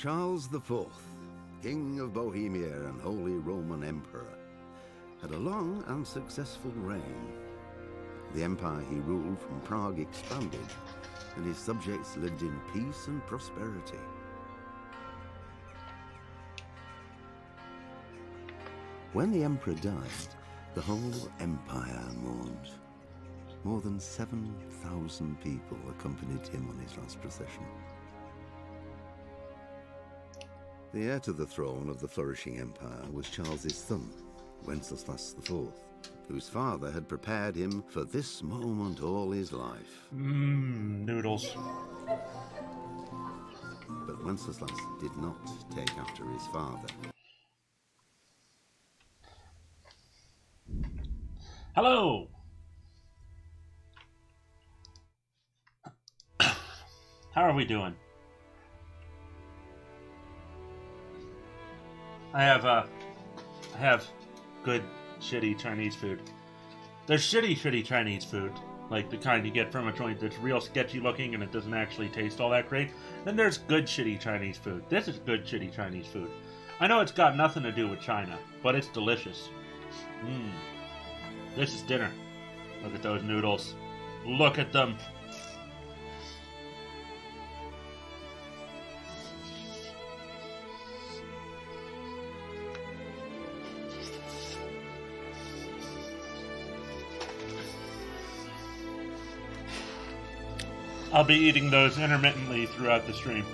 Charles IV, King of Bohemia and Holy Roman Emperor, had a long and successful reign. The empire he ruled from Prague expanded, and his subjects lived in peace and prosperity. When the emperor died, the whole empire mourned. More than 7,000 people accompanied him on his last procession. The heir to the throne of the flourishing empire was Charles's son, Wenceslas IV, whose father had prepared him for this moment all his life. Noodles. But Wenceslas did not take after his father. Hello! How are we doing? I have good, shitty Chinese food. There's shitty Chinese food, like the kind you get from a joint that's real sketchy looking and it doesn't actually taste all that great. Then there's good, shitty Chinese food. This is good, shitty Chinese food. I know it's got nothing to do with China, but it's delicious. This is dinner. Look at those noodles. Look at them. I'll be eating those intermittently throughout the stream.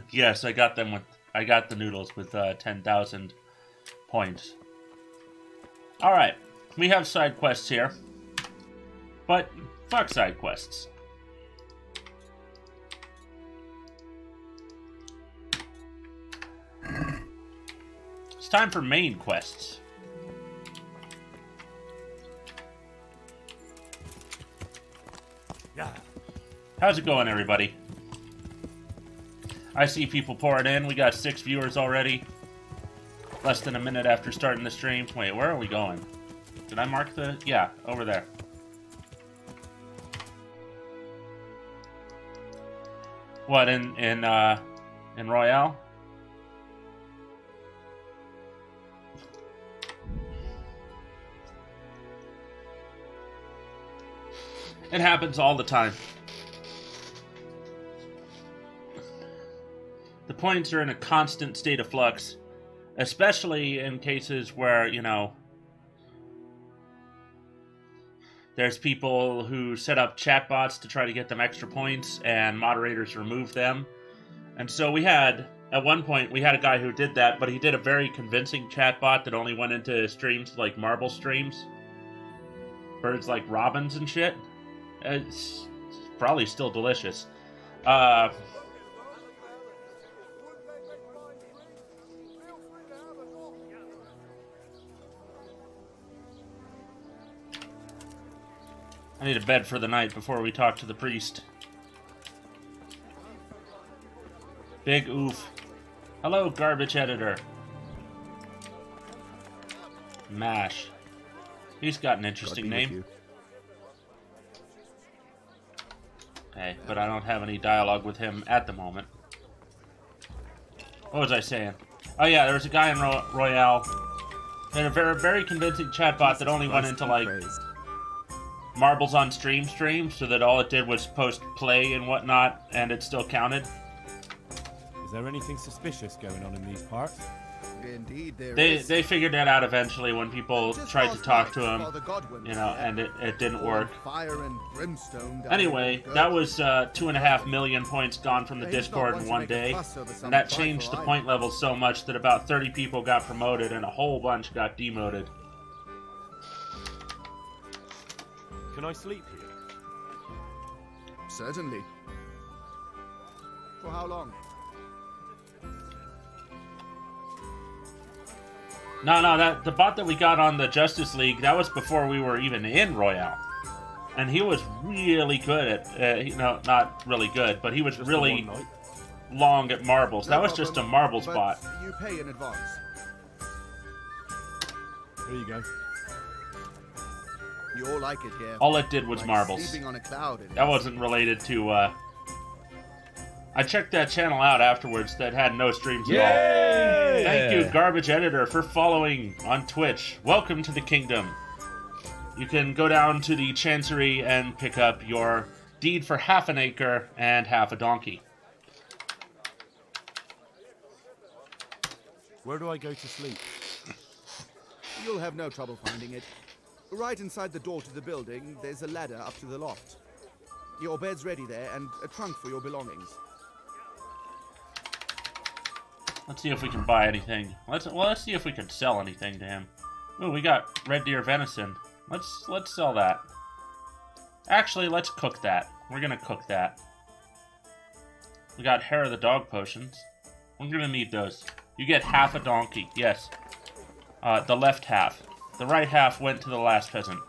Yes, I got the noodles with 10,000 points. Alright, we have side quests here. But fuck side quests. It's time for main quests. Yeah. How's it going, everybody? I see people pouring in. We got 6 viewers already. Less than a minute after starting the stream. Wait, where are we going? Did I mark the... Yeah, over there. What, in Royale? It happens all the time. The points are in a constant state of flux, especially in cases where, you know, there's people who set up chatbots to try to get them extra points, and moderators remove them. And so we had, at one point, we had a guy who did that, but he did a very convincing chatbot that only went into streams like marble streams. Birds like robins and shit. It's probably still delicious. I need a bed for the night before we talk to the priest. Big oof. Hello, garbage editor. Mash. He's got an interesting name. Okay, but I don't have any dialogue with him at the moment. What was I saying? Oh yeah, there was a guy in Royale. Had a very convincing chatbot that only went into like marbles on stream, so that all it did was post play and whatnot, and it still counted. Is there anything suspicious going on in these parts? Indeed, they figured that out eventually when people tried to talk to him, you know, and it didn't work. Anyway, that was 2.5 million points gone from the Discord in one day, and that changed the point level so much that about 30 people got promoted and a whole bunch got demoted. Can I sleep here? Certainly. For how long? No, the bot that we got on the Justice League, that was before we were even in Royale. And he was really good at, you know, not really good, but he was really... long at marbles. That No was just a problem, marble but spot. You pay in advance. Here you go. You all like it here. All it did was Like marbles. sleeping on a cloud, it That is. wasn't related to, I checked that channel out afterwards that had no streams at all. Thank you, Garbage Editor, for following on Twitch. Welcome to the kingdom. You can go down to the Chancery and pick up your deed for half an acre and half a donkey. Where do I go to sleep? You'll have no trouble finding it. Right inside the door to the building, there's a ladder up to the loft. Your bed's ready there, and a trunk for your belongings. Let's see if we can buy anything. Let's see if we can sell anything to him. Ooh, we got red deer venison. Let's sell that. Actually, let's cook that. We're gonna cook that. We got hair of the dog potions. We're gonna need those. You get half a donkey. Yes. The left half. The right half went to the last peasant.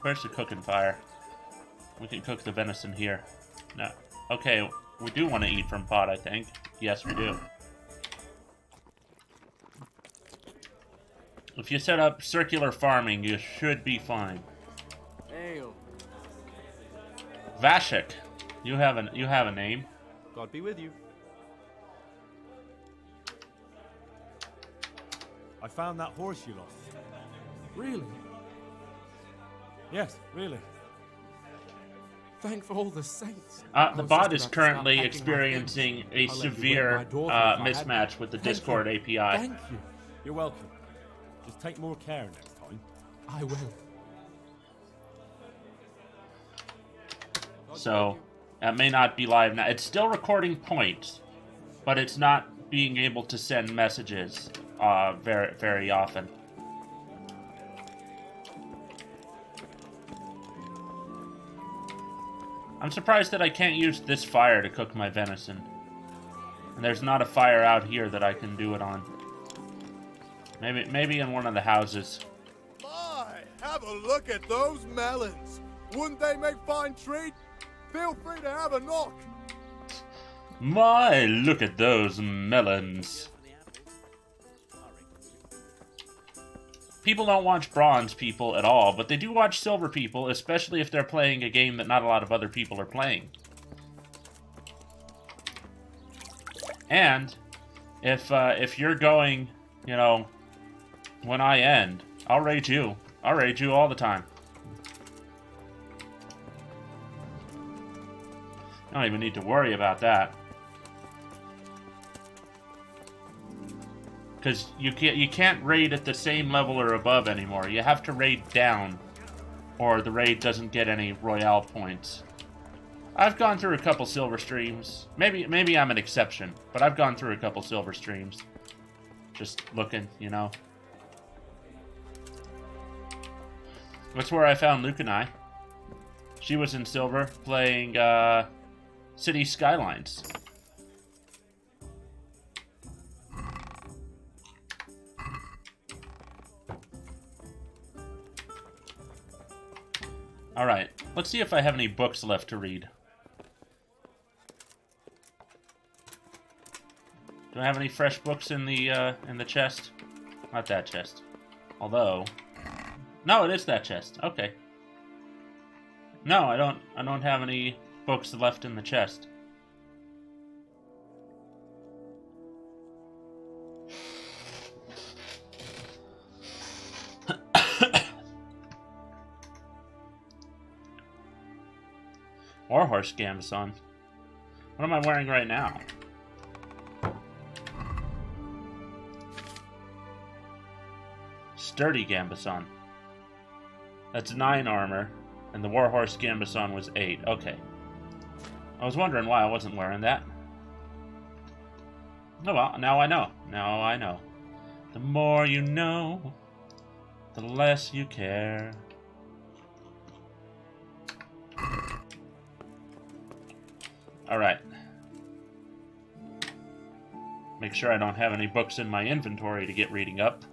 Where's the cooking fire? We can cook the venison here. No. Okay, we do want to eat from pot, I think. Yes, we do. If you set up circular farming, you should be fine. Ale. Vashik, you have a name. God be with you. I found that horse you lost. Really? Yes, really. Thank for all the saints. The bot is currently experiencing a I'll let you severe wed my daughter if I had mismatch with the Thank Discord you. API. Thank you. You're welcome. Just take more care next time. I will. So, that may not be live now. It's still recording points, but it's not being able to send messages very, very often. I'm surprised that I can't use this fire to cook my venison. And there's not a fire out here that I can do it on. Maybe in one of the houses. My, have a look at those melons. Wouldn't they make fine treat? Feel free to have a knock. My, look at those melons. People don't watch bronze people at all, but they do watch silver people, especially if they're playing a game that not a lot of other people are playing. And if you're going, you know, when I end, I'll raid you. I'll raid you all the time. I don't even need to worry about that. Because you can't raid at the same level or above anymore. You have to raid down, or the raid doesn't get any Royale points. I've gone through a couple silver streams. Maybe I'm an exception, but I've gone through a couple silver streams. Just looking, you know. That's where I found Luke and I. She was in silver playing City Skylines. Alright, let's see if I have any books left to read. Do I have any fresh books in the chest? Not that chest. Although... No, it is that chest. Okay. No, I don't have any books left in the chest. Warhorse Gambison. What am I wearing right now? Sturdy Gambison. That's 9 armor, and the Warhorse Gambison was 8. Okay. I was wondering why I wasn't wearing that. Oh well, now I know. Now I know. The more you know, the less you care. Alright. Make sure I don't have any books in my inventory to get reading up.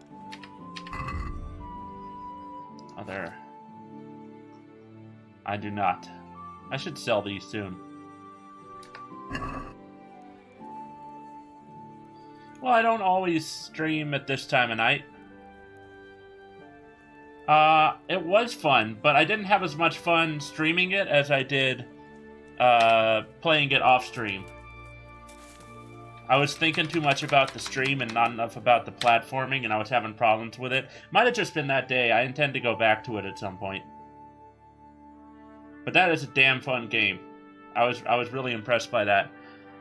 Oh, there. I do not. I should sell these soon. Well, I don't always stream at this time of night. It was fun, but I didn't have as much fun streaming it as I did playing it off stream. I was thinking too much about the stream and not enough about the platforming, and I was having problems with it. Might have just been that day. I intend to go back to it at some point. But that is a damn fun game. I was really impressed by that.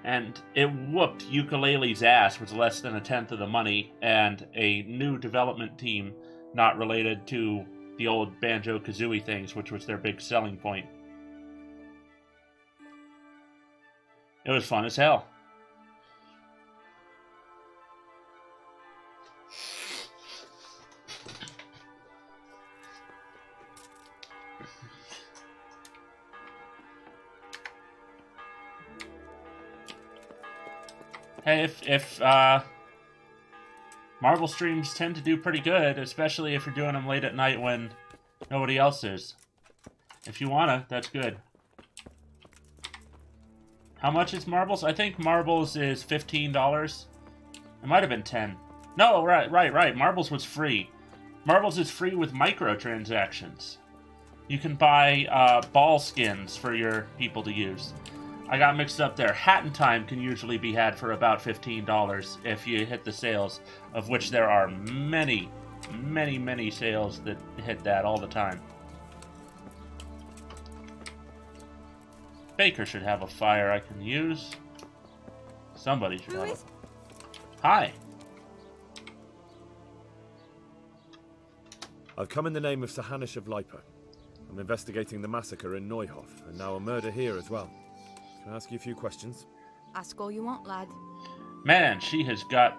And it whooped Ukulele's ass with less than a tenth of the money, and a new development team not related to the old Banjo-Kazooie things, which was their big selling point. It was fun as hell. Hey, if Marvel streams tend to do pretty good, especially if you're doing them late at night when nobody else is. If you wanna, that's good. How much is Marbles? I think Marbles is $15. It might have been 10. No, right. Marbles was free. Marbles is free with microtransactions. You can buy ball skins for your people to use. I got mixed up there. Hat in Time can usually be had for about $15 if you hit the sales, of which there are many sales that hit that all the time. Baker should have a fire I can use. Somebody should have it. Hi. I've come in the name of Sir Hanish of Lipa. I'm investigating the massacre in Neuhof, and now a murder here as well. Can I ask you a few questions? Ask all you want, lad. Man, she has got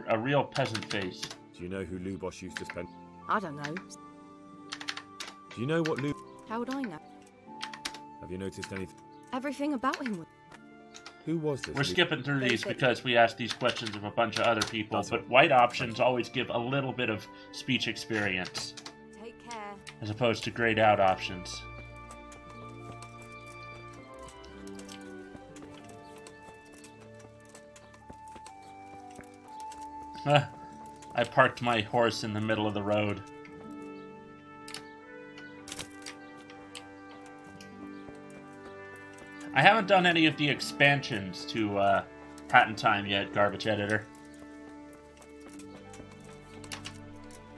a real peasant face. Do you know who Lubosh used to spend? I don't know. Do you know what How would I know? Have you noticed anything? Everything about him. Who was this? We're skipping through these because we asked these questions of a bunch of other people, That's but it. white options always give a little bit of speech experience, Take care. as opposed to grayed out options. I parked my horse in the middle of the road. I haven't done any of the expansions to Hat in Time yet, Garbage Editor.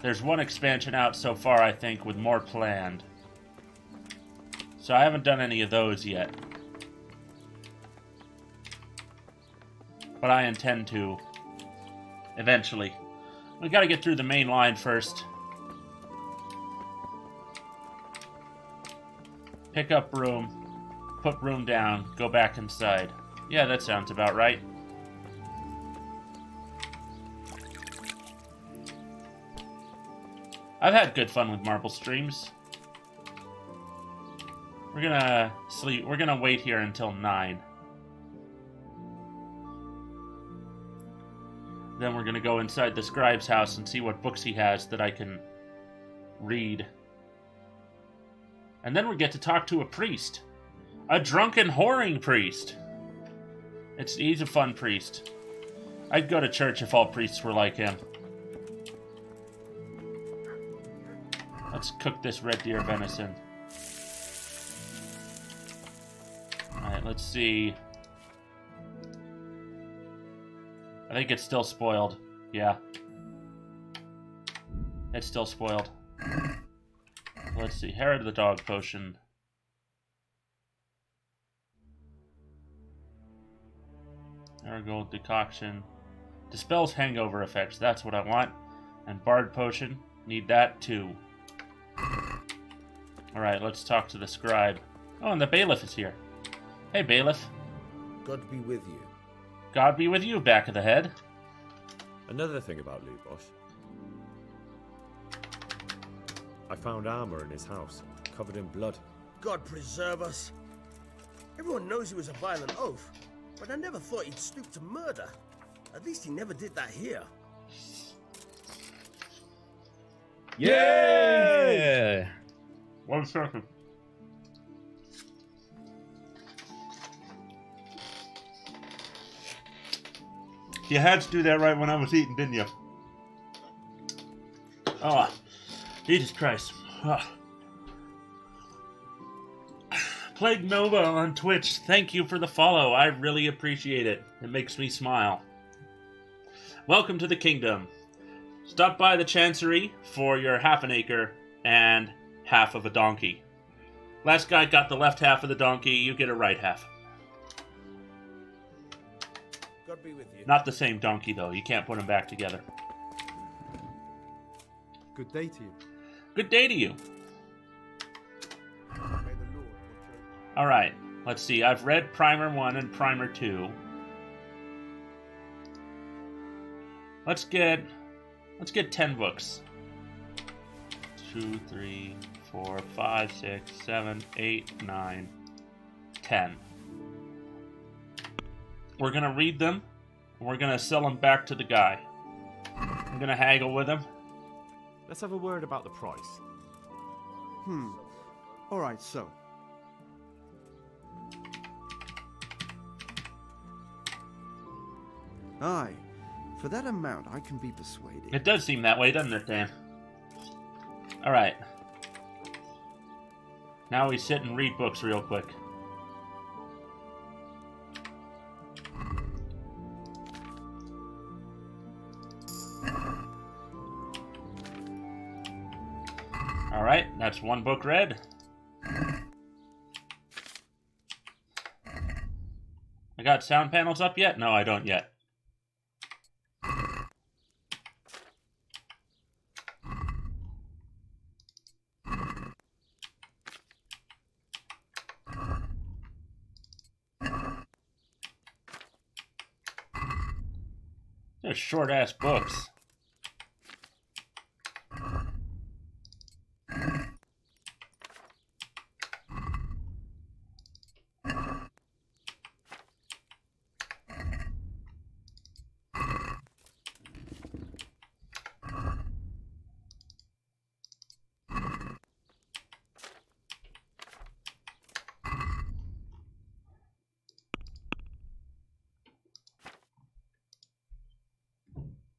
There's one expansion out so far, I think, with more planned. So I haven't done any of those yet. But I intend to. Eventually. We gotta get through the main line first. Pick up room. Put room down. Go back inside. Yeah, that sounds about right. I've had good fun with marble streams. We're gonna sleep. We're gonna wait here until 9. Then we're gonna go inside the scribe's house and see what books he has that I can read. And then we get to talk to a priest. A drunken whoring priest. He's a fun priest. I'd go to church if all priests were like him. Let's cook this red deer venison. Alright, let's see. I think it's still spoiled. Yeah. It's still spoiled. Let's see. Hair of the dog potion. Marigold decoction. Dispels hangover effects. That's what I want. And bard potion. Need that too. Alright, let's talk to the scribe. Oh, and the bailiff is here. Hey, bailiff. God be with you. God be with you, back of the head. Another thing about Lubosh. I found armor in his house, covered in blood. God preserve us. Everyone knows he was a violent oaf, but I never thought he'd stoop to murder. At least he never did that here. Yeah! 1 second. You had to do that right when I was eating, didn't you? Oh, Jesus Christ. Oh. Plague Nova on Twitch, thank you for the follow. I really appreciate it. It makes me smile. Welcome to the kingdom. Stop by the Chancery for your half an acre and half of a donkey. Last guy got the left half of the donkey, you get a right half. God be with you. Not the same donkey, though. You can't put them back together. Good day to you. Good day to you. Alright, let's see. I've read Primer 1 and Primer 2. Let's get 10 books. 2, 3, 4, 5, 6, 7, 8, 9, 10. We're gonna read them, and we're gonna sell them back to the guy. I'm gonna haggle with him. Let's have a word about the price. Alright, so. Aye, for that amount I can be persuaded. It does seem that way, doesn't it, Dan? Alright. Now we sit and read books real quick. Alright, that's one book read. I got sound panels up yet? No, I don't yet. They're short-ass books.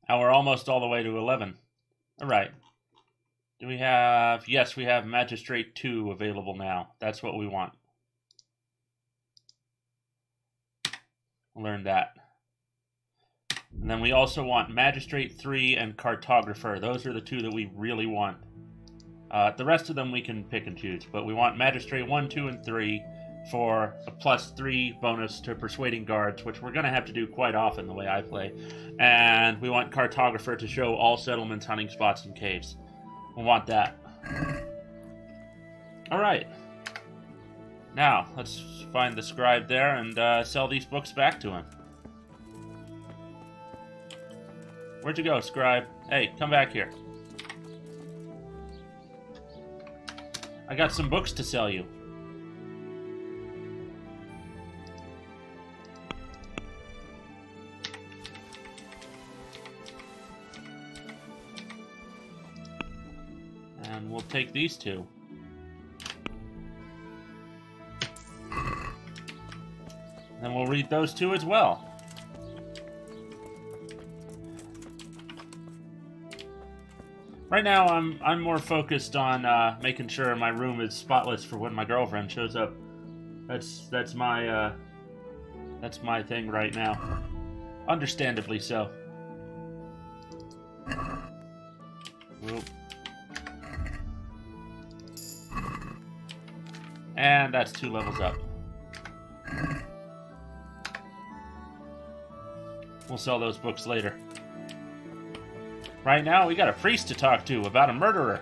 Now we're almost all the way to 11. Alright. Do we have... Yes, we have Magistrate 2 available now. That's what we want. Learn that. And then we also want Magistrate 3 and Cartographer. Those are the two that we really want. The rest of them we can pick and choose. But we want Magistrate 1, 2, and 3 for a +3 bonus to Persuading Guards, which we're going to have to do quite often the way I play. And we want Cartographer to show all settlements, hunting spots, and caves. We want that. Alright. Now, let's find the scribe there and sell these books back to him. Where'd you go, scribe? Hey, come back here. I got some books to sell you. And we'll take these two. And we'll read those two as well. Right now, I'm more focused on making sure my room is spotless for when my girlfriend shows up. That's my thing right now. Understandably so. Whoop. And that's 2 levels up. We'll sell those books later. Right now, we got a priest to talk to about a murderer.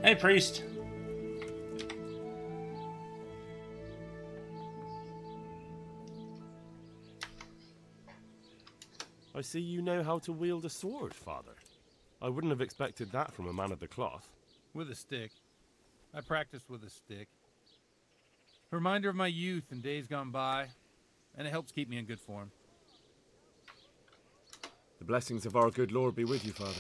Hey, priest. I see you know how to wield a sword, Father. I wouldn't have expected that from a man of the cloth. With a stick. I practiced with a stick. A reminder of my youth and days gone by, and it helps keep me in good form. The blessings of our good Lord be with you, Father.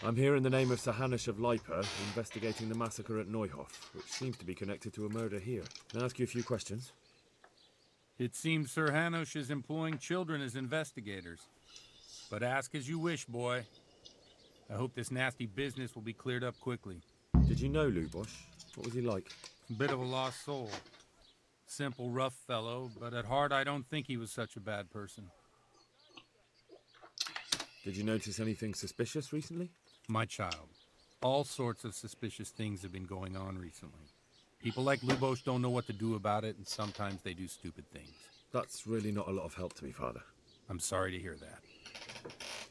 I'm here in the name of Sir Hanish of Lipa, investigating the massacre at Neuhof, which seems to be connected to a murder here. Can I ask you a few questions? It seems Sir Hanush is employing children as investigators. But ask as you wish, boy. I hope this nasty business will be cleared up quickly. Did you know Lubosh? What was he like? Bit of a lost soul. Simple, rough fellow, but at heart I don't think he was such a bad person. Did you notice anything suspicious recently? My child, all sorts of suspicious things have been going on recently. People like Lubosh don't know what to do about it, and sometimes they do stupid things. That's really not a lot of help to me, Father. I'm sorry to hear that.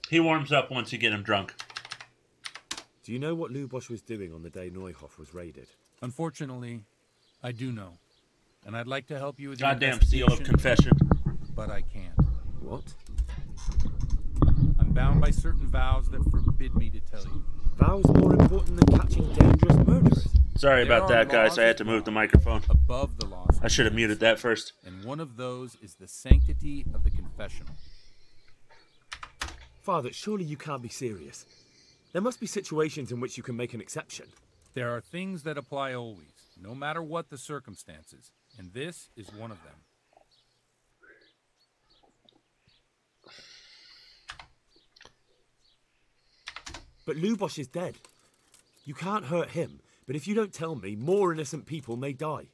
He warms up once you get him drunk. Do you know what Lubosh was doing on the day Neuhof was raided? Unfortunately, I do know. And I'd like to help you with Goddamn seal of confession. But I can't. What? I'm bound by certain vows that forbid me to tell you. Vows more important than catching dangerous murderers? Sorry about that, guys. I had to move the microphone. Above the laws. I should have muted that first. And one of those is the sanctity of the confessional. Father, surely you can't be serious. There must be situations in which you can make an exception. There are things that apply always, no matter what the circumstances. And this is one of them. But Lubosh is dead. You can't hurt him, but if you don't tell me, more innocent people may die.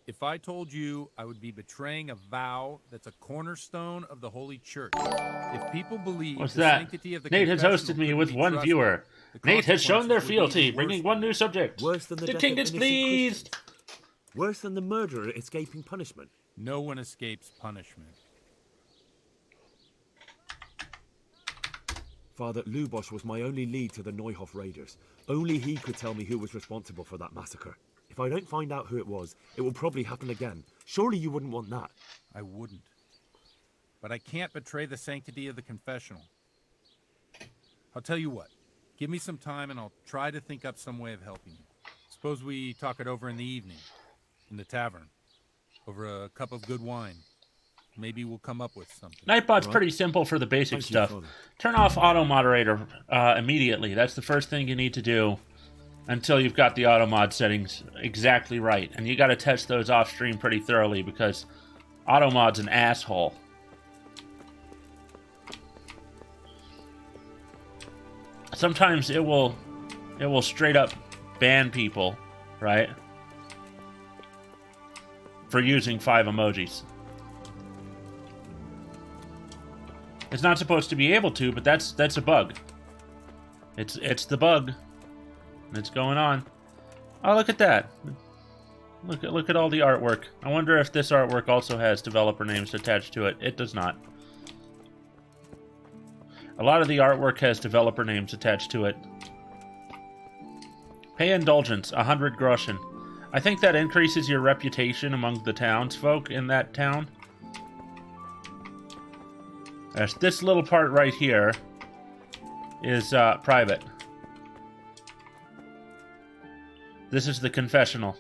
If I told you, I would be betraying a vow that's a cornerstone of the Holy Church. If people believe What's the that? sanctity of the Nate has hosted me with one trusted, viewer. Nate has shown their consequences would be fealty, worse bringing one new subject. Worse than the king is pleased. Worse than the murderer escaping punishment. No one escapes punishment. Father, Lubosh was my only lead to the Neuhof raiders. Only he could tell me who was responsible for that massacre. If I don't find out who it was, it will probably happen again. Surely you wouldn't want that. I wouldn't. But I can't betray the sanctity of the confessional. I'll tell you what. Give me some time and I'll try to think up some way of helping you. Suppose we talk it over in the evening. In the tavern. Over a cup of good wine. Maybe we'll come up with something. Nightbot's pretty simple for the basic stuff. Turn off auto moderator immediately. That's the first thing you need to do until you've got the auto mod settings exactly right. And you got to test those off stream pretty thoroughly because auto mod's an asshole. Sometimes it will straight up ban people, right? For using 5 emojis. It's not supposed to be able to, but that's a bug. It's the bug. It's going on. Oh, look at that. Look at all the artwork. I wonder if this artwork also has developer names attached to it. It does not. A lot of the artwork has developer names attached to it. Pay indulgence, 100 groschen. I think that increases your reputation among the townsfolk in that town. This little part right here is private. This is the confessional.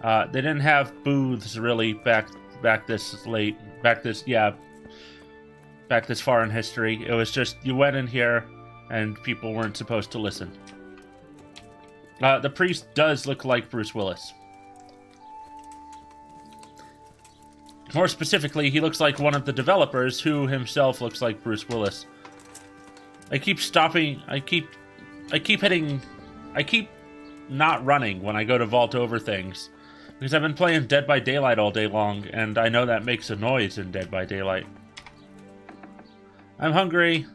They didn't have booths really back this far in history. It was just you went in here and people weren't supposed to listen. The priest does look like Bruce Willis. More specifically, he looks like one of the developers who himself looks like Bruce Willis. I keep not running when I go to vault over things. Because I've been playing Dead by Daylight all day long, and I know that makes a noise in Dead by Daylight. I'm hungry.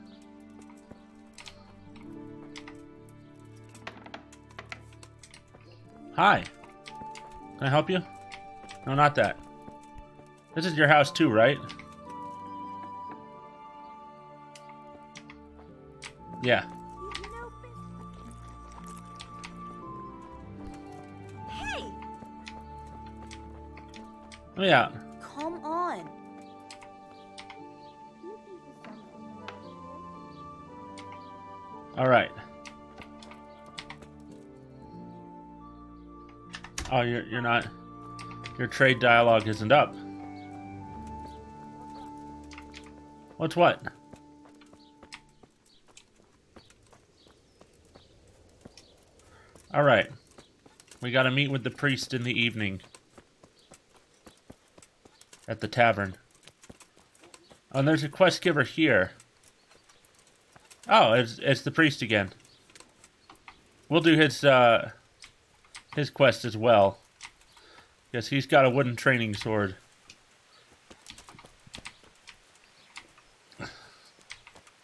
Hi. Can I help you? No, not that. This is your house too, right? Yeah. Hey! Oh, yeah. Come on. All right. Oh, you're not. Your trade dialogue isn't up. What's what? Alright. We gotta meet with the priest in the evening. At the tavern. Oh, and there's a quest giver here. Oh, it's the priest again. We'll do his quest as well. Yes, he's got a wooden training sword.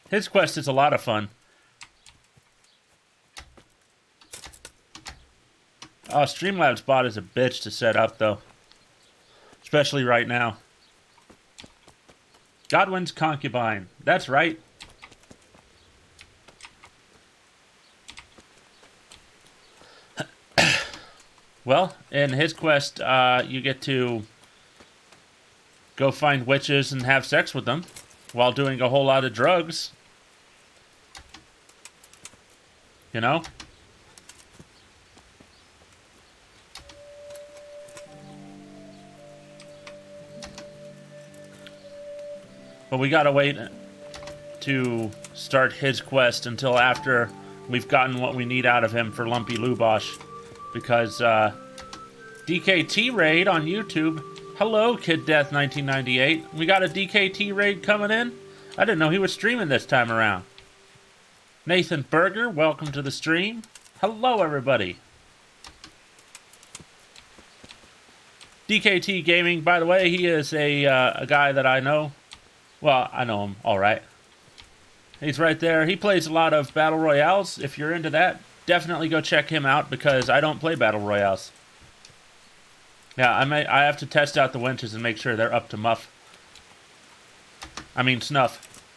His quest is a lot of fun. Oh, Streamlabs bot is a bitch to set up, though. Especially right now. Godwin's concubine. That's right. Well, in his quest, you get to go find witches and have sex with them while doing a whole lot of drugs. You know? But we gotta wait to start his quest until after we've gotten what we need out of him for Lumpy Lubosh. Because, DKT raid on YouTube. Hello, Kid Death 1998. We got a DKT raid coming in? I didn't know he was streaming this time around. Nathan Berger, welcome to the stream. Hello, everybody. DKT Gaming, by the way, he is a guy that I know. Well, I know him all right. He's right there. He plays a lot of Battle Royales. If you're into that, definitely go check him out because I don't play Battle Royales. Yeah, I have to test out the winches and make sure they're up to snuff.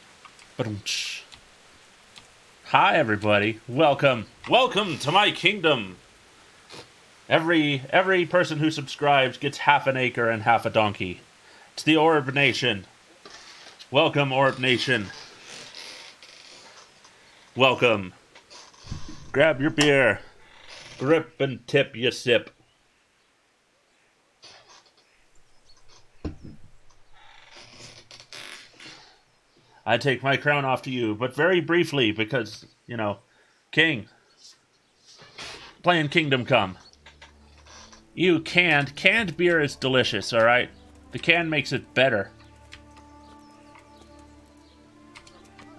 But hi, everybody. Welcome. Welcome to my kingdom. Every person who subscribes gets half an acre and half a donkey. It's the Orb Nation. Welcome, Orb Nation. Welcome. Grab your beer. Grip and tip you sip. I take my crown off to you, but very briefly because, you know, King. Playing Kingdom Come. You canned beer is delicious, alright? The can makes it better.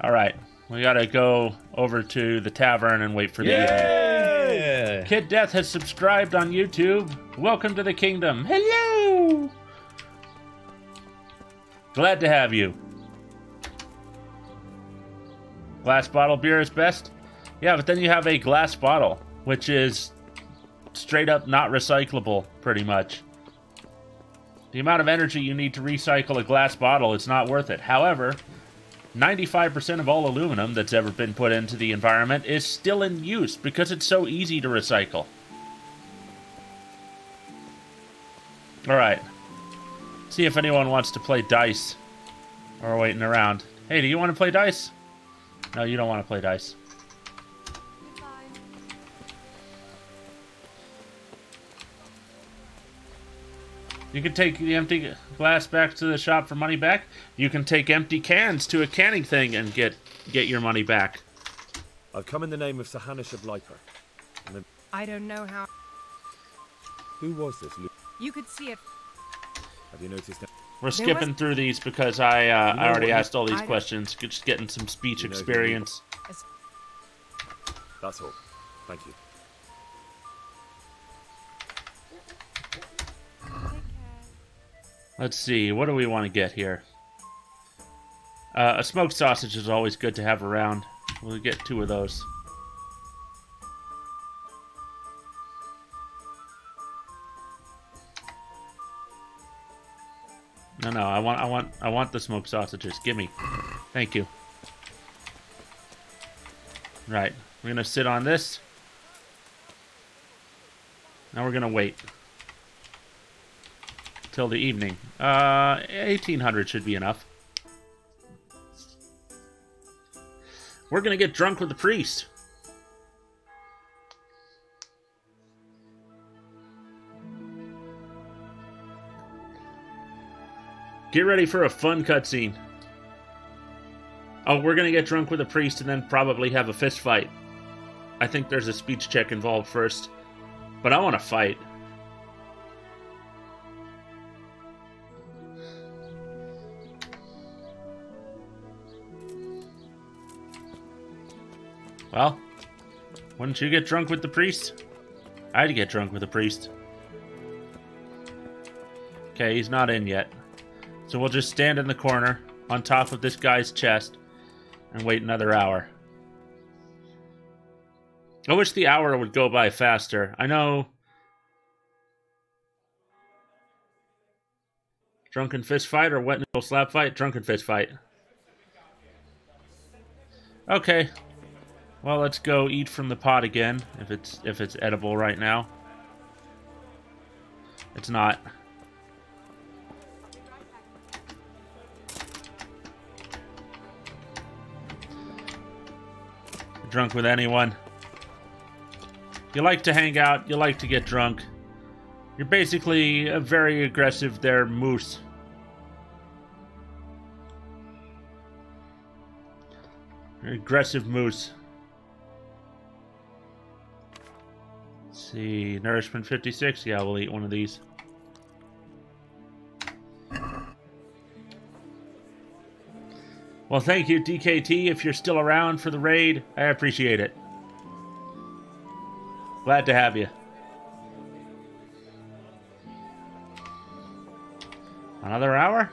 Alright, we gotta go over to the tavern and wait for the evening. Kid Death has subscribed on YouTube. Welcome to the kingdom. Hello! Glad to have you. Glass bottle beer is best? Yeah, but then you have a glass bottle, which is straight up not recyclable, pretty much. The amount of energy you need to recycle a glass bottle is not worth it. However, 95% of all aluminum that's ever been put into the environment is still in use because it's so easy to recycle. Alright. See if anyone wants to play dice. Or we're waiting around. Hey, do you want to play dice? No, you don't want to play dice. You can take the empty glass back to the shop for money back. You can take empty cans to a canning thing and get your money back. I've come in the name of Sahanish of Liper. I don't know how. Who was this? You could see it. Have you noticed that? We're skipping through these because I already asked all these questions. Just getting some speech experience. That's all. Thank you. Let's see, what do we want to get here? A smoked sausage is always good to have around. We'll get 2 of those. No, I want the smoked sausages. Gimme. Thank you. Right, we're gonna sit on this. Now we're gonna wait till the evening. 1800 should be enough. We're gonna get drunk with the priest. Get ready for a fun cutscene. Oh, we're gonna get drunk with a priest and then probably have a fist fight. I think there's a speech check involved first. But I want to fight. Well, wouldn't you get drunk with the priest? I'd get drunk with the priest. Okay, he's not in yet. So we'll just stand in the corner on top of this guy's chest and wait another hour. I wish the hour would go by faster. I know. Drunken fist fight or wet noodle slap fight? Drunken fist fight. Okay. Well, let's go eat from the pot again, if it's edible right now. It's not. Drunk with anyone. You like to hang out, you like to get drunk. You're basically a very aggressive there, moose. You're an aggressive moose. Let's see, nourishment 56. Yeah, we'll eat one of these. Well, thank you, DKT. If you're still around for the raid, I appreciate it. Glad to have you. Another hour?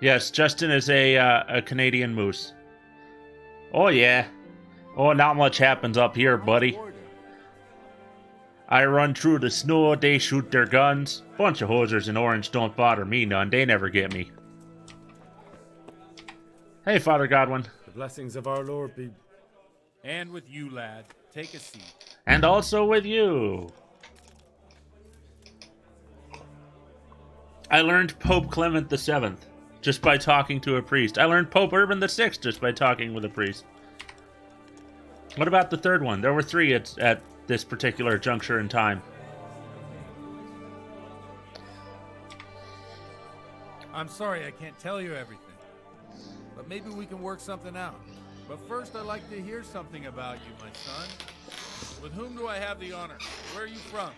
Yes, Justin is a Canadian moose. Oh, yeah. Oh, not much happens up here, buddy. I run through the snow, they shoot their guns. Bunch of hosers in orange don't bother me none, they never get me. Hey, Father Godwin. The blessings of our Lord be... And with you, lad. Take a seat. And also with you. I learned Pope Clement VII just by talking to a priest. I learned Pope Urban VI just by talking with a priest. What about the third one? There were 3 at this particular juncture in time. I'm sorry I can't tell you everything, but maybe we can work something out. But first I'd like to hear something about you, my son. With whom do I have the honor? Where are you from?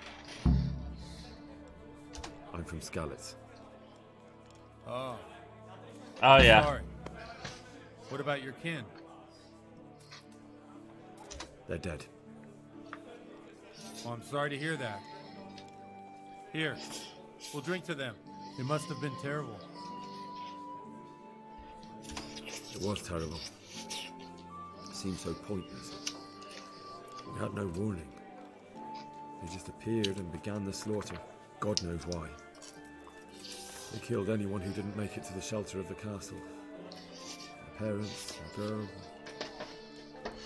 I'm from Skalitz. Oh. Oh, yeah. Sorry. What about your kin? They're dead. Well, I'm sorry to hear that. Here, we'll drink to them. It must have been terrible. It was terrible. It seemed so pointless. We had no warning. They just appeared and began the slaughter. God knows why. They killed anyone who didn't make it to the shelter of the castle. My parents, my girl,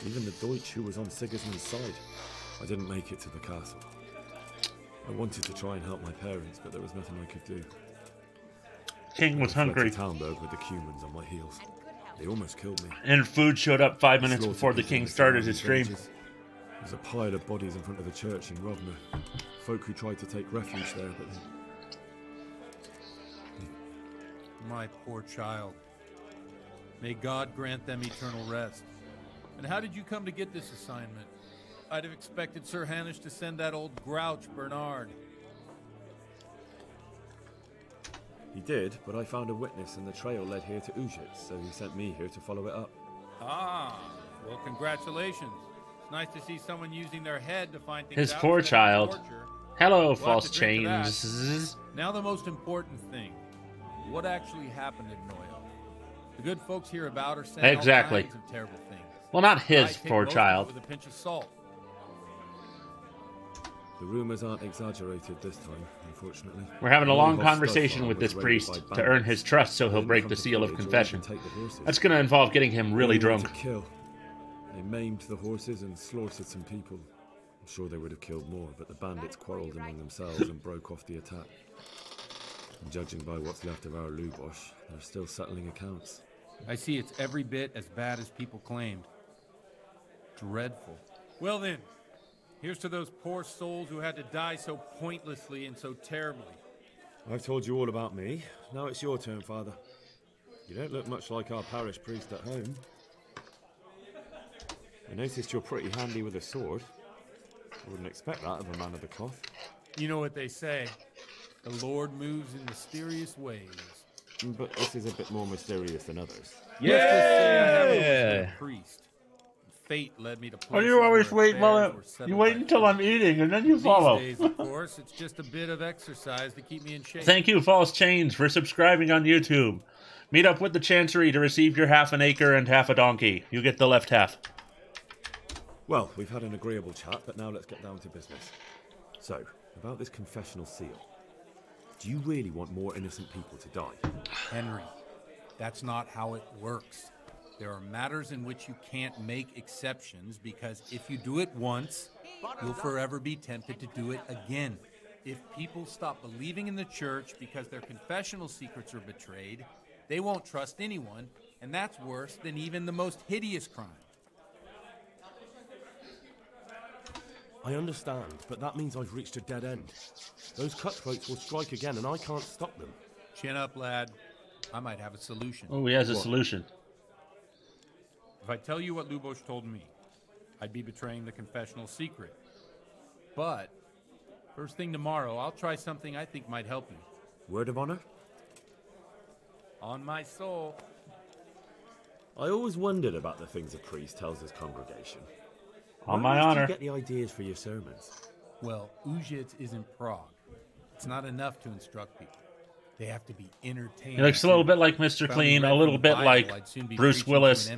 even the Deutsch who was on Sigismund's side. I didn't make it to the castle. I wanted to try and help my parents, but there was nothing I could do. King was hungry. I fled to Talmberg with the Cumans on my heels. They almost killed me. And food showed up 5 minutes before the king started his stream. There's a pile of bodies in front of the church in Rovno. Folk who tried to take refuge there, but My poor child. May God grant them eternal rest. And how did you come to get this assignment? I'd have expected Sir Hanish to send that old grouch, Bernard. He did, but I found a witness and the trail led here to Ujitz, so he sent me here to follow it up. Ah, well, congratulations. It's nice to see someone using their head to find things His out poor instead of child. torture. Hello, We'll false have to drink to that. chains. Now the most important thing. What actually happened in Noyo? The good folks here about are saying Exactly. all kinds of terrible things. Well, not I his take poor most of it child. with a pinch of salt. The rumors aren't exaggerated this time, unfortunately. We're having a long Neuhoff's conversation stud with farm this was priest raided by to earn bandits. his trust so They he'll didn't break come the to seal of pillage or confession. even take the horses. That's going to involve getting him really They wanted drunk. to kill. They maimed the horses and slaughtered some people. I'm sure they would have killed more, but the bandits quarreled among themselves and broke off the attack. And judging by what's left of our Lubosh, they're still settling accounts. I see it's every bit as bad as people claimed. Dreadful. Well then, here's to those poor souls who had to die so pointlessly and so terribly. I've told you all about me. Now it's your turn, Father. You don't look much like our parish priest at home. I noticed you're pretty handy with a sword. I wouldn't expect that of a man of the cloth. You know what they say. The Lord moves in mysterious ways. But this is a bit more mysterious than others. Yeah! Priest. Fate led me to places you always where wait while affairs were you settled wait by until I'm eating and then you These follow. days, of course, it's just a bit of exercise to keep me in shape. Thank you, False Chains, for subscribing on YouTube. Meet up with the Chancery to receive your half an acre and half a donkey. You get the left half. Well, we've had an agreeable chat, but now let's get down to business. So, about this confessional seal. Do you really want more innocent people to die? Henry, that's not how it works. There are matters in which you can't make exceptions because if you do it once, you'll forever be tempted to do it again. If people stop believing in the church because their confessional secrets are betrayed, they won't trust anyone, and that's worse than even the most hideous crime. I understand, but that means I've reached a dead end. Those cutthroats will strike again, and I can't stop them. Chin up, lad. I might have a solution. Oh, he has a solution. If I tell you what Lubos told me, I'd be betraying the confessional secret. But, first thing tomorrow, I'll try something I think might help you. Word of honor? On my soul. I always wondered about the things a priest tells his congregation. On Where my else do honor. you get the ideas for your sermons? Well, Ujits is in Prague. It's not enough to instruct people. They have to be entertained. He looks a little bit like Mr. Clean, a little bit like Bruce Willis.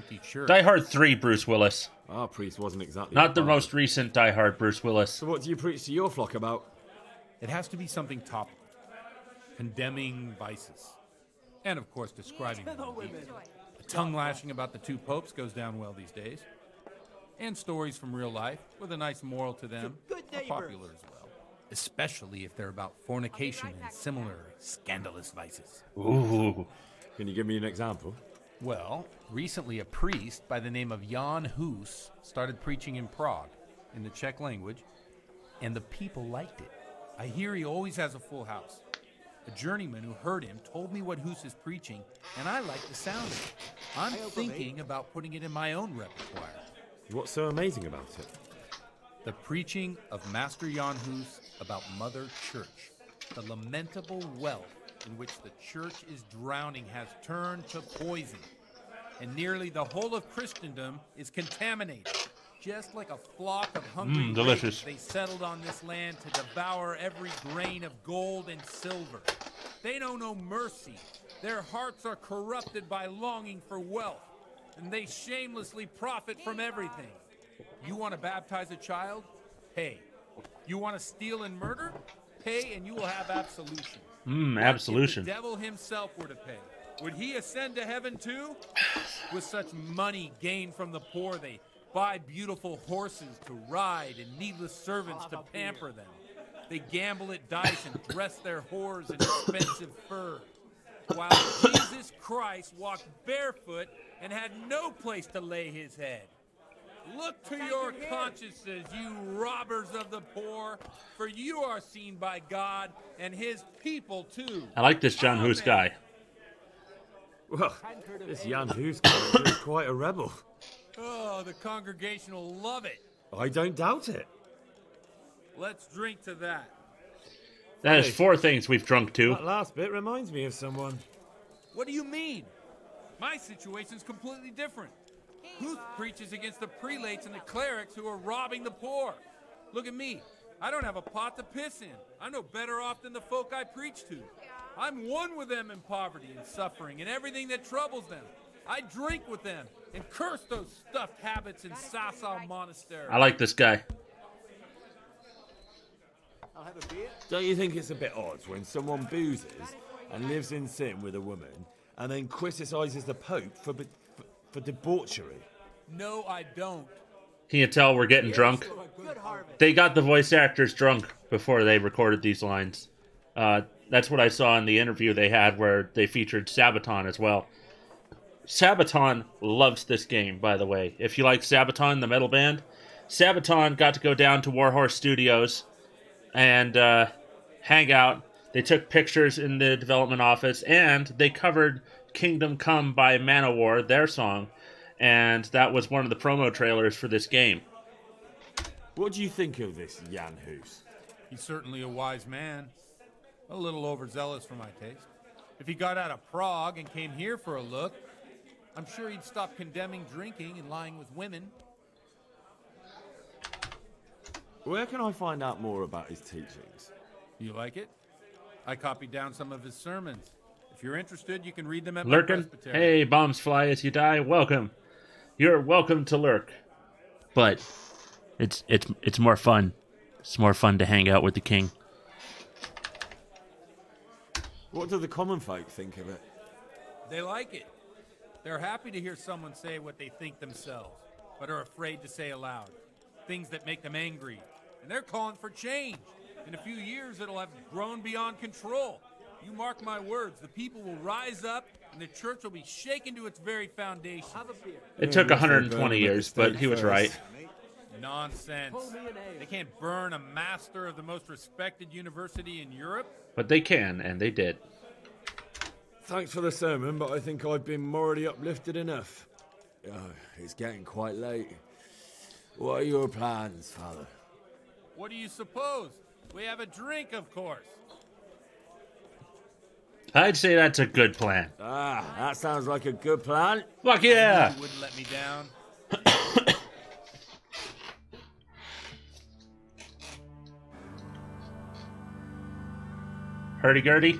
Die Hard 3 Bruce Willis. Our priest wasn't exactly... Not the most recent Die Hard Bruce Willis. So what do you preach to your flock about? It has to be something topical. Condemning vices. And, of course, describing them. A tongue lashing about the two popes goes down well these days. And stories from real life, with a nice moral to them, are popular as well. Especially if they're about fornication and similar scandalous vices. Ooh. Can you give me an example? Well, recently a priest by the name of Jan Hus started preaching in Prague, in the Czech language, and the people liked it. I hear he always has a full house. A journeyman who heard him told me what Hus is preaching, and I like the sound of it. I'm thinking about putting it in my own repertoire. What's so amazing about it? The preaching of Master Jan Hus about Mother Church. The lamentable wealth in which the church is drowning has turned to poison. And nearly the whole of Christendom is contaminated. Just like a flock of hungry delicious. raiders, they settled on this land to devour every grain of gold and silver. They know no mercy. Their hearts are corrupted by longing for wealth, and they shamelessly profit from everything. You want to baptize a child? Pay. You want to steal and murder? Pay, and you will have absolution. Absolution. If the devil himself were to pay, would he ascend to heaven too? With such money gained from the poor, they buy beautiful horses to ride and needless servants to pamper them. They gamble at dice and dress their whores in expensive fur. While Jesus Christ walked barefoot and had no place to lay his head. Look to your consciences, you robbers of the poor, for you are seen by God and his people too. I like this John Hus guy. Well, this Jan Hus character is quite a rebel. Oh, the congregation will love it. I don't doubt it. Let's drink to that. That is 4 things we've drunk to. That last bit reminds me of someone. What do you mean? My situation's completely different. Huth preaches against the prelates and the clerics who are robbing the poor. Look at me. I don't have a pot to piss in. I'm no better off than the folk I preach to. I'm one with them in poverty and suffering and everything that troubles them. I drink with them and curse those stuffed habits in Sasau Monastery. I like this guy. I'll have a beer. Don't you think it's a bit odd when someone boozes and lives in sin with a woman and then criticizes the Pope for debauchery? No, I don't. Can you tell we're getting drunk? They got the voice actors drunk before they recorded these lines. That's what I saw in the interview they had where they featured Sabaton as well. Sabaton loves this game, by the way. If you like Sabaton, the metal band, Sabaton got to go down to Warhorse Studios and hang out. They took pictures in the development office, and they covered Kingdom Come by Manowar, their song, and that was one of the promo trailers for this game. What do you think of this Jan Hus? He's certainly a wise man. A little overzealous for my taste. If he got out of Prague and came here for a look, I'm sure he'd stop condemning drinking and lying with women. Where can I find out more about his teachings? You like it? I copied down some of his sermons. If you're interested, you can read them at my Lurkin? presbytery. Hey, bombs fly as you die. Welcome. You're welcome to lurk. But it's more fun. It's more fun to hang out with the king. What do the common folk think of it? They like it. They're happy to hear someone say what they think themselves, but are afraid to say aloud. Things that make them angry. And they're calling for change. In a few years, it'll have grown beyond control. You mark my words, the people will rise up, and the church will be shaken to its very foundation. Have a beer. It took 120 years, but he was right. Nonsense. They can't burn a master of the most respected university in Europe. But they can, and they did. Thanks for the sermon, but I think I've been morally uplifted enough. Oh, it's getting quite late. What are your plans, Father? What do you suppose? We have a drink, of course. I'd say that's a good plan. Ah, that sounds like a good plan. Fuck yeah! You wouldn't let me down. Hurdy-gurdy?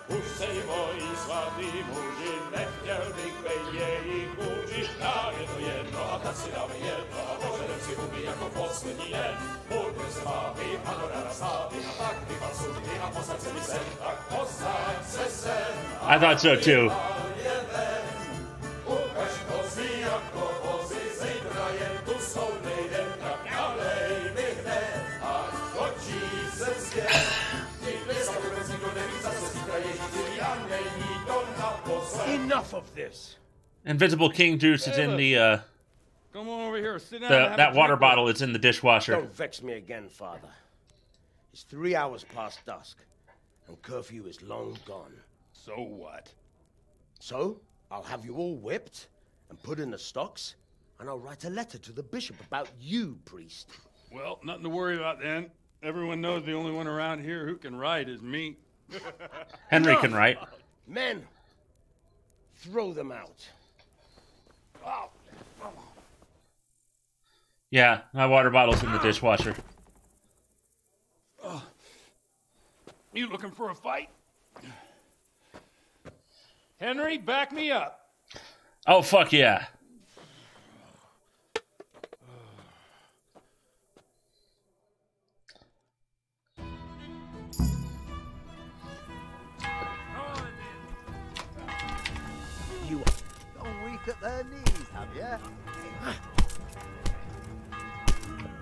Už se jí bojí svatý muži, nechtěl bych být jejich muži. Nám je to jedno a tak si dáme jedno a požadem si huby jako poslední den. Budeme se bávit a dorána stávy a tak vypal sudy a posaď se mi sem, tak posaď se sem. I thought so too. Ukaž kozy jako vozy, zítra jen tu jsou nejden, tak nalej mi hned, až točí se svět. Enough of this. Invisible King juice is in the Come on over here, sit down. And have that a water drink. bottle is in the dishwasher. Don't vex me again, Father. It's 3 hours past dusk, and curfew is long gone. So what? So, I'll have you all whipped and put in the stocks, and I'll write a letter to the bishop about you, priest. Well, nothing to worry about then. Everyone knows the only one around here who can write is me. Henry can write. Men, throw them out. Yeah, my water bottle's in the dishwasher. You looking for a fight? Henry, back me up. Oh, fuck yeah. You are weak at their knees, have you?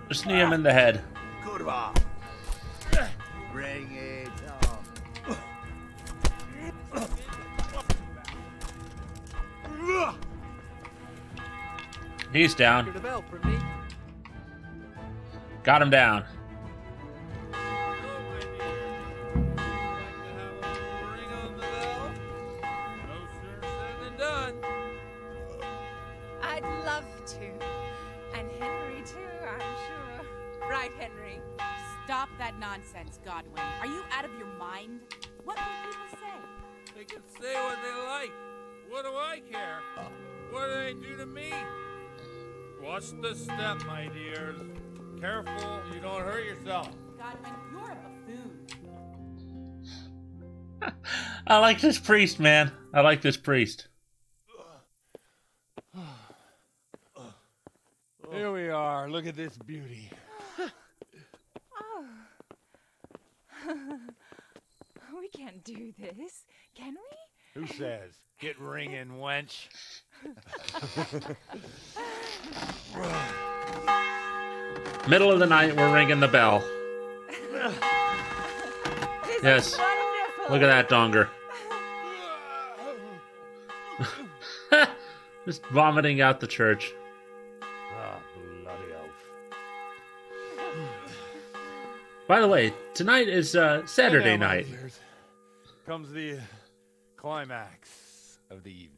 Just knee him in the head. Good one. Bring it on. He's down. Got him down. I'd love to. And Henry, too, I'm sure. Right, Henry? Stop that nonsense, Godwin. Are you out of your mind? What will people say? They can say what they like. What do I care? What do they do to me? Watch the step, my dears. Careful, you don't hurt yourself. Godwin, you're a buffoon. I like this priest, man. I like this priest. Here we are. Look at this beauty. Oh. We can't do this, can we? Who says? Get ringing, wench. Middle of the night, we're ringing the bell. Yes. Look at that donger. Just vomiting out the church. Ah, bloody oath. By the way, tonight is Saturday And now, my night. dears, comes the climax of the evening.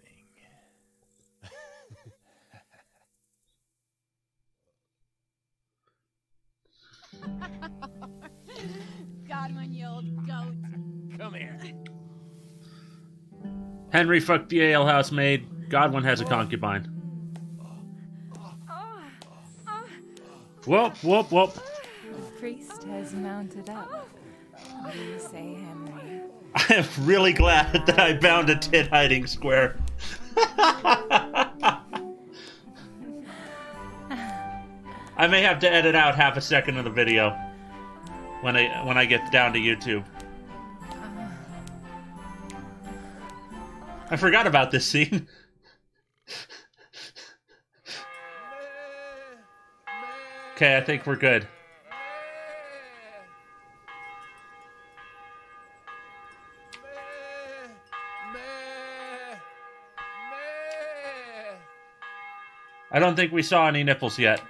Godwin, you old goat. Come here. Henry fucked the alehouse maid. Godwin has a concubine. Whoop, whoop, whoop. The priest has mounted up. What do you say, Henry? I am really glad that I found a tit hiding square. I may have to edit out half a second of the video when I get down to YouTube. I forgot about this scene. Okay, I think we're good. I don't think we saw any nipples yet.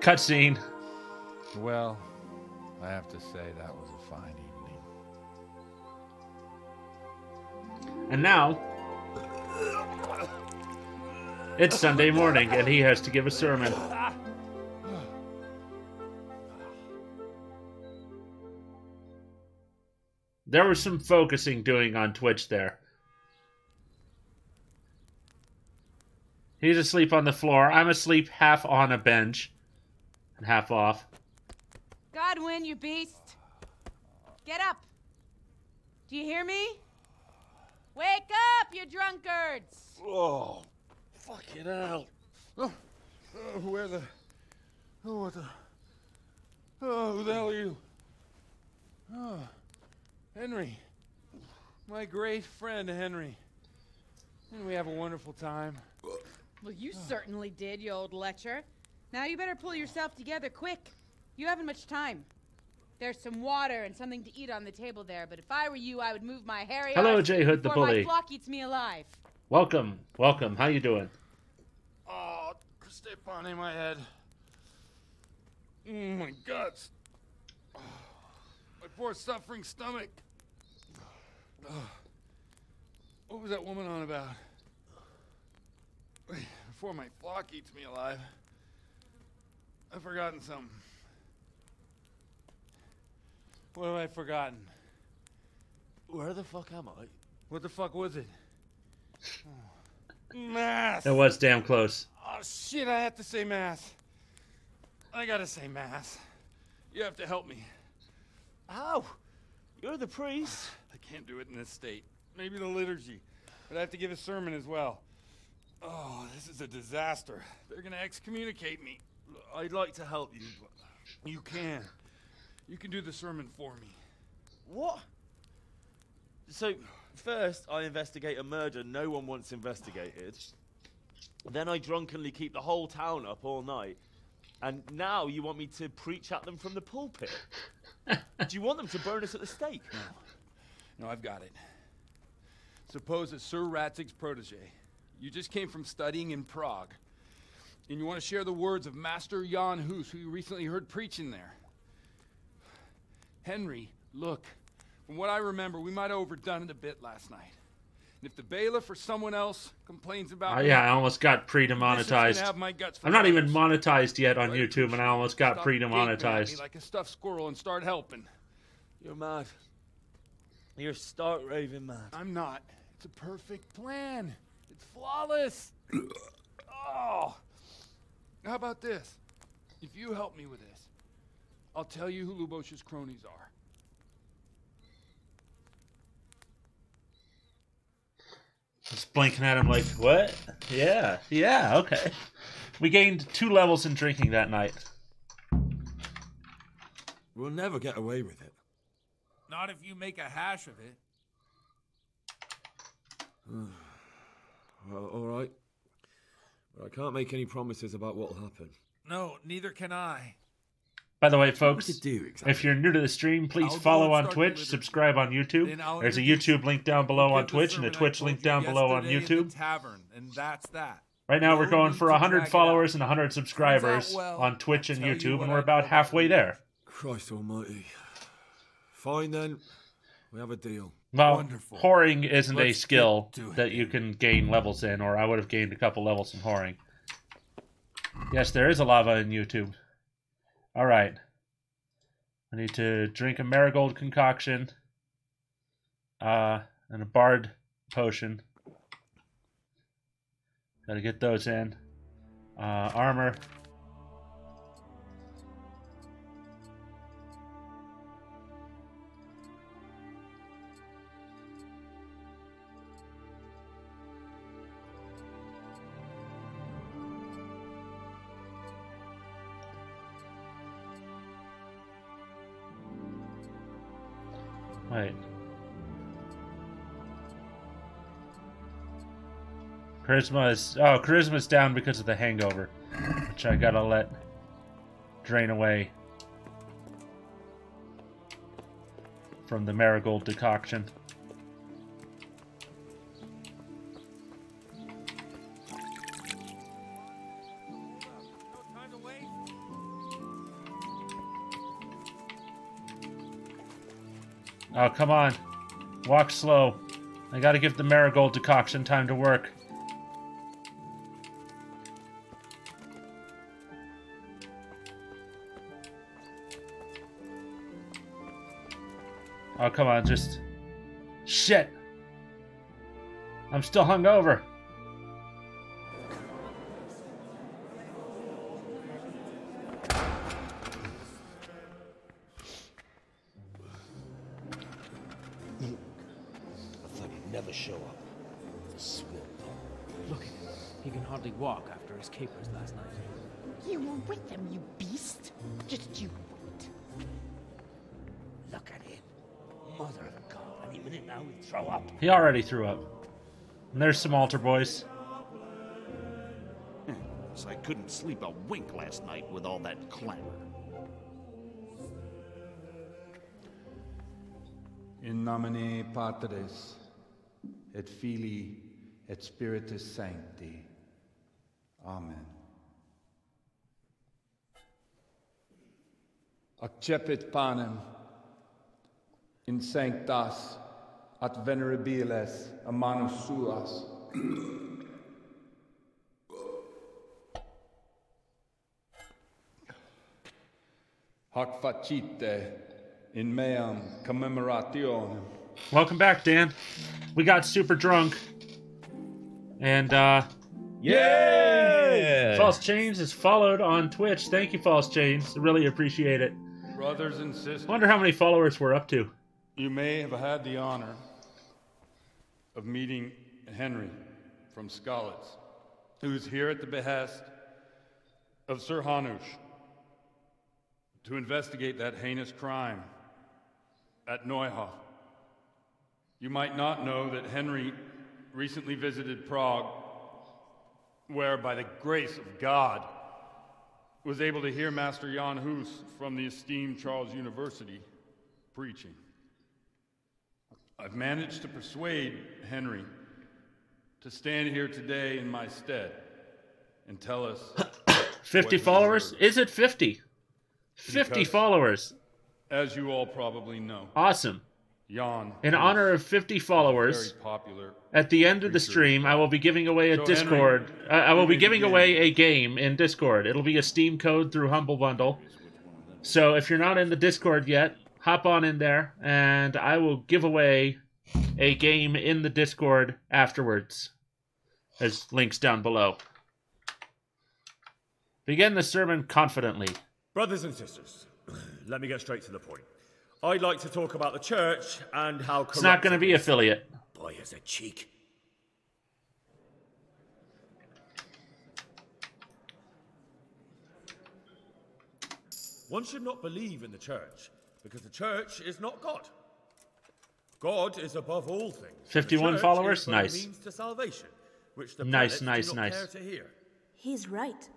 Cutscene. Well, I have to say that was a fine evening. And now, it's Sunday morning, and he has to give a sermon. There was some focusing doing on Twitch there. He's asleep on the floor. I'm asleep half on a bench and half off. Godwin, you beast. Get up. Do you hear me? Wake up, you drunkards. Oh, fucking hell. Where the... Oh, what the... Oh, who the hell are you? Oh, Henry. My great friend, Henry. Didn't we have a wonderful time? Well, you certainly did, you old lecher. Now you better pull yourself together quick. You haven't much time. There's some water and something to eat on the table there, but if I were you, I would move my hairy Hello, arse J. Hood the before Bully. my flock eats me alive. Welcome, welcome. How you doing? Oh, step on my head. My guts. Oh, my poor suffering stomach. Oh, what was that woman on about? Before my flock eats me alive. I've forgotten something. What have I forgotten? Where the fuck am I? What the fuck was it? Mass! That was damn close. Oh shit, I have to say mass. I gotta say mass. You have to help me. How? You're the priest. I can't do it in this state. Maybe the liturgy. But I have to give a sermon as well. Oh, this is a disaster. They're gonna excommunicate me. I'd like to help you, but... You can. You can do the sermon for me. What? So, first I investigate a murder no one wants investigated. Then I drunkenly keep the whole town up all night. And now you want me to preach at them from the pulpit? Do you want them to burn us at the stake? No, I've got it. Suppose that Sir Ratzig's protege. You just came from studying in Prague. And you want to share the words of Master Jan Hus, who you recently heard preaching there. Henry, look, from what I remember, we might have overdone it a bit last night. And if the bailiff or someone else complains about me, Yeah, I almost got pre-demonetized. have my guts for I'm not even others. monetized yet on YouTube, and I almost got Stop gaping at me pre-demonetized. like a stuffed squirrel and start helping. You're mad. You're stark raving mad. I'm not. It's a perfect plan. It's flawless. Oh. How about this? If you help me with this, I'll tell you who Lubosh's cronies are. Just blinking at him like, what? Yeah, okay. We gained 2 levels in drinking that night. We'll never get away with it. Not if you make a hash of it. Well, all right. But I can't make any promises about what'll happen. No, neither can I. By the way, folks, exactly? if you're new to the stream, please I'll go follow and on start Twitch, the liturgy. subscribe on YouTube. Then I'll There's a introduce YouTube link down below We'll on give the Twitch and a sermon I Twitch told link you down below on yesterday in YouTube. the tavern, and that's that. Right now, we're No going need for to 100 drag it followers out. and 100 subscribers Turns out well. on Twitch I'll and tell you YouTube, what and we're I about know halfway there. Christ almighty. Fine then. We have a deal. Well, Wonderful. whoring isn't a Let's skill get to it that you can gain levels in, or I would have gained a couple levels in whoring. Yes, there is a lava in YouTube. All right. I need to drink a marigold concoction and a bard potion. Gotta get those in. Armor. Wait. Charisma's down because of the hangover, which I gotta let drain away from the marigold decoction. Oh, come on. Walk slow. I gotta give the marigold decoction time to work. Oh, come on, just... Shit! I'm still hungover. Never show up. The swill dog. Look at him. He can hardly walk after his capers last night. You were with them, you beast. Just you wait. Look at him. Mother of God. Any minute now he'll throw up. He already threw up. And there's some altar boys. So I couldn't sleep a wink last night with all that clamor. In nomine Patris, et Filii, et Spiritus Sancti. Amen. Accepit panem in sanctas at venerabiles a manus suas. Hoc facite in meam commemorationem. Welcome back, Dan. We got super drunk. And, Yay! False Chains is followed on Twitch. Thank you, False Chains. I really appreciate it. Brothers and sisters, Wonder how many followers we're up to. you may have had the honor of meeting Henry from Skalitz, who is here at the behest of Sir Hanush to investigate that heinous crime at Neuhof. You might not know that Henry recently visited Prague, where, by the grace of God, was able to hear Master Jan Hus from the esteemed Charles University preaching. I've managed to persuade Henry to stand here today in my stead and tell us 50 followers? Is it 50? 50 Because, followers. As you all probably know, Awesome. Jan In Hus honor of 50 followers, very popular at the end of the stream, I will be giving away a So, Discord. Henry, I will you be may giving begin. away a game in Discord. It'll be a Steam code through Humble Bundle. So if you're not in the Discord yet, hop on in there, and I will give away a game in the Discord afterwards. There's links down below. Begin the sermon confidently. Brothers and sisters, let me get straight to the point. I'd like to talk about the church and how It's not going to be affiliate. Boy has a cheek. One should not believe in the church, because the church is not God. God is above all things. 51 followers? Nice. Means to salvation, which the nice. do not care to hear. He's right.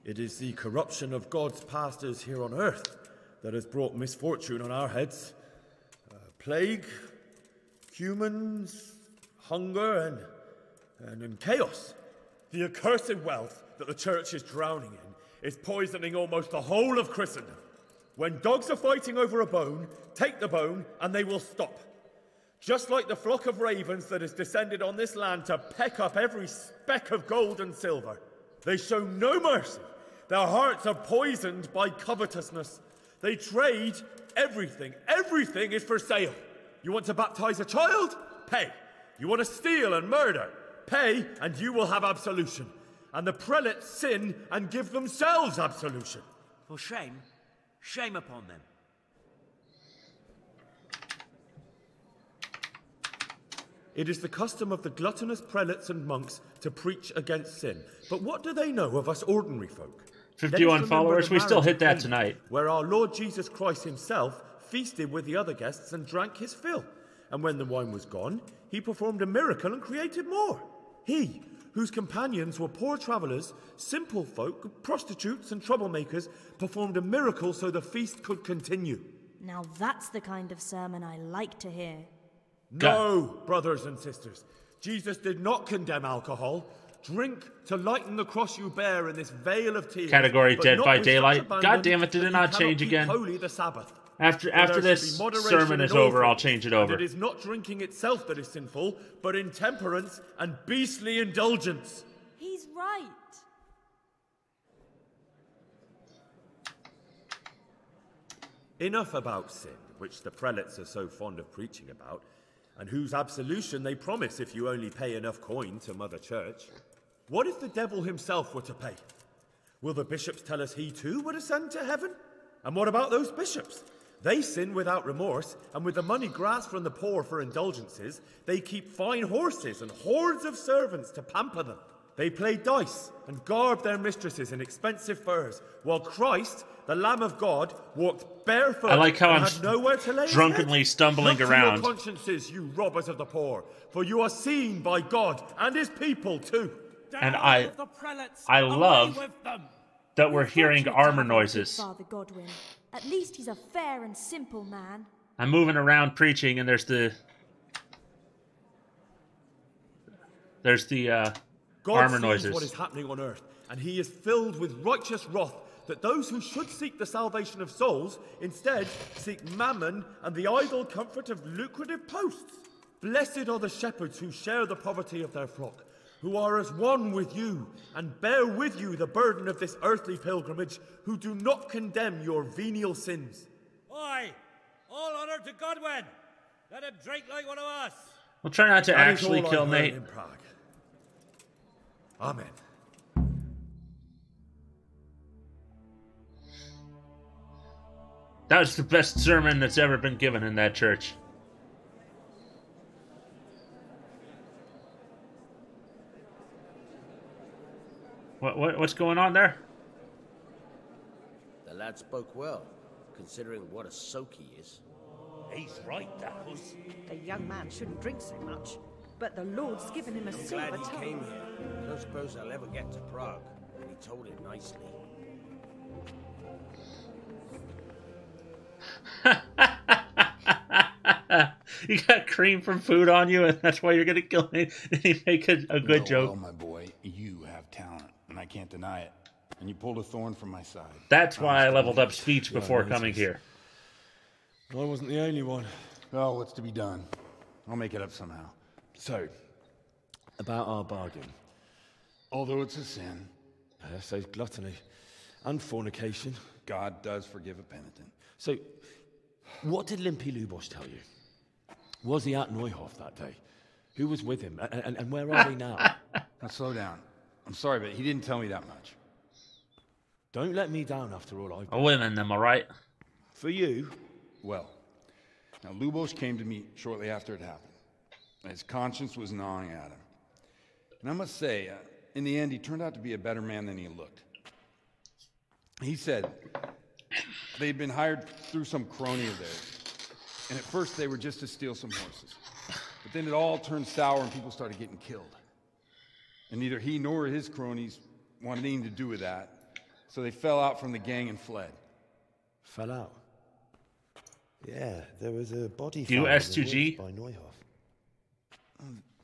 It is the corruption of God's pastors here on earth that has brought misfortune on our heads. Plague, humans, hunger, and chaos. The accursed wealth that the church is drowning in is poisoning almost the whole of Christendom. When dogs are fighting over a bone, take the bone and they will stop. Just like the flock of ravens that has descended on this land to peck up every speck of gold and silver. They show no mercy. Their hearts are poisoned by covetousness. They trade everything. Everything is for sale. You want to baptize a child? Pay. You want to steal and murder? Pay, and you will have absolution. And the prelates sin and give themselves absolution. For shame, shame upon them. It is the custom of the gluttonous prelates and monks to preach against sin. But what do they know of us ordinary folk? 51 followers. We still hit that tonight. Where our Lord Jesus Christ himself feasted with the other guests and drank his fill. And when the wine was gone, he performed a miracle and created more. He, whose companions were poor travellers, simple folk, prostitutes and troublemakers, performed a miracle so the feast could continue. Now that's the kind of sermon I like to hear. No, brothers and sisters. Jesus did not condemn alcohol. Drink to lighten the cross you bear in this vale of tears. Category Dead by Daylight. God damn it, did it not change again? Holy the Sabbath. After this sermon is over, I'll change it over. And it is not drinking itself that is sinful, but intemperance and beastly indulgence. He's right. Enough about sin, which the prelates are so fond of preaching about, and whose absolution they promise if you only pay enough coin to Mother Church. What if the devil himself were to pay? Will the bishops tell us he too would ascend to heaven? And what about those bishops? They sin without remorse, and with the money grasped from the poor for indulgences, they keep fine horses and hordes of servants to pamper them. They play dice and garb their mistresses in expensive furs, while Christ, the Lamb of God, walked barefoot. I like how I'm had nowhere to lay drunkenly his head. stumbling Look around. to your consciences, you robbers of the poor, for you are seen by God and his people too. And I love that we're hearing armor noises. Father Godwin. At least he's a fair and simple man. I'm moving around preaching, and there's the God armor sees noises. what is happening on earth, and he is filled with righteous wrath that those who should seek the salvation of souls instead seek mammon and the idle comfort of lucrative posts. Blessed are the shepherds who share the poverty of their flock, who are as one with you and bear with you the burden of this earthly pilgrimage, who do not condemn your venial sins. Oi! All honor to Godwin! Let him drink like one of us! We'll try not to That is actually all I kill heard Nate. in Prague. Amen. That was the best sermon that's ever been given in that church. What's going on there? The lad spoke well, considering what a soak he is. He's right, Dapples. The young man shouldn't drink so much, but the Lord's given him a I'm silver glad he tongue. came here. I don't suppose I'll ever get to Prague, and he told it nicely. You got cream from food on you, and that's why you're gonna kill me. Did he make a good joke? Well, my boy, you have talent, and I can't deny it. And you pulled a thorn from my side. That's why I leveled up speech before coming here. I wasn't the only one. Well, what's to be done? I'll make it up somehow. So, about our bargain. Although it's a sin. So gluttony and fornication. God does forgive a penitent. So, what did Limpy Lubos tell you? Was he at Neuhof that day? Who was with him? And where are they now? Now slow down. I'm sorry, but he didn't tell me that much. Don't let me down after all I've A women, am I right? For you? Well, now Lubos came to me shortly after it happened. His conscience was gnawing at him. And I must say, in the end, he turned out to be a better man than he looked. He said they'd been hired through some crony of theirs. And at first, they were just to steal some horses. But then it all turned sour and people started getting killed. And neither he nor his cronies wanted anything to do with that. So they fell out from the gang and fled. Fell out? Yeah, there was a body Do found S2G? by Neuhoff.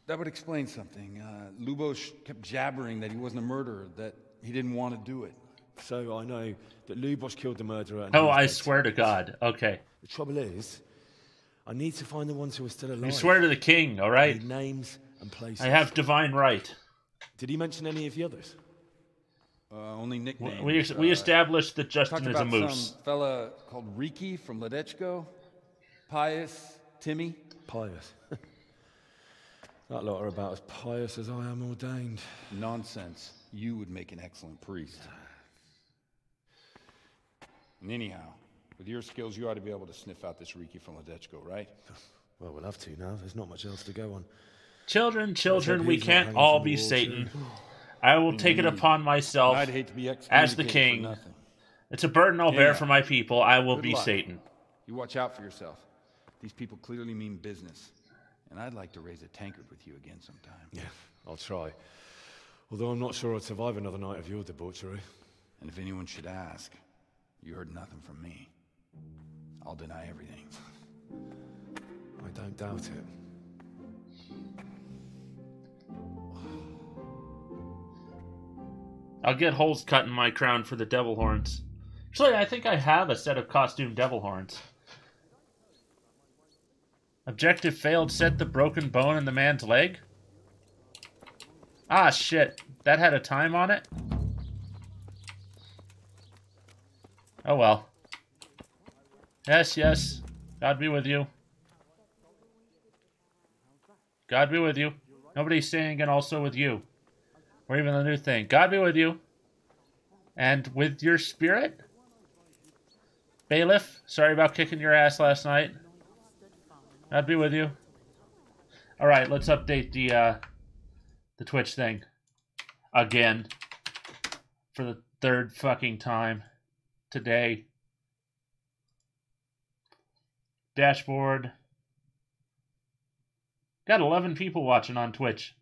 That would explain something. Lubos kept jabbering that he wasn't a murderer, that he didn't want to do it. So I know that Lubos killed the murderer. And Oh, I swear to God. Okay. The trouble is, I need to find the ones who are still alive. You swear to the king, all right? I need names and places. I have divine right. Did he mention any of the others? Only nicknames. We established that Justin is a moose. Some fella called Riki from Ledechko. Pius, Timmy. Pius. That lot are about as pious as I am ordained. Nonsense. You would make an excellent priest. And anyhow, with your skills, you ought to be able to sniff out this Riki from Ledechko, right? Well, we'll have to now. There's not much else to go on. Children, we can't all be Satan. I will take it upon myself I'd hate to be as the excommunicated king. for nothing. It's a burden I'll bear Yeah. for my people. I will Good be luck. Satan. You watch out for yourself. These people clearly mean business. And I'd like to raise a tankard with you again sometime. Yeah, I'll try. Although I'm not sure I'd survive another night of your debauchery. And if anyone should ask, you heard nothing from me. I'll deny everything. I don't doubt it. I'll get holes cut in my crown for the devil horns. Actually, I think I have a set of costume devil horns. Objective failed. Set the broken bone in the man's leg. Ah, shit. That had a time on it? Oh, well. Yes, yes. God be with you. God be with you. Nobody's saying and also with you. Or even the new thing. God be with you. And with your spirit? Bailiff, sorry about kicking your ass last night. God be with you. Alright, let's update the Twitch thing. Again. For the third fucking time. Today. Dashboard. Got 11 people watching on Twitch.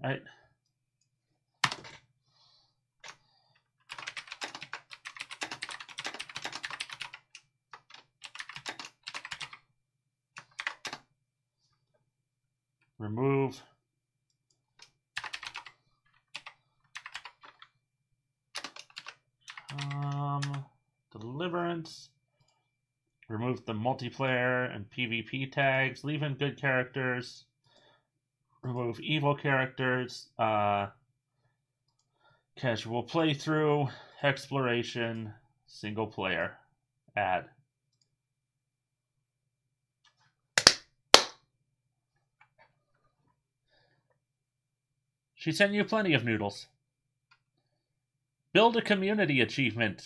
Right. Remove. Deliverance. Remove the multiplayer and PvP tags. Leave in good characters. Remove evil characters. Casual playthrough. Exploration. Single player. Add. She sent you plenty of noodles. Build a community achievement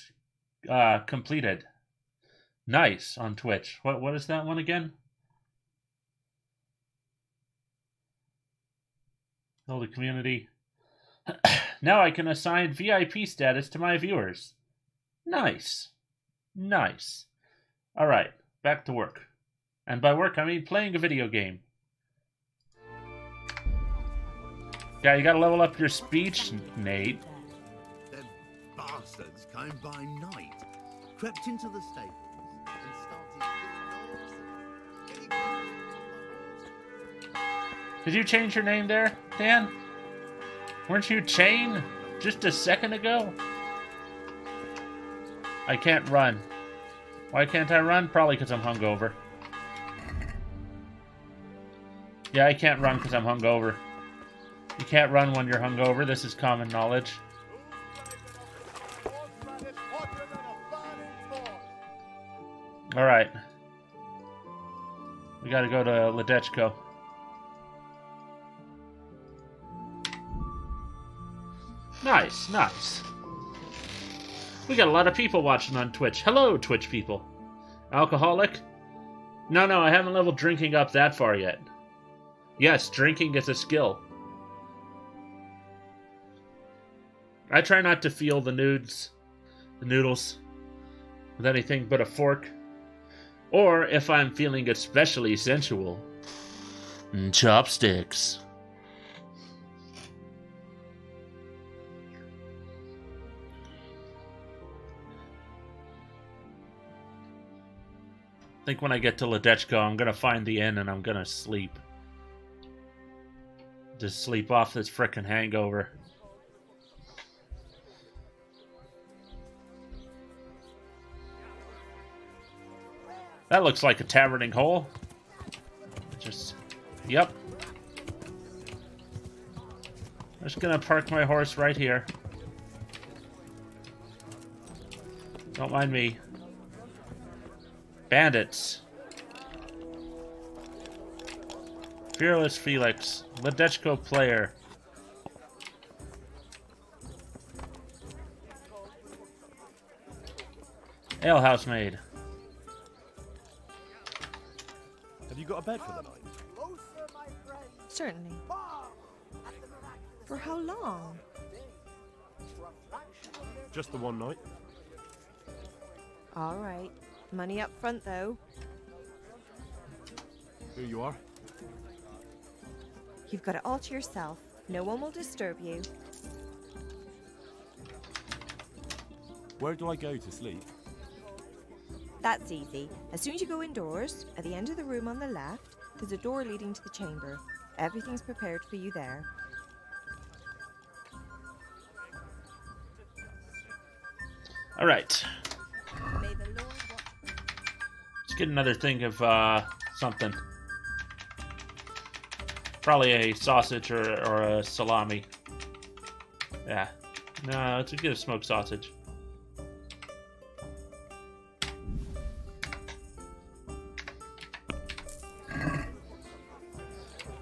completed. Nice on Twitch. What is that one again? Build a community. Now I can assign VIP status to my viewers. Nice. Nice. Alright, back to work. And by work, I mean playing a video game. Yeah, you gotta level up your speech, Nate. Them bastards came by night, crept into the stables, and started... Did you change your name there, Dan? Weren't you Chain just a second ago? I can't run. Why can't I run? Probably because I'm hungover. Yeah, I can't run because I'm hungover. You can't run when you're hungover. This is common knowledge. Alright. We gotta go to Ledechko. Nice, nice. We got a lot of people watching on Twitch. Hello, Twitch people. Alcoholic. No, I haven't leveled drinking up that far yet. Yes, drinking is a skill. I try not to feel the noodles with anything but a fork. Or if I'm feeling especially sensual, chopsticks. I think when I get to Ledechko, I'm gonna find the inn and I'm gonna sleep. Just sleep off this frickin' hangover. That looks like a taverning hole. Just, yep. I'm just gonna park my horse right here. Don't mind me. Bandits. Fearless Felix. Ledechko player. Alehouse maid. Have you got a bed for the night? Certainly. For how long? Just the one night. All right. Money up front, though. Here you are. You've got it all to yourself. No one will disturb you. Where do I go to sleep? That's easy. As soon as you go indoors, at the end of the room on the left, there's a door leading to the chamber. Everything's prepared for you there. All right. Let's get another thing of something. Probably a sausage or a salami. Yeah. No, let's get a smoked sausage.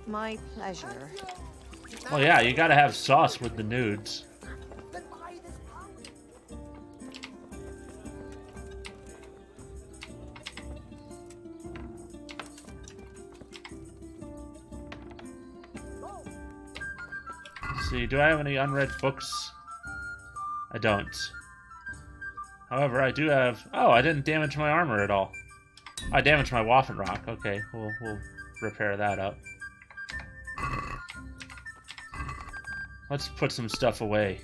My pleasure. Well, yeah, you gotta have sauce with the nudes. Let's see, do I have any unread books? I don't. However, I do have... Oh, I didn't damage my armor at all. I damaged my Waffen Rock. Okay, we'll repair that up. Let's put some stuff away.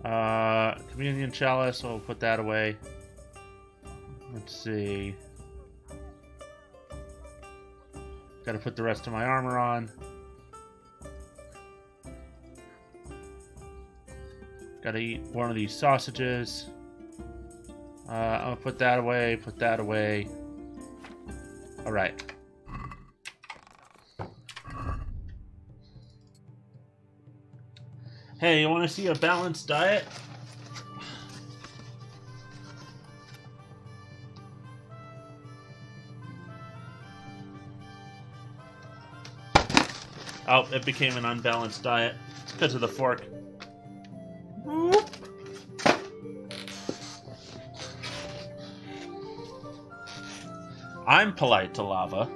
Communion chalice, we'll put that away. Let's see. Gotta put the rest of my armor on. Gotta eat one of these sausages. I'm gonna put that away, put that away. Alright. Hey, you want to see a balanced diet? Oh, it became an unbalanced diet. It's because of the fork. I'm polite to lava.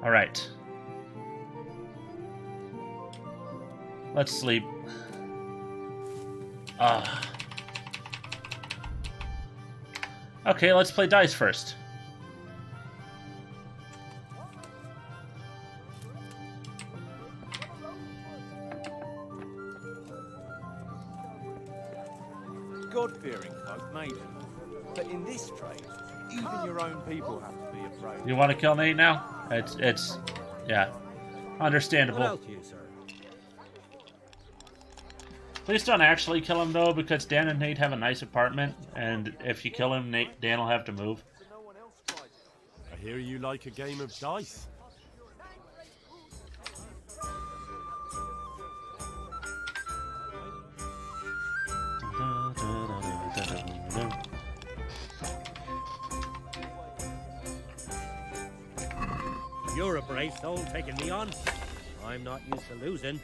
All right. Let's sleep. Okay, let's play dice first. God-fearing folk made it. But in this trade, even your own people have to be afraid. You want to kill Nate now? It's yeah, understandable. What else you, sir? Please don't actually kill him though, because Dan and Nate have a nice apartment, and if you kill him, Dan will have to move. I hear you like a game of dice. You're a brave brave soul taking me on. I'm not used to losing.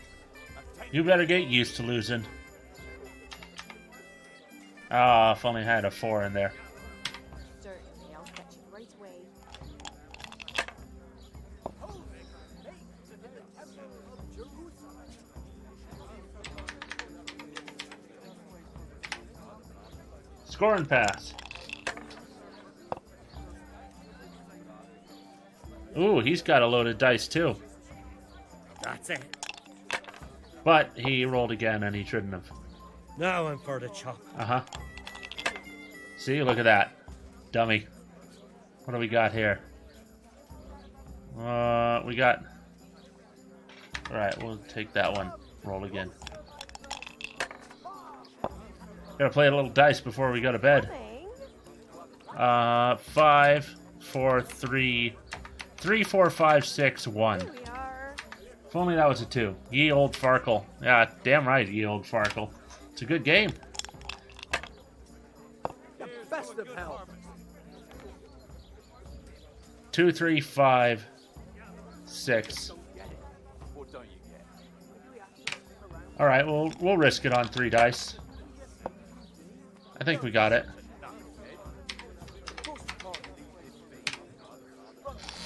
You better get used to losing. Ah, if only I had a 4 in there. Certainly, I'll fetch it right away. Score and pass. Ooh, he's got a loaded dice too. That's it. But he rolled again and he shouldn't have. Now I'm for the chop. Uh-huh. See, look at that. Dummy. What do we got here? We got... Alright, we'll take that one. Roll again. Gotta play a little dice before we go to bed. 5, 4, 3... 3, 4, 5, 6, 1. If only that was a 2. Ye old Farkle. Yeah, damn right, ye old Farkle. It's a good game. The best of health. 2, 3, 5, 6. Alright, we'll risk it on 3 dice. I think we got it.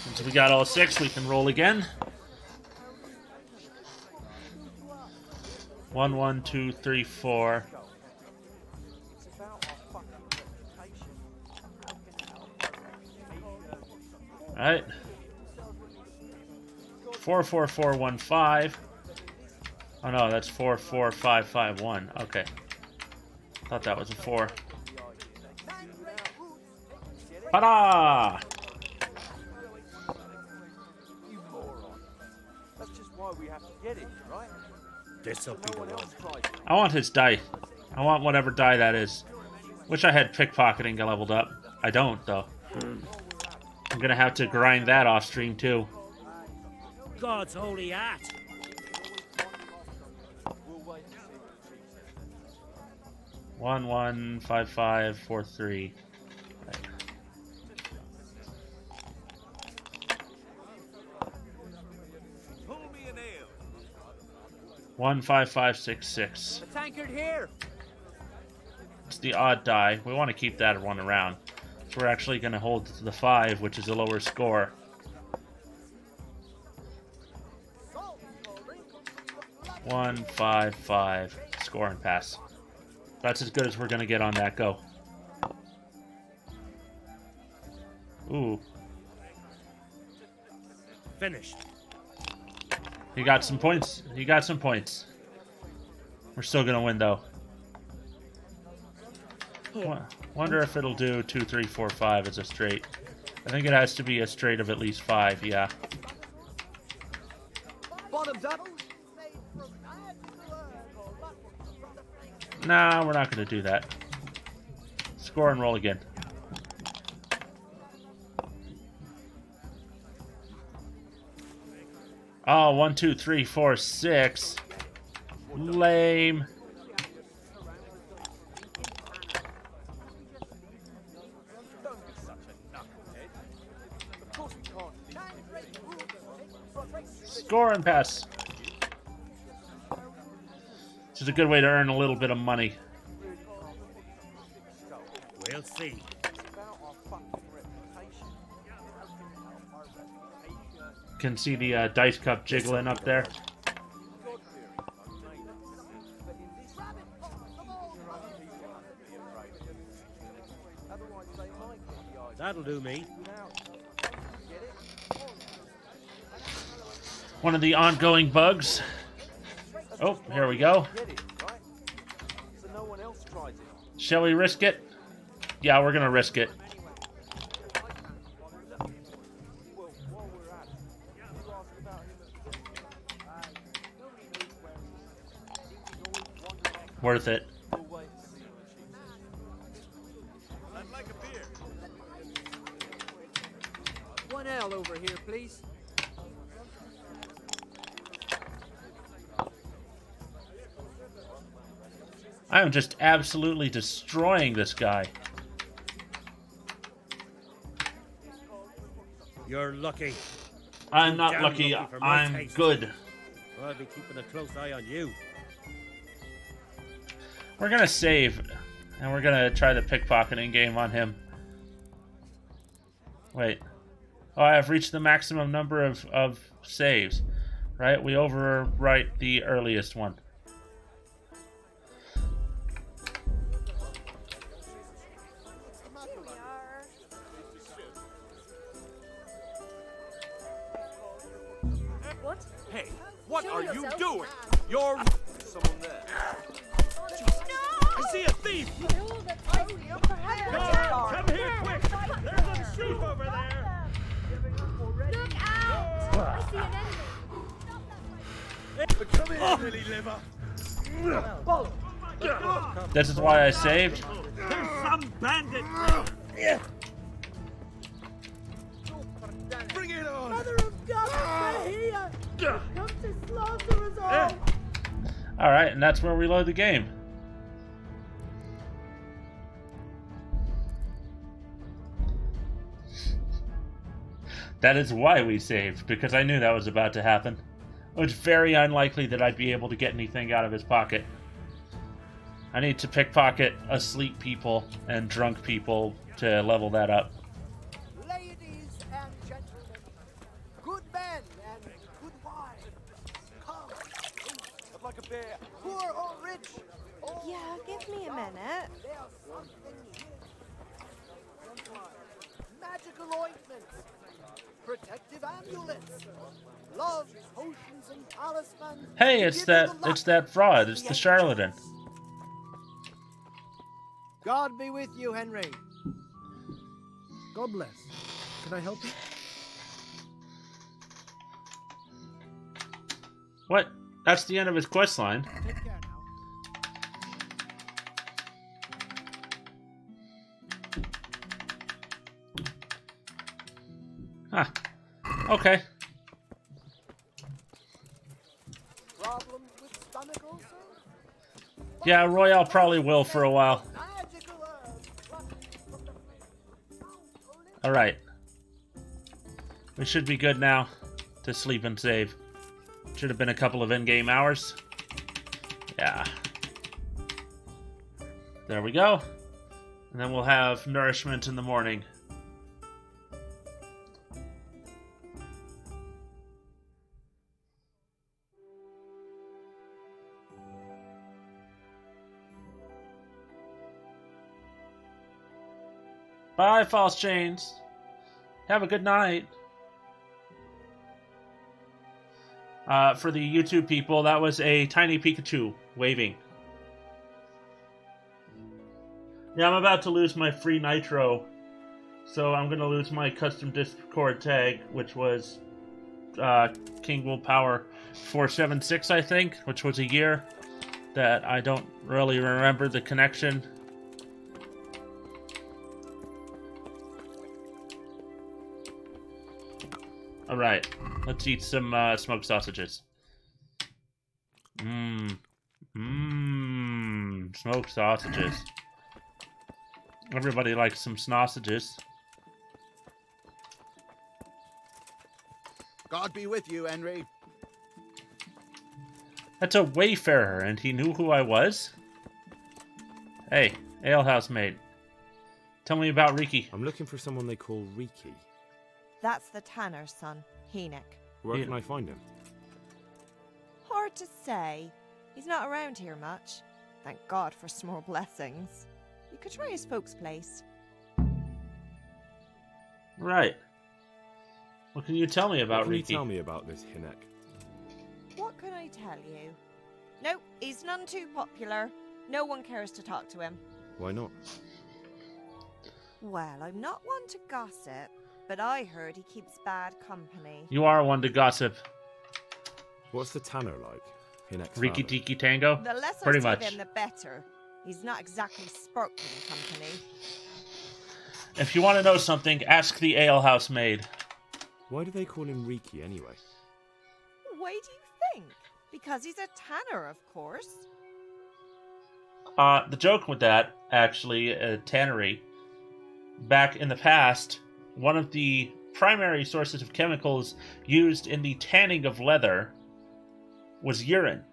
Since we got all 6, we can roll again. 1, 1, 2, 3, 4. Alright. 4, 4, 4, 1, 5. Oh no, that's 4, 4, 5, 5, 1. Okay. Thought that was a 4. Ta-da! You moron. That's just why we have to get it, right? This'll be the one. I want his die. I want whatever die that is. Wish I had pickpocketing leveled up. I don't, though. I'm gonna have to grind that off stream, too. God's holy hat. 1, 1, 5, 5, 4, 3. Right. 1, 5, 5, 6, 6. The tankard here. It's the odd die. We want to keep that one around. So we're actually going to hold to the 5, which is a lower score. One, 5, 5. Score and pass. That's as good as we're going to get on that go. Ooh. Finished. He got some points. He got some points. We're still going to win, though. Wonder if it'll do 2, 3, 4, 5 as a straight. I think it has to be a straight of at least 5, yeah. Bottoms up. Nah, we're not going to do that. Score and roll again. Oh, 1, 2, 3, 4, 6. Lame. Score and pass. This is a good way to earn a little bit of money. We'll see. Can see the dice cup jiggling up there. That'll do me. One of the ongoing bugs. Oh, here we go. Shall we risk it? Yeah, we're gonna risk it. Worth it. One L over here, please. I am just absolutely destroying this guy. You're lucky. I'm not Damn lucky. lucky for my I'm taste. good. I'll be keeping a close eye on you. We're gonna save, and we're gonna try the pickpocketing game on him. Wait. Oh, I have reached the maximum number of saves. Right? We overwrite the earliest one. What? Hey, what are you doing? You're someone there. I see a thief! Guard, come here quick! There's a thief over there! Look out! I see an enemy. Come here, Billy Liver. This is why I saved. There's some bandit! Bring it on! Mother of God, they're here! Come to slaughter us all! Alright, and that's where we load the game. That is why we saved, because I knew that was about to happen. It was very unlikely that I'd be able to get anything out of his pocket. I need to pickpocket asleep people and drunk people to level that up. Ladies and gentlemen, good men and good wives, come, Up like a bear. poor or rich, all Yeah, give me a minute. there's something here. Magical ointments, protective amulets, love potions and talismans. Hey, to it's give you that the luck it's that fraud. It's the charlatan. God be with you, Henry. God bless. Can I help you? What? That's the end of his quest line. Take care now. Huh. Okay. Problems with stomach ulcers? Yeah, Royale probably will for a while. Alright. We should be good now to sleep and save. Should have been a couple of in-game hours. Yeah. There we go. And then we'll have nourishment in the morning. Bye, False Chains. Have a good night. For the YouTube people, that was a tiny Pikachu waving. Yeah, I'm about to lose my free Nitro, so I'm going to lose my custom Discord tag, which was King Will Power 476, I think, which was a year that I don't really remember the connection. Alright, let's eat some smoked sausages. Smoked sausages. Everybody likes some sausages. God be with you, Henry. That's a wayfarer, and he knew who I was? Hey, alehouse mate. Tell me about Riki. I'm looking for someone they call Riki. That's the tanner's son, Enoch. Where can I find him? Hard to say. He's not around here much. Thank God for small blessings. You could try his folks' place. Right. What can you tell me about What can you Riki? tell me about this Hinek? What can I tell you? Nope, he's none too popular. No one cares to talk to him. Why not? Well, I'm not one to gossip, but I heard he keeps bad company. You are one to gossip. What's the Tanner like? Hinek's Riki father? Tiki Tango? The less I Pretty tell much. him, the better. He's not exactly sparkling company. If you want to know something, ask the alehouse maid. Why do they call him Riki anyway? Why do you think? Because he's a tanner, of course. The joke with that, actually, tannery, back in the past, one of the primary sources of chemicals used in the tanning of leather was urine.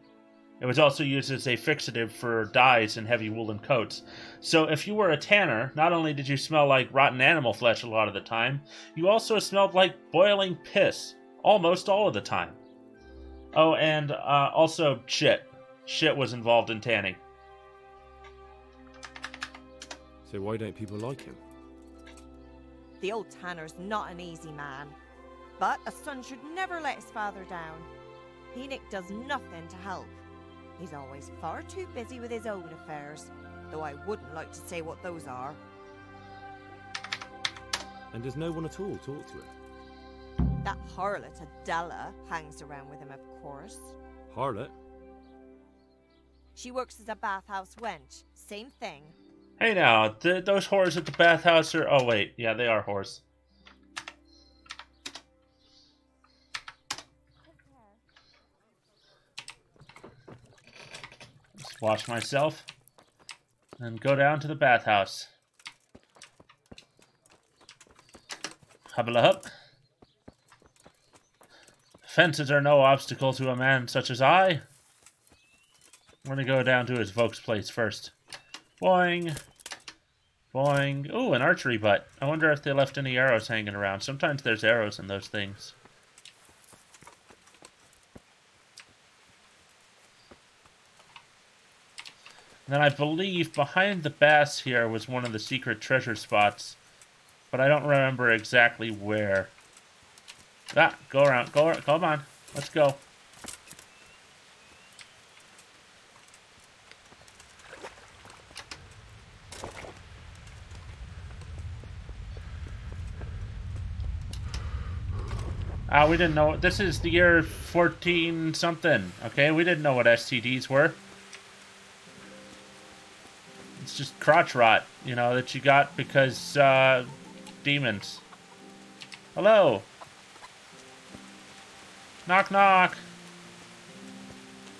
It was also used as a fixative for dyes in heavy woolen coats. So if you were a tanner, not only did you smell like rotten animal flesh a lot of the time, you also smelled like boiling piss almost all of the time. Oh, and also shit. Shit was involved in tanning. So why don't people like him? The old tanner's not an easy man. But a son should never let his father down. Enoch does nothing to help. He's always far too busy with his own affairs, though I wouldn't like to say what those are. And does no one at all talk to him? That harlot Adela hangs around with him, of course. Harlot? She works as a bathhouse wench. Same thing. Hey now, those whores at the bathhouse are... Oh wait, yeah, they are whores. Just wash myself and go down to the bathhouse. Hubba hup. Fences are no obstacle to a man such as I. I'm gonna go down to his Vokes place first. Boing. Boing. Ooh, an archery butt. I wonder if they left any arrows hanging around. Sometimes there's arrows in those things. And then I believe behind the bass here was one of the secret treasure spots. But I don't remember exactly where. Ah, go around. Come on. Let's go. We didn't know. This is the year 14 something. Okay, we didn't know what STDs were. It's just crotch rot, you know, that you got because demons. Hello. Knock knock.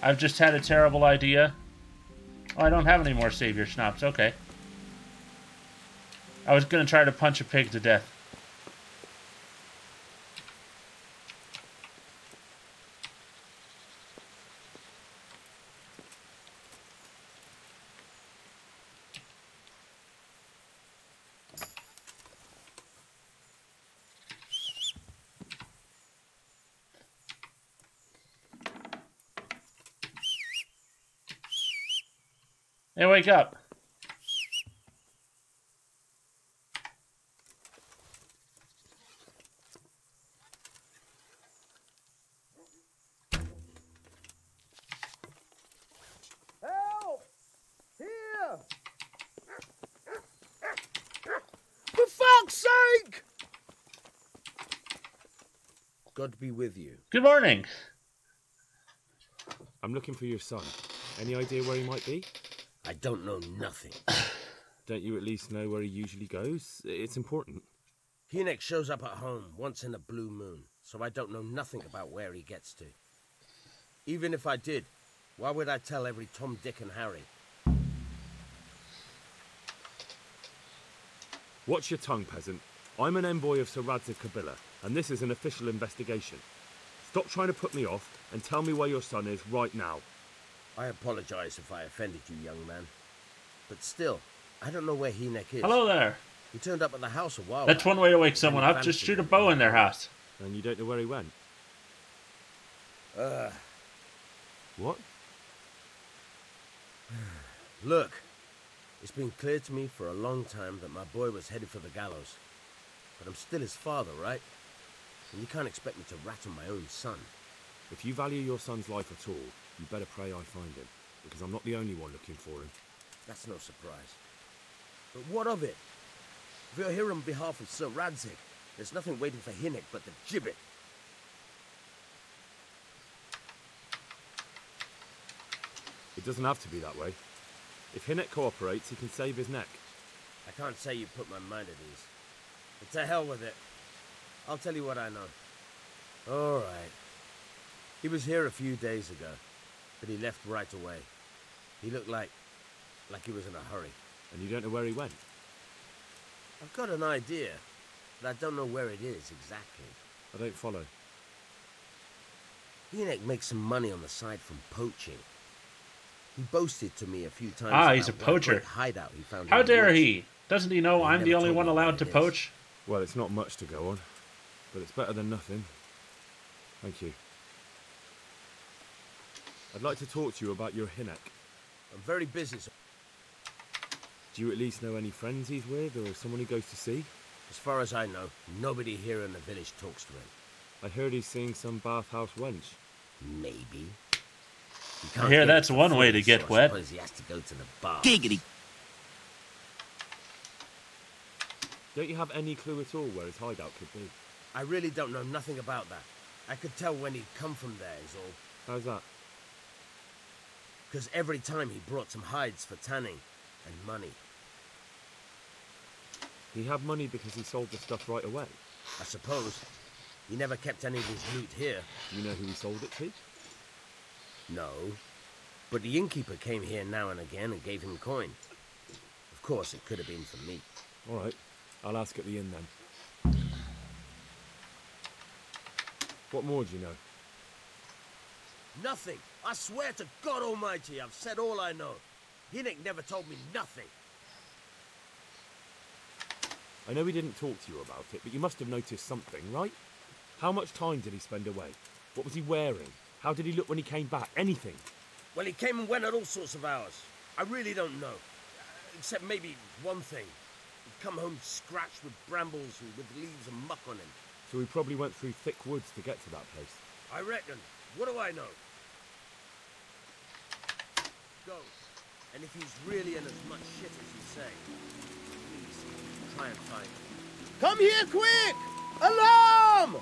I've just had a terrible idea. Oh, I don't have any more savior schnapps. Okay. I was gonna try to punch a pig to death. Hey, wake up. Help! Here! For fuck's sake! God be with you. Good morning. I'm looking for your son. Any idea where he might be? I don't know nothing. Don't you at least know where he usually goes? It's important. Enoch shows up at home once in a blue moon, so I don't know nothing about where he gets to. Even if I did, why would I tell every Tom, Dick and Harry? Watch your tongue, peasant. I'm an envoy of Sir Radzig Kobyla, and this is an official investigation. Stop trying to put me off and tell me where your son is right now. I apologize if I offended you, young man. But still, I don't know where Enoch is. Hello there. He turned up at the house a while That's back. one way to wake someone up. Just shoot a bow in their house. And you don't know where he went? What? Look, it's been clear to me for a long time that my boy was headed for the gallows. But I'm still his father, right? And you can't expect me to rat on my own son. If you value your son's life at all, you better pray I find him, because I'm not the only one looking for him. That's no surprise. But what of it? If you're here on behalf of Sir Radzig, there's nothing waiting for Enoch but the gibbet. It doesn't have to be that way. If Enoch cooperates, he can save his neck. I can't say you put my mind at ease. But to hell with it. I'll tell you what I know. All right. He was here a few days ago, but he left right away. He looked like he was in a hurry. And you don't know where he went? I've got an idea, but I don't know where it is exactly. I don't follow. Enoch makes some money on the side from poaching. He boasted to me a few times. Ah, he's a about what poacher. great hideout he found. How in the dare woods. he? Doesn't he know I'm the only one allowed to poach? Well, it's not much to go on, but it's better than nothing. Thank you. I'd like to talk to you about your Hinnock. I'm very busy, sir. Do you at least know any friends he's with, or someone he goes to see? As far as I know, nobody here in the village talks to him. I heard he's seeing some bathhouse wench. Maybe. I hear that's one way to get wet. I suppose he has to go to the bar. Giggity. Don't you have any clue at all where his hideout could be? I really don't know nothing about that. I could tell when he'd come from there is all. How's that? Because every time he brought some hides for tanning and money. He had money because he sold the stuff right away? I suppose. He never kept any of his loot here. Do you know who he sold it to? No. But the innkeeper came here now and again and gave him coin. Of course, it could have been for me. All right. I'll ask at the inn then. What more do you know? Nothing. I swear to God Almighty, I've said all I know. Enoch never told me nothing. I know he didn't talk to you about it, but you must have noticed something, right? How much time did he spend away? What was he wearing? How did he look when he came back? Anything? Well, he came and went at all sorts of hours. I really don't know. Except maybe one thing. He'd come home scratched with brambles and with leaves and muck on him. So he probably went through thick woods to get to that place. I reckon. What do I know? Go. And if he's really in as much shit as you say, please try and find him. Come here quick! Alarm!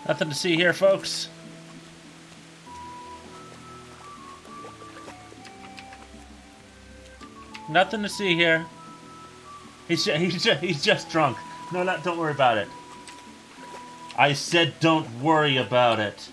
Nothing to see here, folks. Nothing to see here. He's just drunk. No, don't worry about it. I said don't worry about it.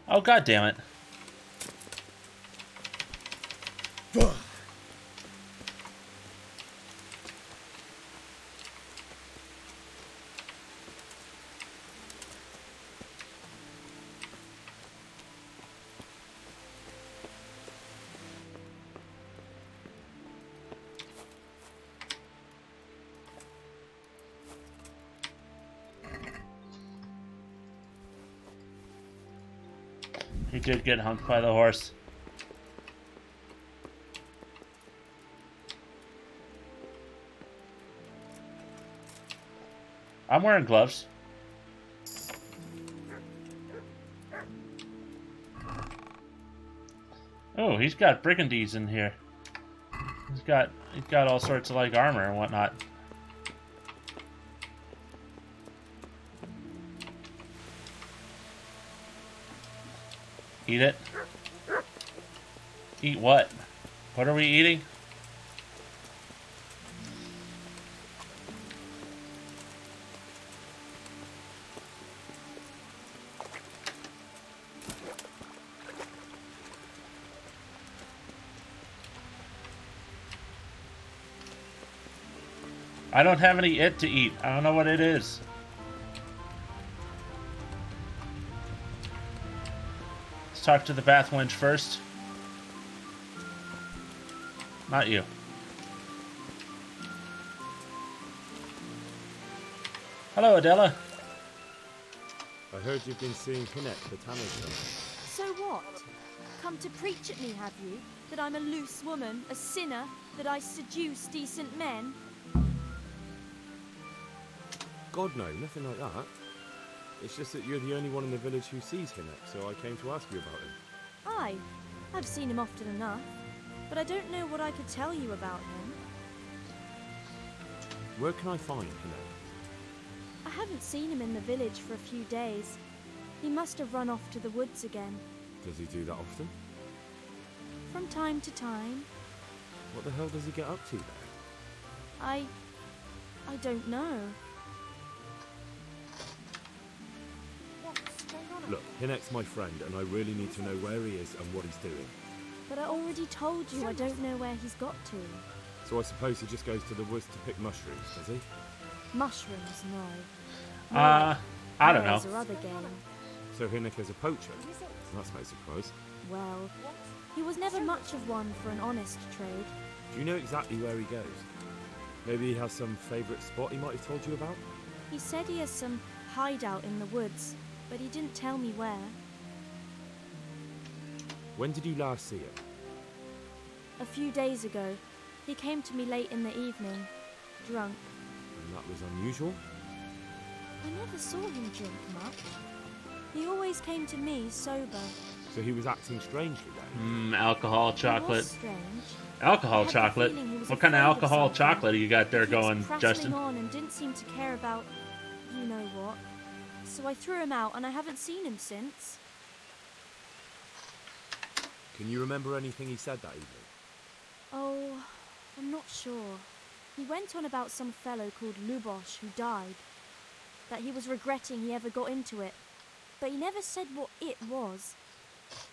Oh, God damn it. He did get humped by the horse. I'm wearing gloves. Oh, he's got brigandies in here. He's got all sorts of like armor and whatnot. Eat it. Eat what? What are we eating? I don't have any it to eat. I don't know what it is. Talk to the bath wench first. Not you. Hello, Adela. I heard you've been seeing Hinnock, the tanner's son. So what? Come to preach at me, have you? That I'm a loose woman, a sinner, that I seduce decent men? God, no, nothing like that. It's just that you're the only one in the village who sees Hinek, so I came to ask you about him. I've seen him often enough, but I don't know what I could tell you about him. Where can I find Hinek? I haven't seen him in the village for a few days. He must have run off to the woods again. Does he do that often? From time to time. What the hell does he get up to there? I don't know. Look, Hinek's my friend, and I really need to know where he is and what he's doing. But I already told you I don't know where he's got to. So I suppose he just goes to the woods to pick mushrooms, does he? Mushrooms, no. I don't know. Or other game. So Hinek is a poacher? That's no surprise. Well, he was never much of one for an honest trade. Do you know exactly where he goes? Maybe he has some favourite spot he might have told you about? He said he has some hideout in the woods, but he didn't tell me where. When did you last see him? A few days ago. He came to me late in the evening, drunk. And that was unusual? I never saw him drink much. He always came to me sober. So he was acting strangely then? Alcohol, He chocolate. was strange. Alcohol, chocolate? What kind of alcohol chocolate do you got there going, Justin? On and didn't seem to care about you know what. So I threw him out and I haven't seen him since. Can you remember anything he said that evening? Oh, I'm not sure. He went on about some fellow called Lubosh who died. That he was regretting he ever got into it. But he never said what it was.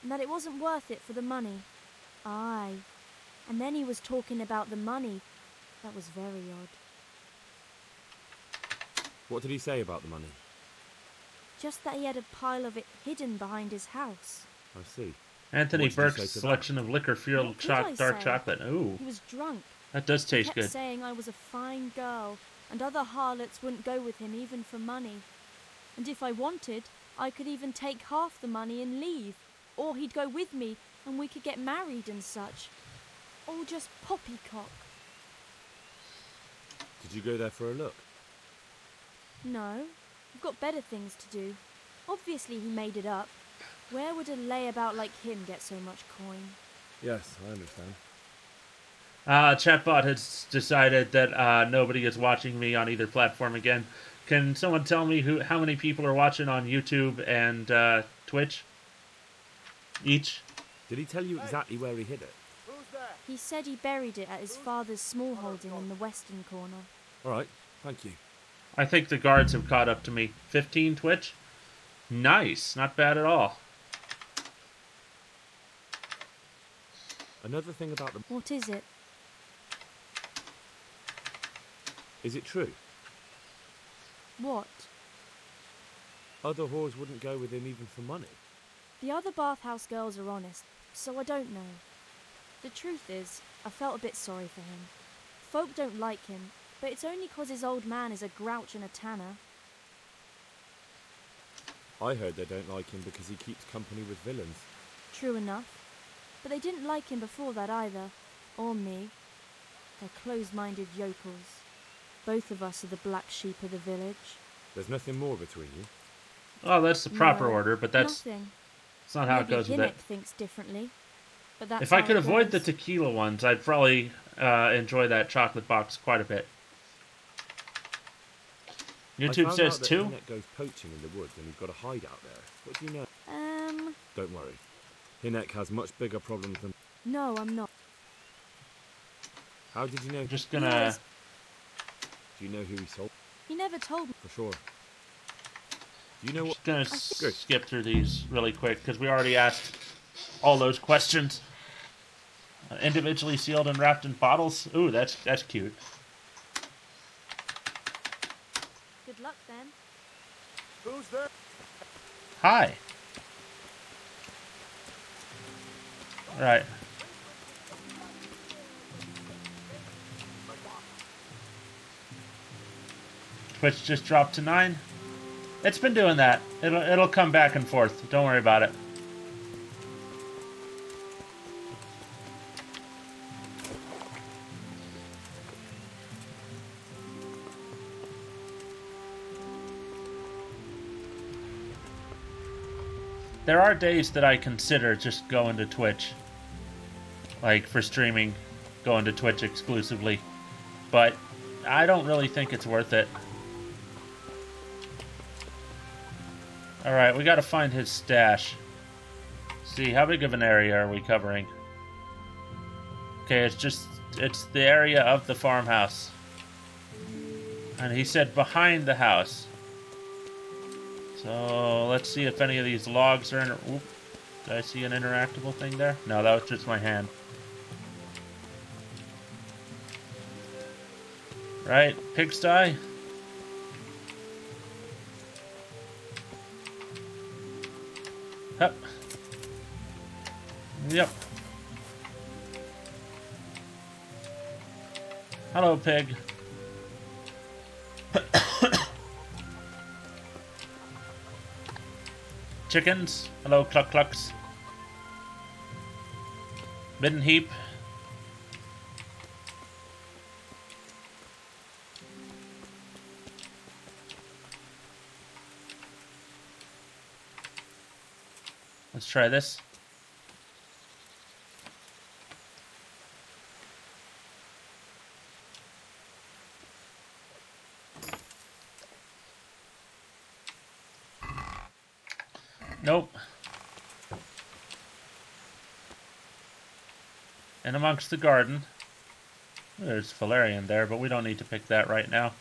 And that it wasn't worth it for the money. Aye. And then he was talking about the money. That was very odd. What did he say about the money? Just that he had a pile of it hidden behind his house. I see. Anthony What did you Burke's say to selection of liquor-fueled What did I dark say? chocolate. Ooh, He was drunk. that does taste He kept good. saying I was a fine girl, and other harlots wouldn't go with him even for money. And if I wanted, I could even take half the money and leave. Or he'd go with me, and we could get married and such. All just poppycock. Did you go there for a look? No, I've got better things to do. Obviously he made it up. Where would a layabout like him get so much coin? Yes, I understand. Chatbot has decided that nobody is watching me on either platform again. Can someone tell me how many people are watching on YouTube and Twitch? Each? Did he tell you exactly where he hid it? He said he buried it at his father's small holding in the western corner. Alright, thank you. I think the guards have caught up to me. 15 Twitch? Nice, not bad at all. Another thing about the... What is it? Is it true? What? Other whores wouldn't go with him even for money. The other bathhouse girls are honest, so I don't know. The truth is, I felt a bit sorry for him. Folk don't like him, but it's only 'cause his old man is a grouch and a tanner. I heard they don't like him because he keeps company with villains. True enough. But they didn't like him before that either. Or me. They're closed-minded yokels. Both of us are the black sheep of the village. There's nothing more between you? Oh, that's the proper No, order, but that's nothing. it's not how Maybe it goes with Hinnek it. thinks differently. But that's If I how could it avoid the goes. tequila ones, I'd probably enjoy that chocolate box quite a bit. I YouTube found says out that 2. Hinek goes poaching in the woods and he's got a hideout there. What do you know? Don't worry. Hinek has much bigger problems than... No, I'm not. How did you know? Just gonna... Yes. Do you know who he sold? He never told me. For sure. Do you know what... Just gonna skip through these really quick because we already asked all those questions. Individually sealed and wrapped in bottles. Ooh, that's cute. Good luck then. Who's there? Hi. All right. Twitch just dropped to 9. It's been doing that. It'll come back and forth. Don't worry about it. there are days that I consider just going to Twitch. Like, for streaming, going to Twitch exclusively. But I don't really think it's worth it. Alright, we gotta find his stash. See, how big of an area are we covering? Okay, it's the area of the farmhouse. And he said behind the house. So, let's see if any of these logs are in... Oop, did I see an interactable thing there? No, that was just my hand. Right, pigsty. Hup. Yep. Hello, pig. Chickens. Hello, cluck clucks. Midden heap. Let's try this. Nope. And amongst the garden, there's valerian there, but we don't need to pick that right now.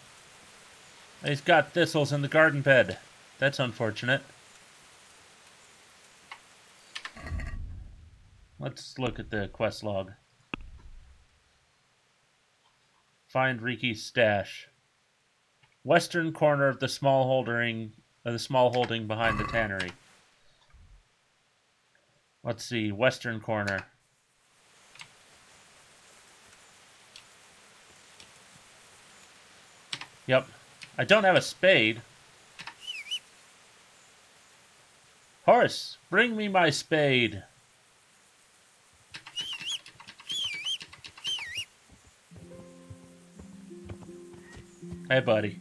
He's got thistles in the garden bed. That's unfortunate. Let's look at the quest log. Find Riki's stash. Western corner of the small holding behind the tannery. Let's see, western corner. Yep. I don't have a spade. Horse, bring me my spade. Hey, buddy.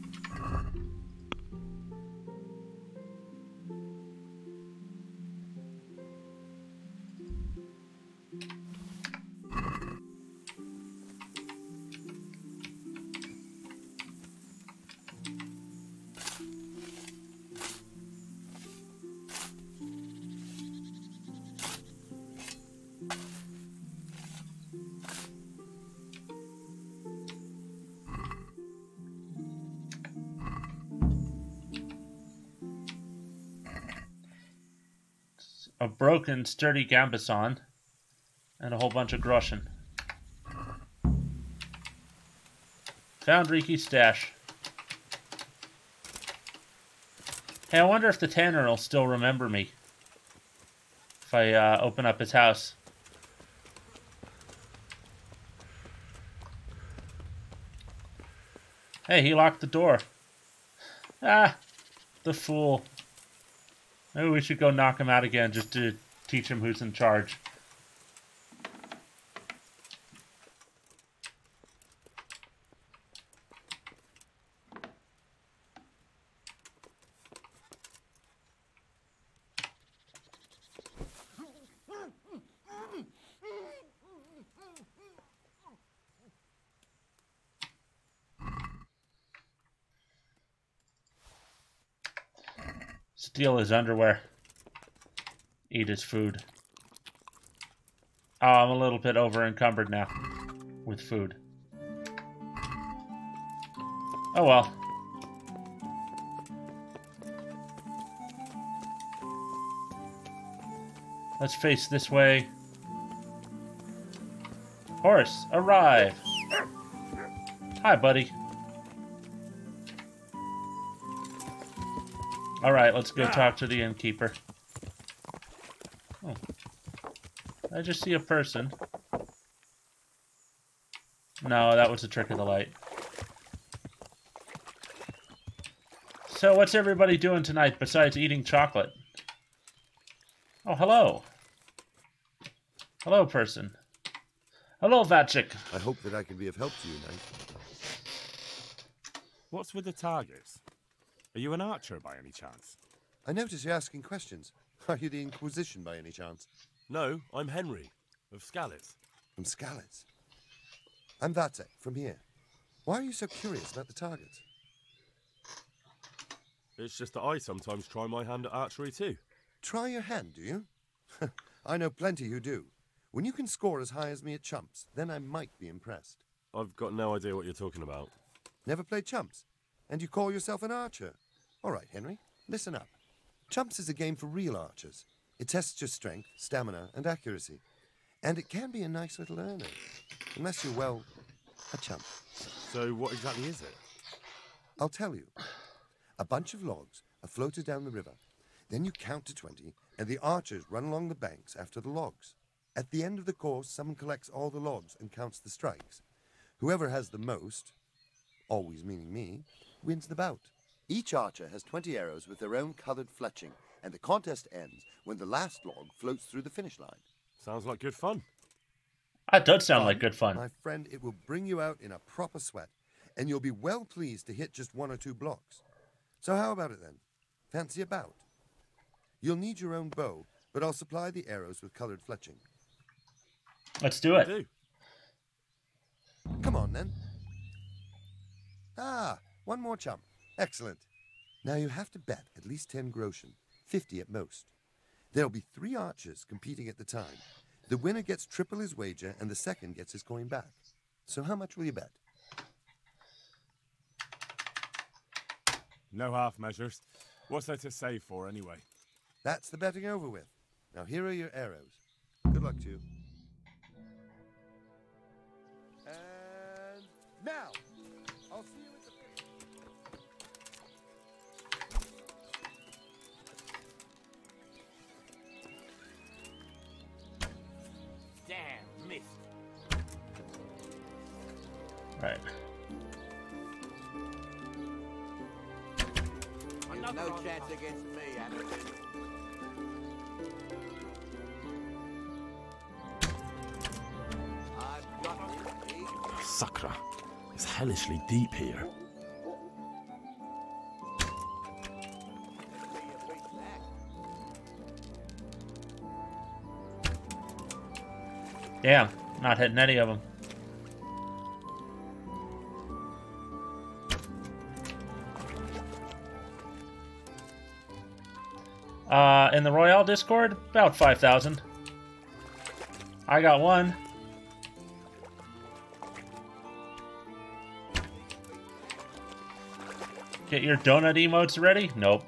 A broken, sturdy gambeson, and a whole bunch of groschen. Found Riki's stash. Hey, I wonder if the tanner will still remember me if I open up his house. Hey, he locked the door. Ah, the fool. Maybe we should go knock him out again just to teach him who's in charge. Steal his underwear. Eat his food. Oh, I'm a little bit over encumbered now with food. Oh well. Let's face this way. Horse, arrive! Hi, buddy. Alright, let's go talk to the innkeeper. Oh. I just see a person. No, that was a trick of the light. So, what's everybody doing tonight besides eating chocolate? Oh, hello. Hello, person. Hello, Vatchik. I hope that I can be of help to you, Knight. What's with the targets? Are you an archer by any chance? I notice you're asking questions. Are you the Inquisition by any chance? No, I'm Henry, of Skalitz. From Skalitz? I'm Vatsek, from here. Why are you so curious about the targets? It's just that I sometimes try my hand at archery too. Try your hand, do you? I know plenty who do. When you can score as high as me at chumps, then I might be impressed. I've got no idea what you're talking about. Never played chumps? And you call yourself an archer? All right, Henry, listen up. Chumps is a game for real archers. It tests your strength, stamina, and accuracy. And it can be a nice little earner. Unless you're, well, a chump. So what exactly is it? I'll tell you. A bunch of logs are floated down the river. Then you count to 20, and the archers run along the banks after the logs. At the end of the course, someone collects all the logs and counts the strikes. Whoever has the most, always meaning me, wins the bout. Each archer has 20 arrows with their own coloured fletching, and the contest ends when the last log floats through the finish line. Sounds like good fun. That does sound like good fun. My friend, it will bring you out in a proper sweat, and you'll be well pleased to hit just 1 or 2 blocks. So how about it then? Fancy a bout? You'll need your own bow, but I'll supply the arrows with coloured fletching. Let's do it. Come on, then. Ah, 1 more chump. Excellent. Now you have to bet at least 10 groschen, 50 at most. There'll be 3 archers competing at the time. The winner gets triple his wager, and the second gets his coin back. So how much will you bet? No half measures. What's there to save for, anyway? That's the betting over with. Now here are your arrows. Good luck to you. And now, I'll see you at the finish. Damn, missed. Right. You've no chance against me, Anakin. I've got you. Sakra. It's hellishly deep here. Damn, not hitting any of them. In the Royale Discord, about 5,000. I got one. Get your donut emotes ready? Nope.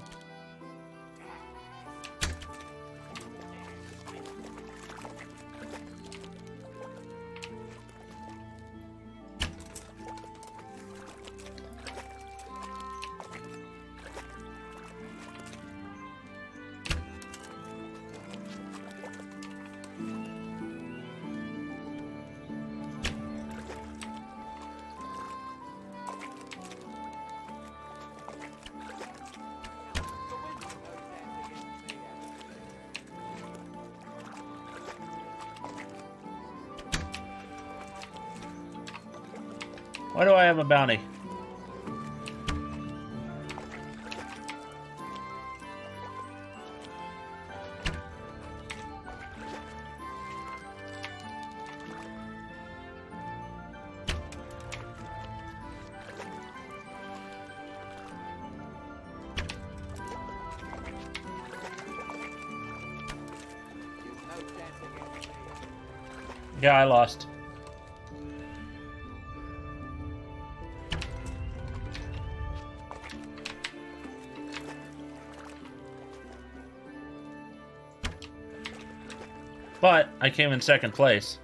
Why do I have a bounty? Yeah, I lost. But I came in second place.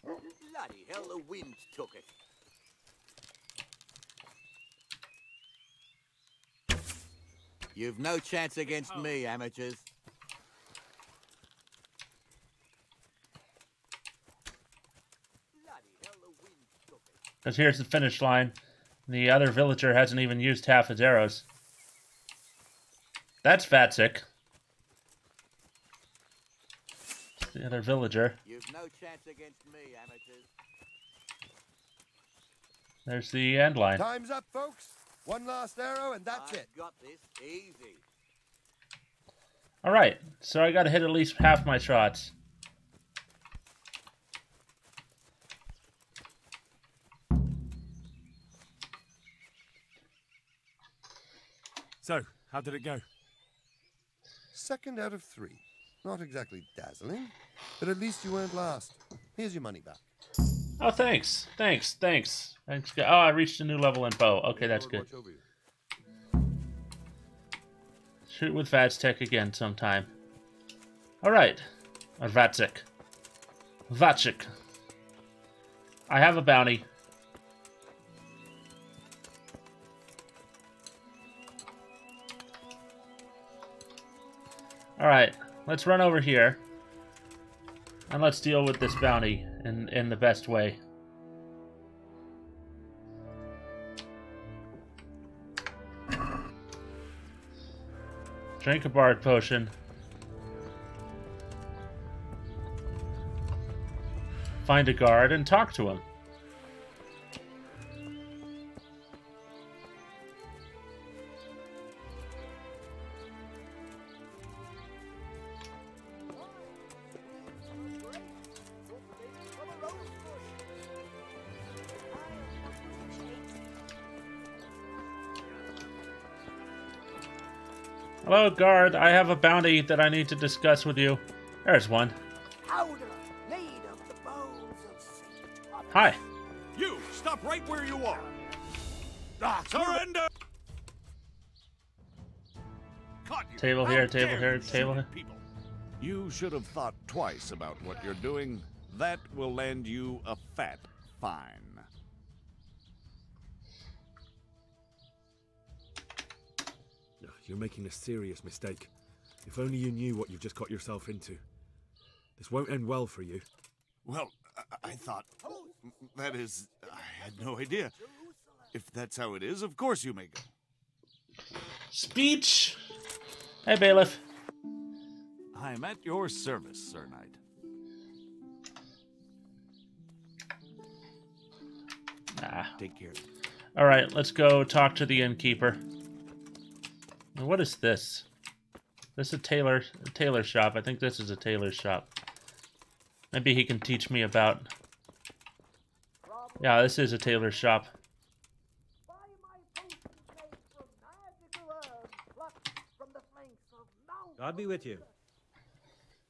Bloody hell, the wind took it. You've no chance against me, amateurs. Because here's the finish line. The other villager hasn't even used half his arrows. That's Vatsik. the other villager. You've no chance against me, amateurs. There's the end line. Time's up, folks. One last arrow, and that's it. Got this easy. All right, so I got to hit at least half my shots. So, how did it go? Second out of 3. Not exactly dazzling, but at least you weren't last. Here's your money back. Oh, thanks. Thanks. Oh, I reached a new level in bow. Okay, that's good. Shoot with Vaztech again sometime. Alright. Or Vatsik. Vatchik. I have a bounty. Alright, let's run over here. And let's deal with this bounty in the best way. Drink a bard potion. Find a guard and talk to him. Hello, guard. I have a bounty that I need to discuss with you. There's one. Powder made of the bones of Saint Thomas. Hi. You, stop right where you are. Surrender! Table here, table here, table here. You should have thought twice about what you're doing. That will land you a fat fine. You're making a serious mistake. If only you knew what you've just got yourself into. This won't end well for you. Well, I thought... That is, I had no idea. If that's how it is, of course you may go. Speech! Hey, bailiff. I'm at your service, Sir Knight. Take care. Alright, let's go talk to the innkeeper. And what is this? This is a tailor shop. I think this is a tailor shop. Maybe he can teach me about... Yeah, this is a tailor shop. God be with you.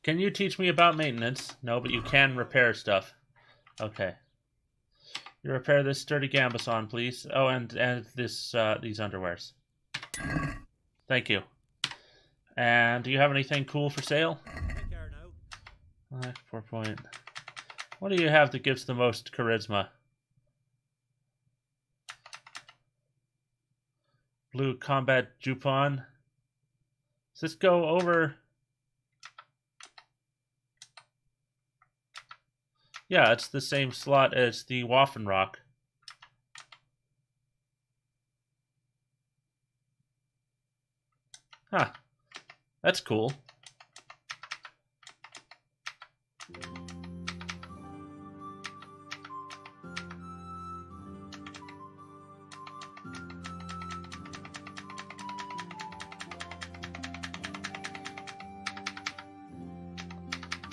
Can you teach me about maintenance? No, but you can repair stuff. Okay. You repair this sturdy gambeson, please. Oh, and this these underwears. Thank you. And do you have anything cool for sale? 4 point. What do you have that gives the most charisma? Blue combat Jupon. Does this go over? Yeah, it's the same slot as the Waffenrock. Huh. That's cool.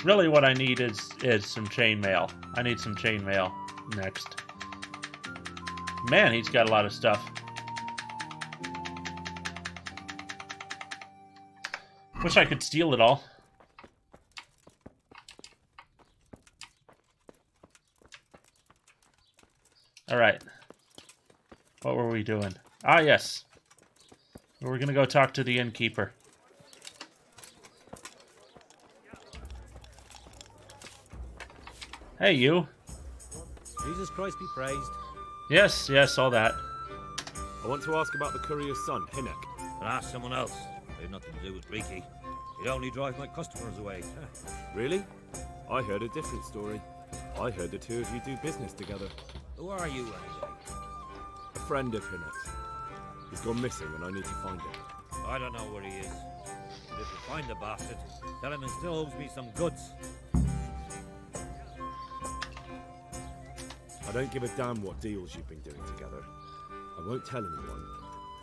Really what I need is some chainmail. I need some chainmail next. Man, he's got a lot of stuff. Wish I could steal it all. Alright. What were we doing? Ah, yes. We're gonna go talk to the innkeeper. Hey, you. Jesus Christ be praised. Yes, yes, all that. I want to ask about the courier's son, Hinnock. But ask someone else. They have nothing to do with Reeky. He'd only drive my customers away. Really? I heard a different story. I heard the two of you do business together. Who are you, anyway? A friend of Hinnock's. He's gone missing and I need to find him. I don't know where he is. But if you find the bastard, tell him he still owes me some goods. I don't give a damn what deals you've been doing together. I won't tell anyone.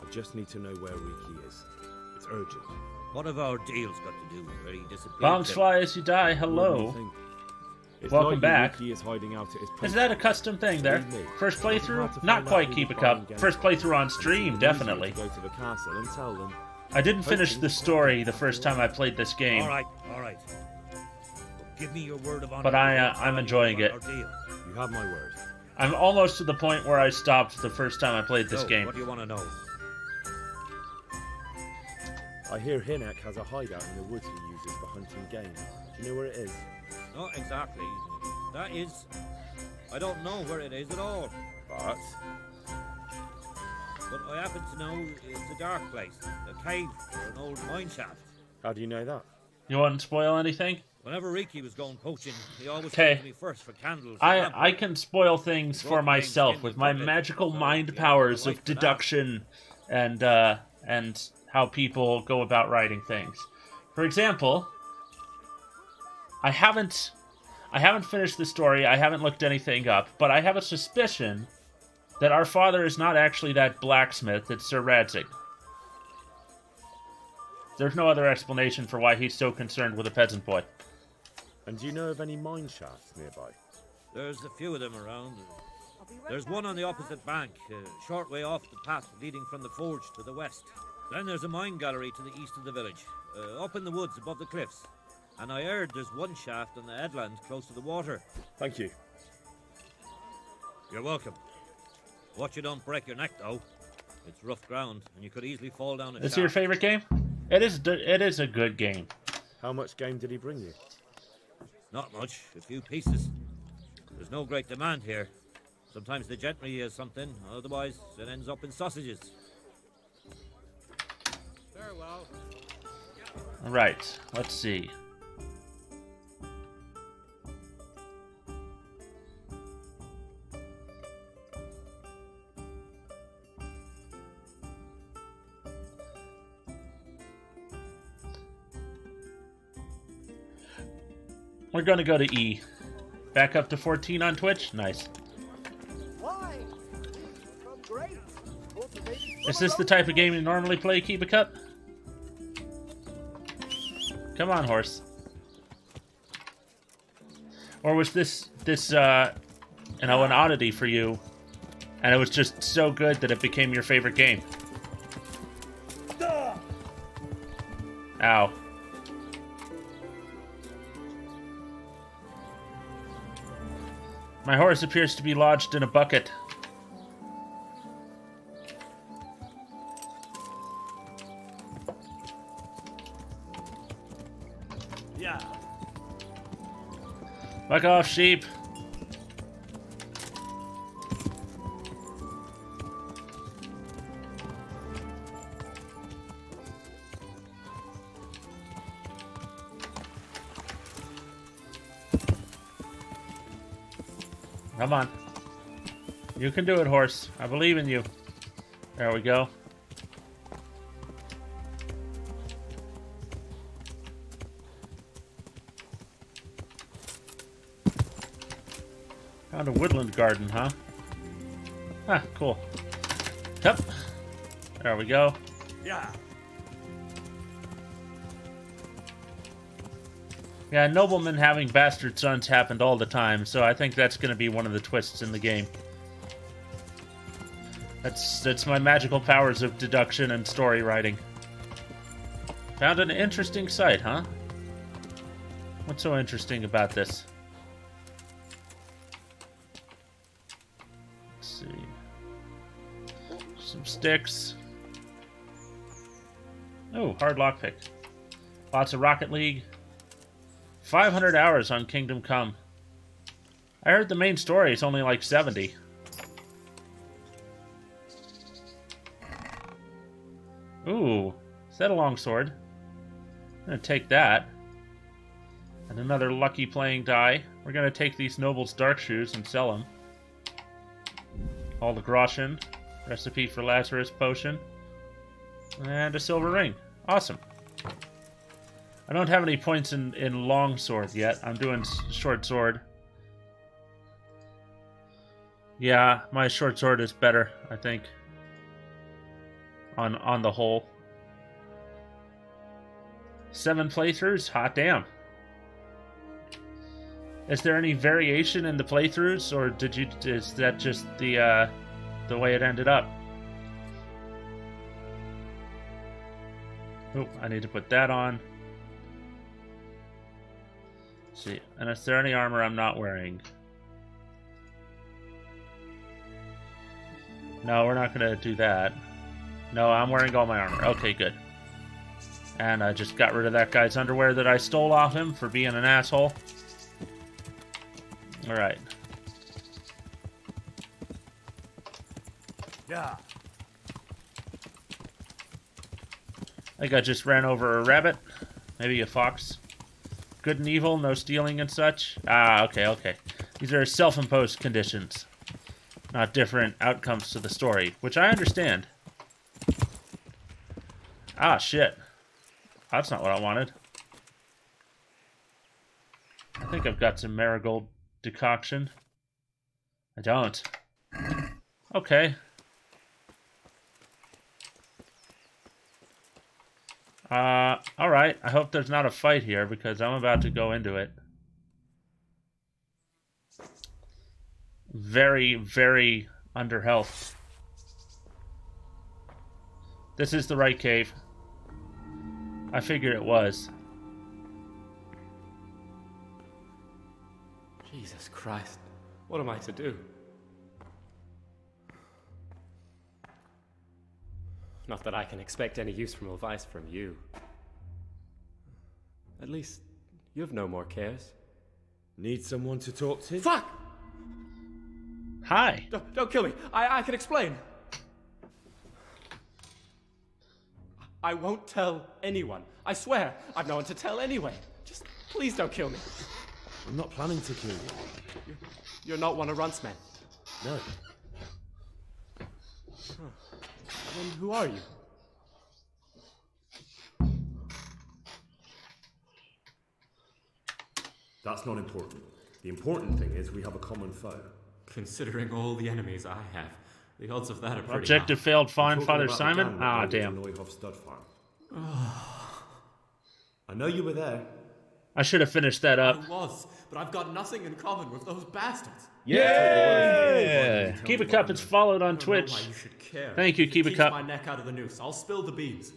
I just need to know where Riki is. It's urgent. What have our deals got to do with where he disappeared? Bombs fly as you die. Hello. Welcome back. Is hiding out at his Is that a custom thing there? First playthrough? Not quite Keep a Cup. First playthrough on stream, definitely. Go to the castle and tell them. I didn't finish the story the first time I played this game. All right. Give me your word of honor. But I'm enjoying it. You have my word. I'm almost to the point where I stopped the first time I played this game. What do you want to know? I hear Hinek has a hideout in the woods he uses for hunting game. Do you know where it is? Not exactly. That is... I don't know where it is at all. But I happen to know it's a dark place. A cave or an old mine shaft. How do you know that? You want to spoil anything? Whenever Riki was going poaching, he always came to me first for candles. I can spoil things for myself with my magical mind powers of deduction and how people go about writing things. For example, I haven't finished the story, I haven't looked anything up, but I have a suspicion that our father is not actually that blacksmith, it's Sir Radzig. There's no other explanation for why he's so concerned with a peasant boy. And do you know of any mine shafts nearby? There's a few of them around. There's one on the opposite bank, a short way off the path leading from the forge to the west. Then there's a mine gallery to the east of the village, up in the woods above the cliffs. And I heard there's one shaft on the headland close to the water. Thank you. You're welcome. Watch you don't break your neck, though. It's rough ground, and you could easily fall down a shaft. Is it your favorite game? It is a good game. How much game did he bring you? Not much, a few pieces. There's no great demand here. Sometimes the gentry has something, otherwise it ends up in sausages. Farewell. Right, let's see. We're going to go to E. Back up to 14 on Twitch? Nice. Is this the type of game you normally play, Keep a Cup? Come on, horse. Or was this an oddity for you, and it was just so good that it became your favorite game? Ow. My horse appears to be lodged in a bucket. Yeah. Fuck off, sheep. Come on. You can do it, horse. I believe in you. There we go. Found a woodland garden, huh? Ah, cool. Yep. There we go. Yeah. Yeah, noblemen having bastard sons happened all the time, so I think that's going to be one of the twists in the game. That's my magical powers of deduction and story writing. Found an interesting site, huh? What's so interesting about this? Let's see. Some sticks. Oh, hard lockpick. Lots of Rocket League. 500 hours on Kingdom Come. I heard the main story is only like 70. Ooh, is that a longsword? I'm gonna take that. And another lucky playing die. We're gonna take these nobles' dark shoes and sell them. All the groschen. Recipe for Lazarus potion. And a silver ring. Awesome. I don't have any points in long sword yet. I'm doing short sword. Yeah, my short sword is better, I think. On the whole. 7 playthroughs? Hot damn. Is there any variation in the playthroughs, or is that just the way it ended up? Oh, I need to put that on. Let's see, and is there any armor I'm not wearing? No, we're not gonna do that. No, I'm wearing all my armor. Okay, good. And I just got rid of that guy's underwear that I stole off him for being an asshole. Alright. Yeah. I think I just ran over a rabbit. Maybe a fox. Good and evil, no stealing and such. Ah, okay, okay. These are self-imposed conditions. Not different outcomes to the story, which I understand. Ah, shit. That's not what I wanted. I think I've got some marigold decoction. I don't. Okay. Alright. I hope there's not a fight here, because I'm about to go into it. Very, very under health. This is the right cave. I figured it was. Jesus Christ. What am I to do? Not that I can expect any useful advice from you. At least, you've no more cares. Need someone to talk to? Fuck! Hi. Don't kill me. I can explain. I won't tell anyone. I swear, I've no one to tell anyway. Just please don't kill me. I'm not planning to kill you. You're not one of Runt's men? No. Huh. Then who are you? That's not important. The important thing is we have a common foe. Considering all the enemies I have, the odds of that are pretty Objective high. failed. Find I'm Father talking about the Simon. gang that Ah, raided damn. the Neuhof stud farm. I know you were there. I should have finished that up. I was, but I've got nothing in common with those bastards. Yay! Keep it Cup is followed on Twitch. Why you should care. Thank you, Keep it Cup. My neck out of the noose. I'll spill the beans.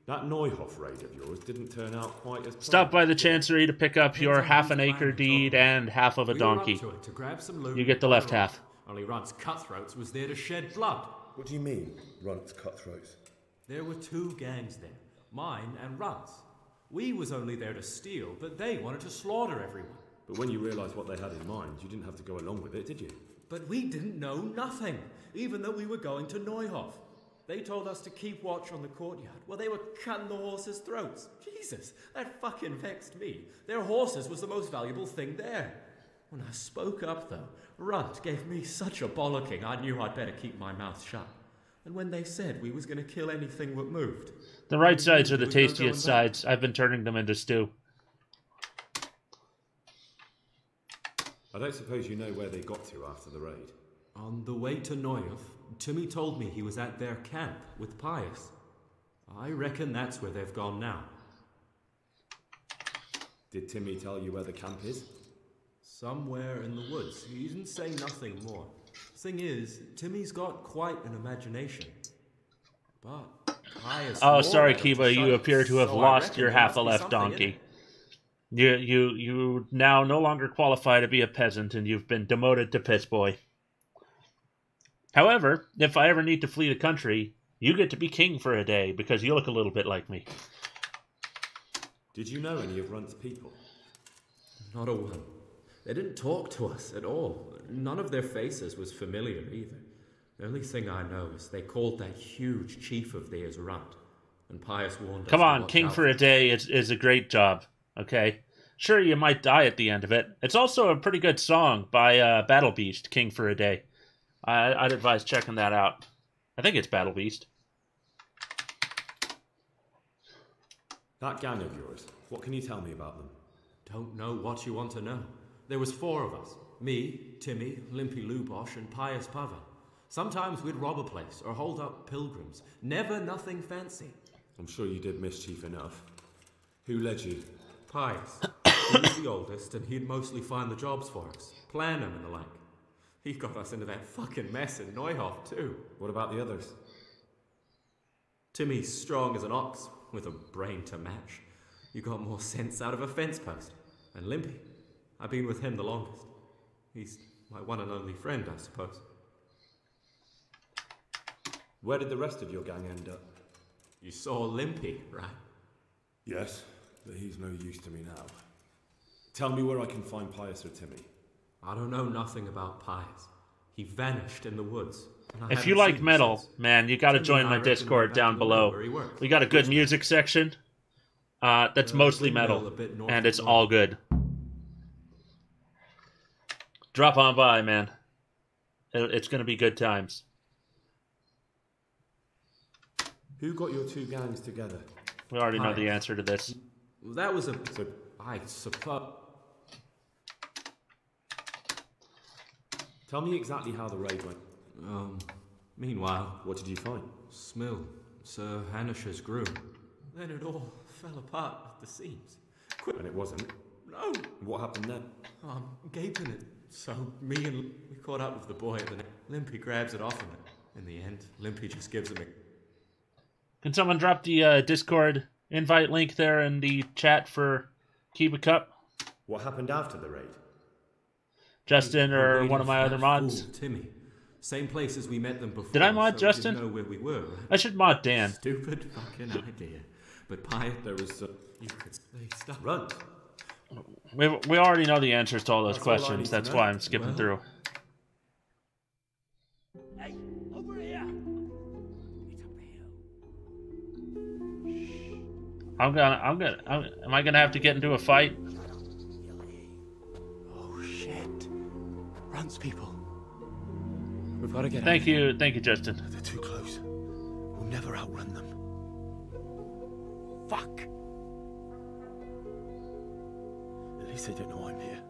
That Neuhof raid of yours didn't turn out quite as planned. Stop by the Chancery to pick up your half an acre deed and half of a We were up donkey. to it to grab some loot You get the left half. Only Runt's cutthroats was there to shed blood. What do you mean, Runt's cutthroats? There were 2 gangs there, mine and Runt's. We was only there to steal, but they wanted to slaughter everyone. But when you realised what they had in mind, you didn't have to go along with it, did you? But we didn't know nothing, even though we were going to Neuhof. They told us to keep watch on the courtyard while they were cutting the horses' throats. Jesus, that fucking vexed me. Their horses was the most valuable thing there. When I spoke up, though, Runt gave me such a bollocking I knew I'd better keep my mouth shut. And when they said we was going to kill anything that moved... The right sides are the there was no tastiest going back. sides. I've been turning them into stew. I don't suppose you know where they got to after the raid. On the way to Neuhof, Timmy told me he was at their camp with Pius. I reckon that's where they've gone now. Did Timmy tell you where the camp is? Somewhere in the woods. He didn't say nothing more. Thing is, Timmy's got quite an imagination. But Pius... Oh, sorry, warned him to Kiba. shut You it, appear to have so I lost reckon your there half a must be left something in donkey. it. You now no longer qualify to be a peasant, and you've been demoted to piss boy. However, if I ever need to flee the country, you get to be king for a day, because you look a little bit like me. Did you know any of Runt's people? Not a one. They didn't talk to us at all. None of their faces was familiar either. The only thing I know is they called that huge chief of theirs Runt, and Pius warned us Come to on, watch king out for a day is a great job, okay? Sure, you might die at the end of it. It's also a pretty good song by Battle Beast, King for a Day. I'd advise checking that out. I think it's Battle Beast. That gang of yours, what can you tell me about them? Don't know what you want to know. There was 4 of us. Me, Timmy, Limpy Lubosh, and Pius Pavan. Sometimes we'd rob a place or hold up pilgrims. Never nothing fancy. I'm sure you did mischief enough. Who led you? Pius. He was the oldest, and he'd mostly find the jobs for us. Plan them and the like. He got us into that fucking mess in Neuhof, too. What about the others? Timmy's strong as an ox, with a brain to match. You got more sense out of a fence post. And Limpy, I've been with him the longest. He's my one and only friend, I suppose. Where did the rest of your gang end up? You saw Limpy, right? Yes, but he's no use to me now. Tell me where I can find Pius or Timmy. I don't know nothing about Pius. He vanished in the woods. If you like metal, man, you gotta join my Discord down below. We got a good music section. That's mostly metal, and it's all good. Drop on by, man. It's gonna be good times. Who got your two gangs together? We already know the answer to this. That was I suppose. Tell me exactly how the raid went. Meanwhile... What did you find? Smill, Sir Hanish's groom. Then it all fell apart at the seams. And it wasn't? No. What happened then? I'm gaping it. So me and we caught up with the boy at the Limpy grabs it off him. In the end, Limpy just gives him a... Can someone drop the Discord invite link there in the chat for Kiba Cup? What happened after the raid? Justin or one of my other mods? Timmy. Same place as we met them before. Did I mod so Justin? We didn't know where we were. Right? I should mod Dan. Stupid fucking idea. But Pi, there was you could say stuff. Run. We already know the answers to all those questions. That's why I'm skipping through. Hey, over here. It's up the hill. Am I gonna have to get into a fight? Oh shit. Runs people. We've got to get Thank you, Justin. They're too close. We'll never outrun them. Fuck. At least they don't know I'm here.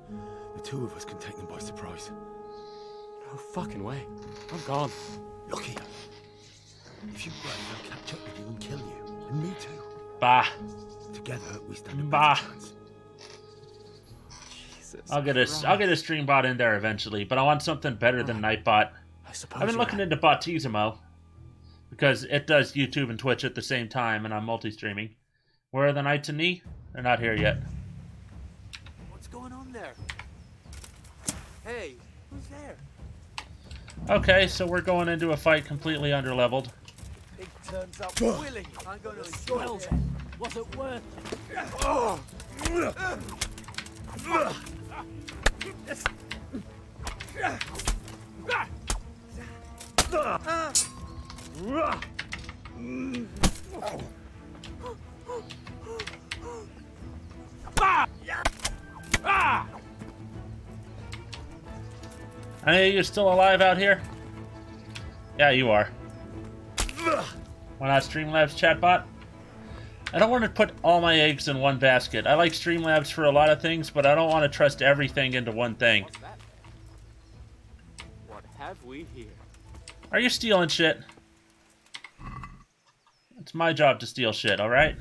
The two of us can take them by surprise. No fucking way. I'm gone. Look here. If you run, I'll catch up with you and kill you. And me too. Bah. Together, we stand a bah. better chance. I'll get a stream bot in there eventually, but I want something better than Nightbot. I've been looking into Botisimo because it does YouTube and Twitch at the same time, and I'm multi-streaming. Where are the Knights and Knee? They're not here yet. What's going on there? Hey, who's there? Okay, so we're going into a fight completely underleveled. It turns out willing. I'm going to enjoy it. Was it worth Hey, you're still alive out here? Yeah, you are. Why not Streamlabs chatbot? I don't want to put all my eggs in one basket. I like Streamlabs for a lot of things, but I don't want to trust everything into one thing. What's that? What have we here? Are you stealing shit? It's my job to steal shit, alright?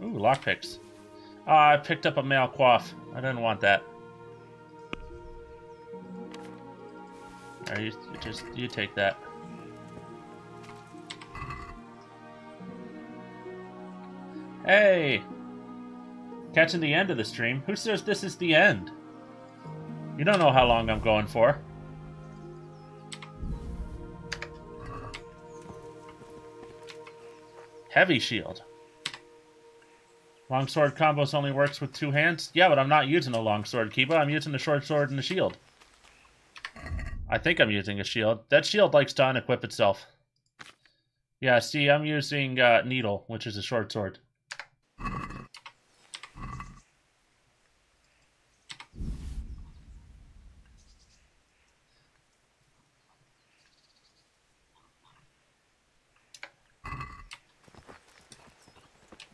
Ooh, lockpicks. Ah, I picked up a male quaff. I didn't want that. You take that. Hey! Catching the end of the stream. Who says this is the end? You don't know how long I'm going for. Heavy shield. Longsword combos only works with two hands? Yeah, but I'm not using a longsword, Kiba. I'm using a short sword and a shield. I think I'm using a shield. That shield likes to unequip itself. Yeah, see, I'm using Needle, which is a short sword.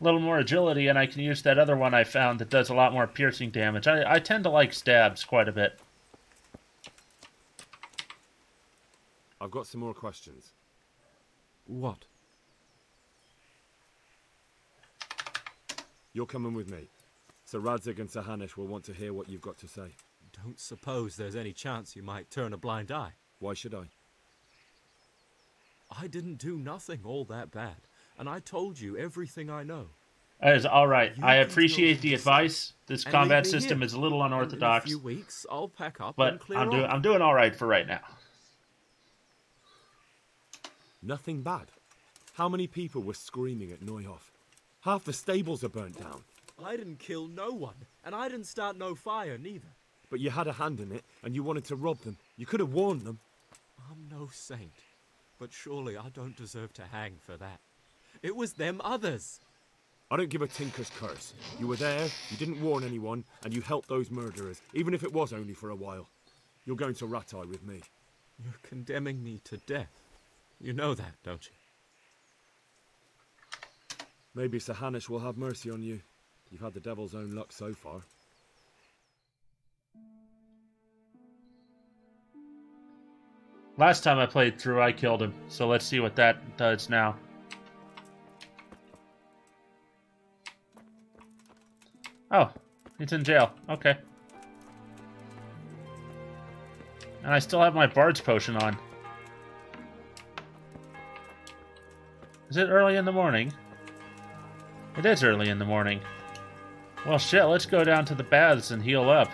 a little more agility, and I can use that other one I found that does a lot more piercing damage. I tend to like stabs quite a bit. I've got some more questions. What? You're coming with me. Sir Radzig and Sir Hanush will want to hear what you've got to say. Don't suppose there's any chance you might turn a blind eye. Why should I? I didn't do nothing all that bad, and I told you everything I know. That is all right. I appreciate the advice. This And combat leave me system here. is a little unorthodox. In a few weeks, I'll pack up but and clear I'm doing all right for right now. Nothing bad. How many people were screaming at Neuhof? Half the stables are burnt down. I didn't kill no one, and I didn't start no fire neither. But you had a hand in it, and you wanted to rob them. You could have warned them. I'm no saint, but surely I don't deserve to hang for that. It was them others. I don't give a tinker's curse. You were there, you didn't warn anyone, and you helped those murderers, even if it was only for a while. You're going to Rattay with me. You're condemning me to death. You know that, don't you? Maybe Sir Hanush will have mercy on you. You've had the devil's own luck so far. Last time I played through, I killed him. So let's see what that does now. Oh, he's in jail. Okay. And I still have my Bard's Potion on. Is it early in the morning? It is early in the morning. Well, shit, let's go down to the baths and heal up.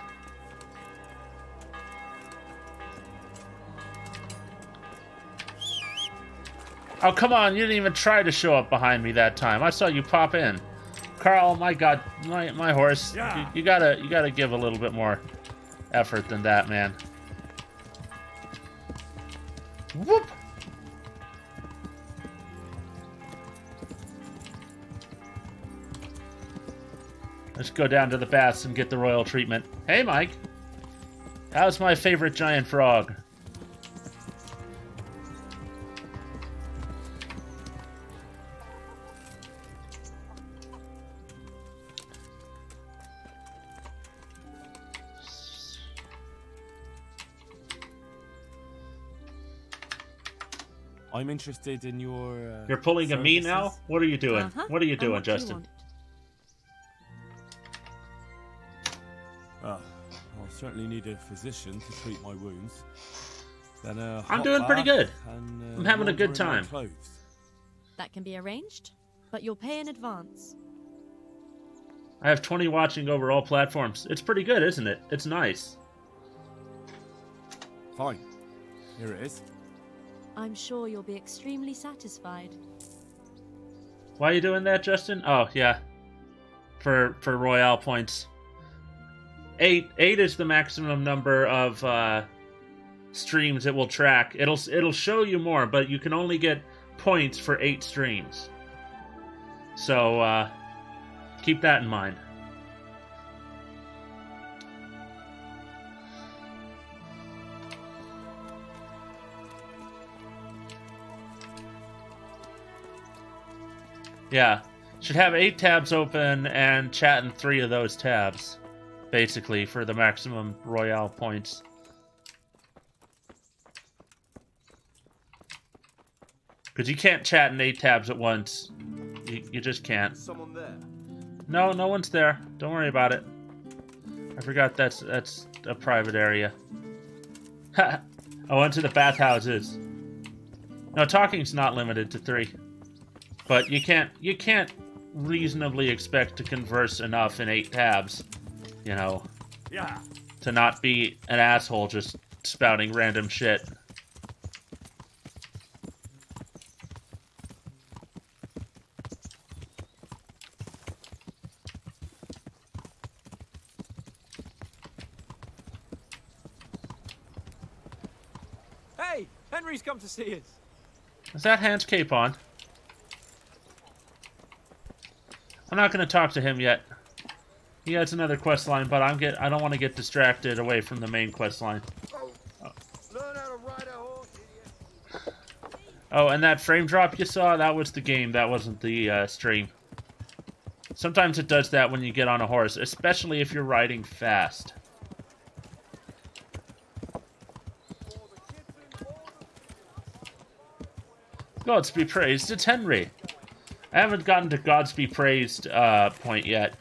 Oh, come on, you didn't even try to show up behind me that time. I saw you pop in. Carl, my god, my horse. Yeah. You gotta give a little bit more effort than that, man. Whoop! Let's go down to the baths and get the royal treatment. Hey, Mike. How's my favorite giant frog? I'm interested in your... You're pulling a me now? What are you doing? What are you doing, what do you Justin? want? I'll certainly need a physician to treat my wounds. Then I'm doing pretty good. I'm having a good time. That can be arranged, but you'll pay in advance. I have 20 watching over all platforms. It's pretty good, isn't it? It's nice. Fine. Here it is. I'm sure you'll be extremely satisfied. Why are you doing that, Justin? Oh, yeah. For Royale points. 8 is the maximum number of streams it will track. It'll show you more, but you can only get points for 8 streams. So keep that in mind. Yeah, should have 8 tabs open and chat in 3 of those tabs, basically, for the maximum Royale points. Because you can't chat in 8 tabs at once. You just can't. Someone there? No, no one's there. Don't worry about it. I forgot that's a private area. I went to the bathhouses. No, talking's not limited to 3. But you can't reasonably expect to converse enough in 8 tabs, you know, Yeah. to not be an asshole just spouting random shit. Hey, Henry's come to see us. Is that Hans cape on? I'm not going to talk to him yet. He has another quest line, but I don't want to get distracted away from the main quest line. Learn how to ride a horse, idiot. Oh, and that frame drop you saw, that was the game. That wasn't the stream. Sometimes it does that when you get on a horse, especially if you're riding fast. Gods be praised, it's Henry. I haven't gotten to Gods be praised point yet.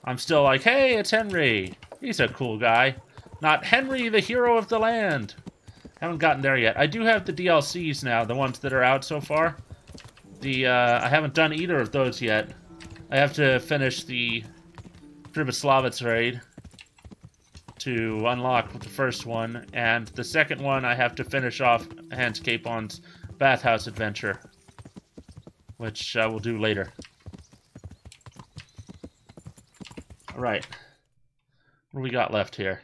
I'm still like, hey, it's Henry. He's a cool guy. Not Henry, the hero of the land. Haven't gotten there yet. I do have the DLCs now, the ones that are out so far. I haven't done either of those yet. I have to finish the Pribyslavitz raid to unlock the first one, and the second one I have to finish off Hans Capon's bathhouse adventure, which I will do later. Alright. What do we got left here?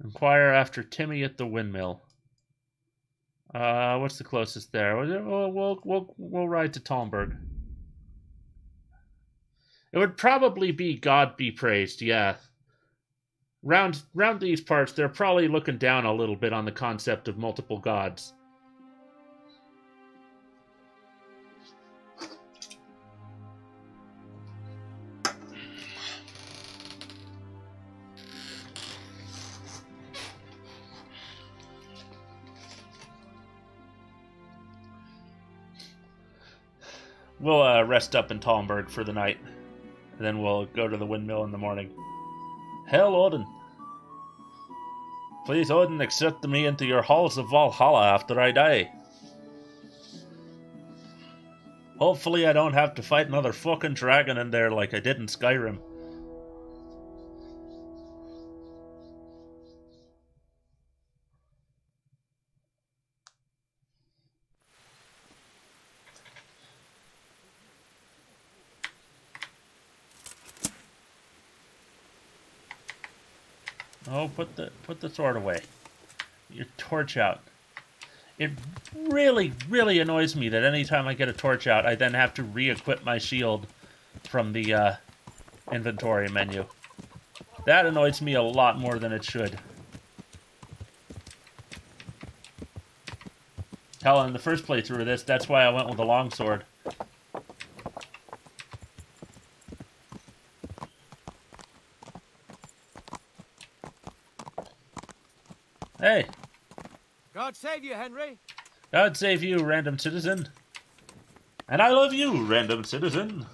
Inquire after Timmy at the windmill. What's the closest there? We'll ride to Talmberg. It would probably be God be praised, yeah. Round these parts, they're probably looking down a little bit on the concept of multiple gods. We'll rest up in Talmberg for the night, and then we'll go to the windmill in the morning. Hail, Odin! Please, Odin, accept me into your halls of Valhalla after I die. Hopefully I don't have to fight another fucking dragon in there like I did in Skyrim. Oh, put the sword away. Your torch out. It really, really annoys me that anytime I get a torch out, I then have to re-equip my shield from the inventory menu. That annoys me a lot more than it should. Hell, in the first playthrough of this, that's why I went with a longsword. Hey! God save you, Henry! God save you, random citizen. And I love you, random citizen.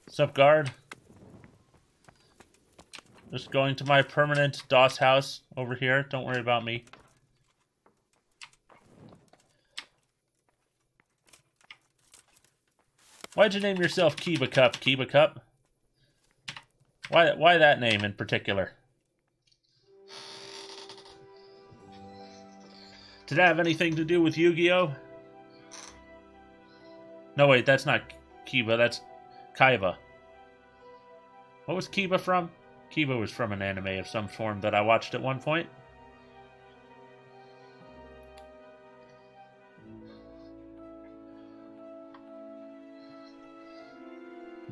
Sup, guard? Just going to my permanent DOS house over here. Don't worry about me. Why'd you name yourself Kiba Cup, Kiba Cup? Why that name in particular? Did that have anything to do with Yu-Gi-Oh? No, wait, that's not Kiba, that's Kaiba. What was Kiba from? Kiba was from an anime of some form that I watched at one point.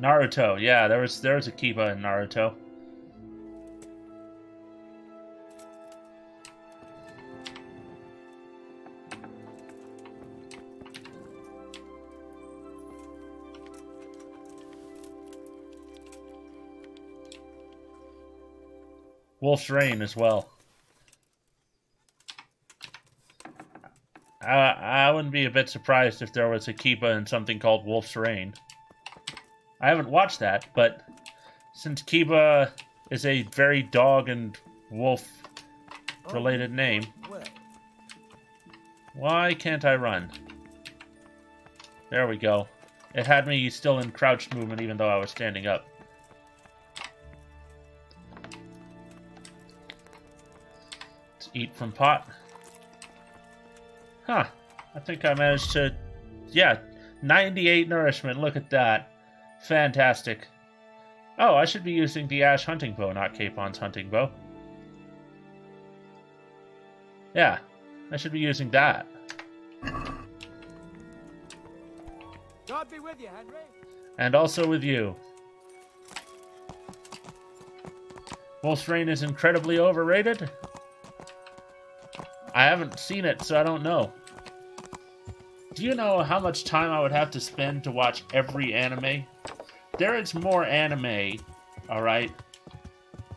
Naruto, yeah, there was a Kiba in Naruto. Wolf's Rain as well. I wouldn't be a bit surprised if there was a Kiba in something called Wolf's Rain. I haven't watched that, but since Kiba is a very dog and wolf related name, why can't I run? There we go. It had me still in crouched movement even though I was standing up. Eat from pot. Huh. I think I managed to... Yeah, 98 nourishment. Look at that. Fantastic. Oh, I should be using the Ash hunting bow, not Capon's hunting bow. Yeah, I should be using that. God be with you, Henry. And also with you. Wolf's Rain is incredibly overrated. I haven't seen it, so I don't know. Do you know how much time I would have to spend to watch every anime? There is more anime, alright,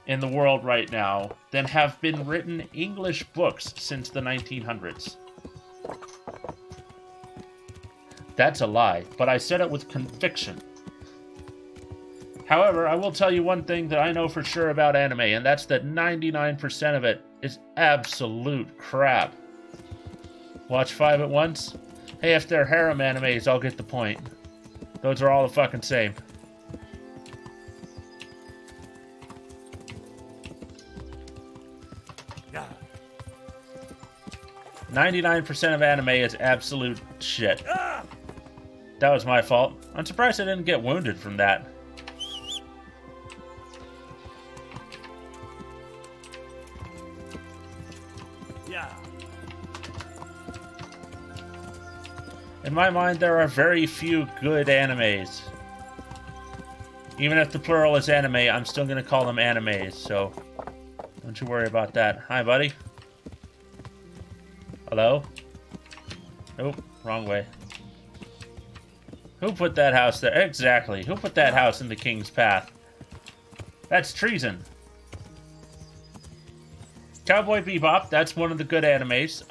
in the world right now than have been written English books since the 1900s. That's a lie, but I said it with conviction. However, I will tell you one thing that I know for sure about anime, and that's that 99% of it is absolute crap. Watch 5 at once? Hey, if they're harem animes, I'll get the point. Those are all the fucking same. Yeah. 99% of anime is absolute shit. That was my fault. I'm surprised I didn't get wounded from that. Yeah. In my mind, there are very few good animes. Even if the plural is anime, I'm still going to call them animes, so don't you worry about that. Hi, buddy. Hello? Nope, wrong way. Who put that house there? Exactly. Who put that house in the king's path? That's treason. Cowboy Bebop, that's one of the good animes.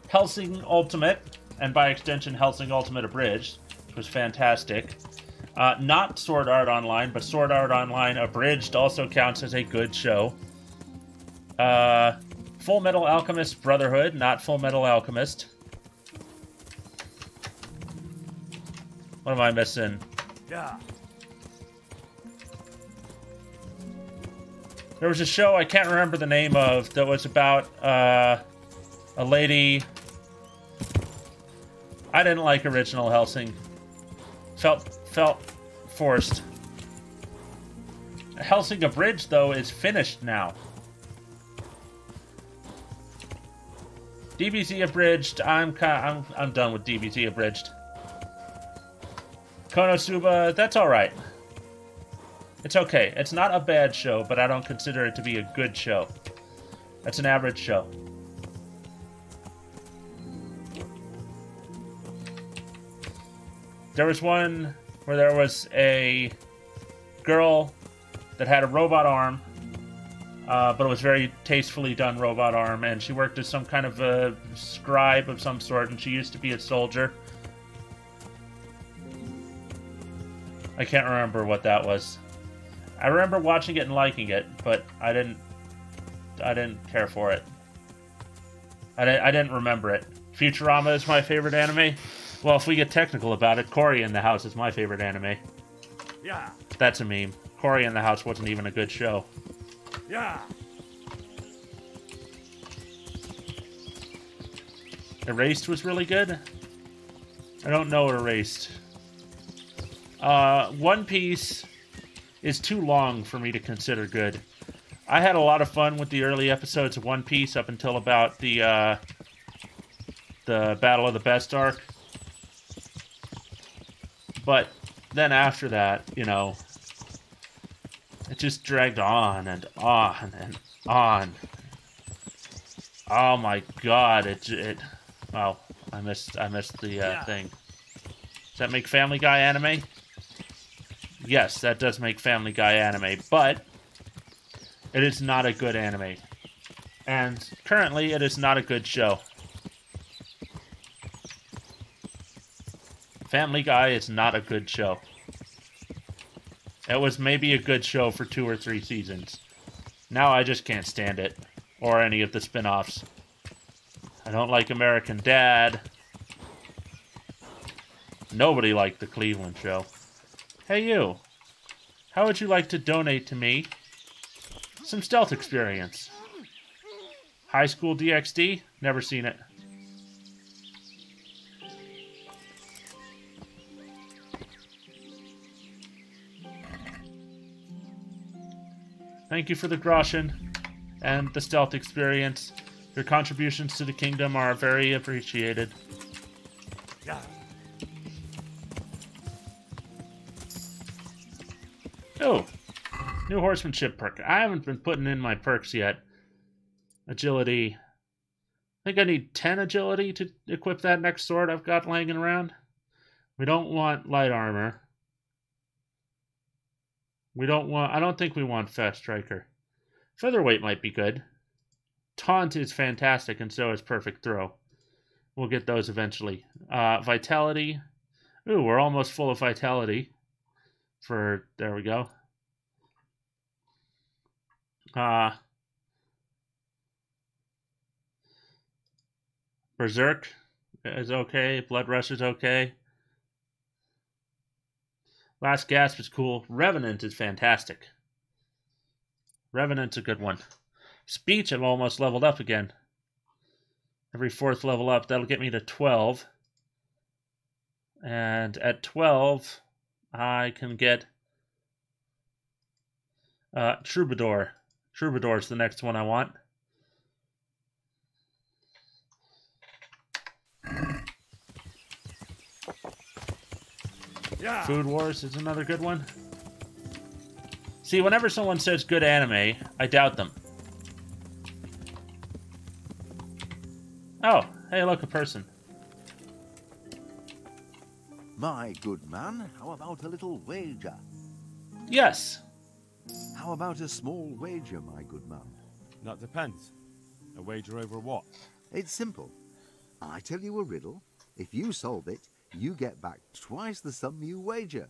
Hellsing Ultimate, and by extension Hellsing Ultimate Abridged, which was fantastic. Not Sword Art Online, but Sword Art Online Abridged also counts as a good show. Full Metal Alchemist Brotherhood, not Full Metal Alchemist. What am I missing? Yeah. There was a show I can't remember the name of that was about a lady. I didn't like original Hellsing. Felt forced. Hellsing Abridged though is finished now. DBZ Abridged, I'm done with DBZ Abridged. Konosuba, that's alright. It's okay. It's not a bad show, but I don't consider it to be a good show. That's an average show. There was one where there was a girl that had a robot arm, but it was very tastefully done robot arm, and she worked as some kind of a scribe of some sort, and she used to be a soldier. I can't remember what that was. I remember watching it and liking it, but I didn't care for it. I didn't remember it. Futurama is my favorite anime. Well, if we get technical about it, Cory in the House is my favorite anime. Yeah. That's a meme. Cory in the House wasn't even a good show. Yeah. Erased was really good? I don't know Erased. One Piece is too long for me to consider good. I had a lot of fun with the early episodes of One Piece up until about the Battle of the Best arc. But then after that, you know, it just dragged on and on and on. Oh my god, well, I missed the thing. Does that make Family Guy anime? Yes, that does make Family Guy anime, but it is not a good anime. And currently, it is not a good show. Family Guy is not a good show. It was maybe a good show for 2 or 3 seasons. Now I just can't stand it. Or any of the spin-offs. I don't like American Dad. Nobody liked the Cleveland Show. Hey you, how would you like to donate to me some stealth experience? High School DxD? Never seen it. Thank you for the groschen and the stealth experience. Your contributions to the kingdom are very appreciated. Yeah. Oh, new horsemanship perk. I haven't been putting in my perks yet. Agility, I think I need 10 agility to equip that next sword I've got laying around. We don't want light armor. I don't think we want Fast Striker. Featherweight might be good. Taunt is fantastic, and so is Perfect Throw. We'll get those eventually. Vitality. Ooh, we're almost full of Vitality. There we go. Berserk is okay. Blood Rush is okay. Last Gasp is cool. Revenant is fantastic. Revenant's a good one. Speech I've almost leveled up again. Every 4th level up, that'll get me to 12. And at 12, I can get Troubadour. Troubadour is the next one I want. Yeah. Food Wars is another good one. See, whenever someone says good anime, I doubt them. Oh, hey, look, a person. My good man, how about a little wager? Yes. How about a small wager, my good man? That depends. A wager over what? It's simple. I tell you a riddle. If you solve it, you get back twice the sum you wager.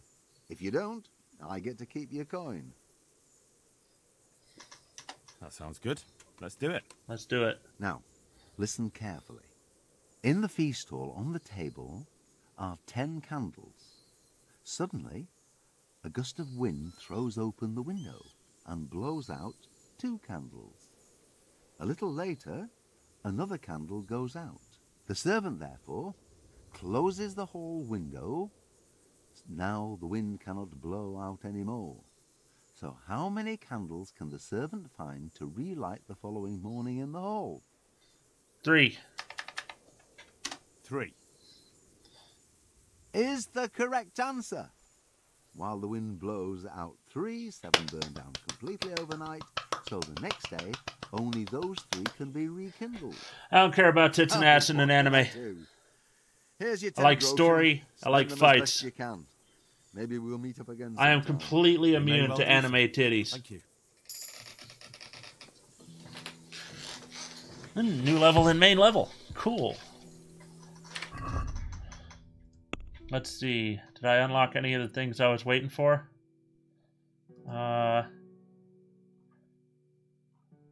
If you don't, I get to keep your coin. That sounds good. Let's do it. Let's do it. Now, listen carefully. In the feast hall on the table are 10 candles. Suddenly, a gust of wind throws open the window and blows out 2 candles. A little later, another candle goes out. The servant, therefore, closes the hall window. Now the wind cannot blow out any more. So how many candles can the servant find to relight the following morning in the hall? 3. 3. Is the correct answer. While the wind blows out 3, 7 burn down completely overnight, so the next day only those 3 can be rekindled. I don't care about tits and ass in an anime. Here's your I like story. I like fights. You can. Maybe we'll meet up again. I am completely immune to anime titties. Thank you. New level in main level. Cool. Let's see. Did I unlock any of the things I was waiting for?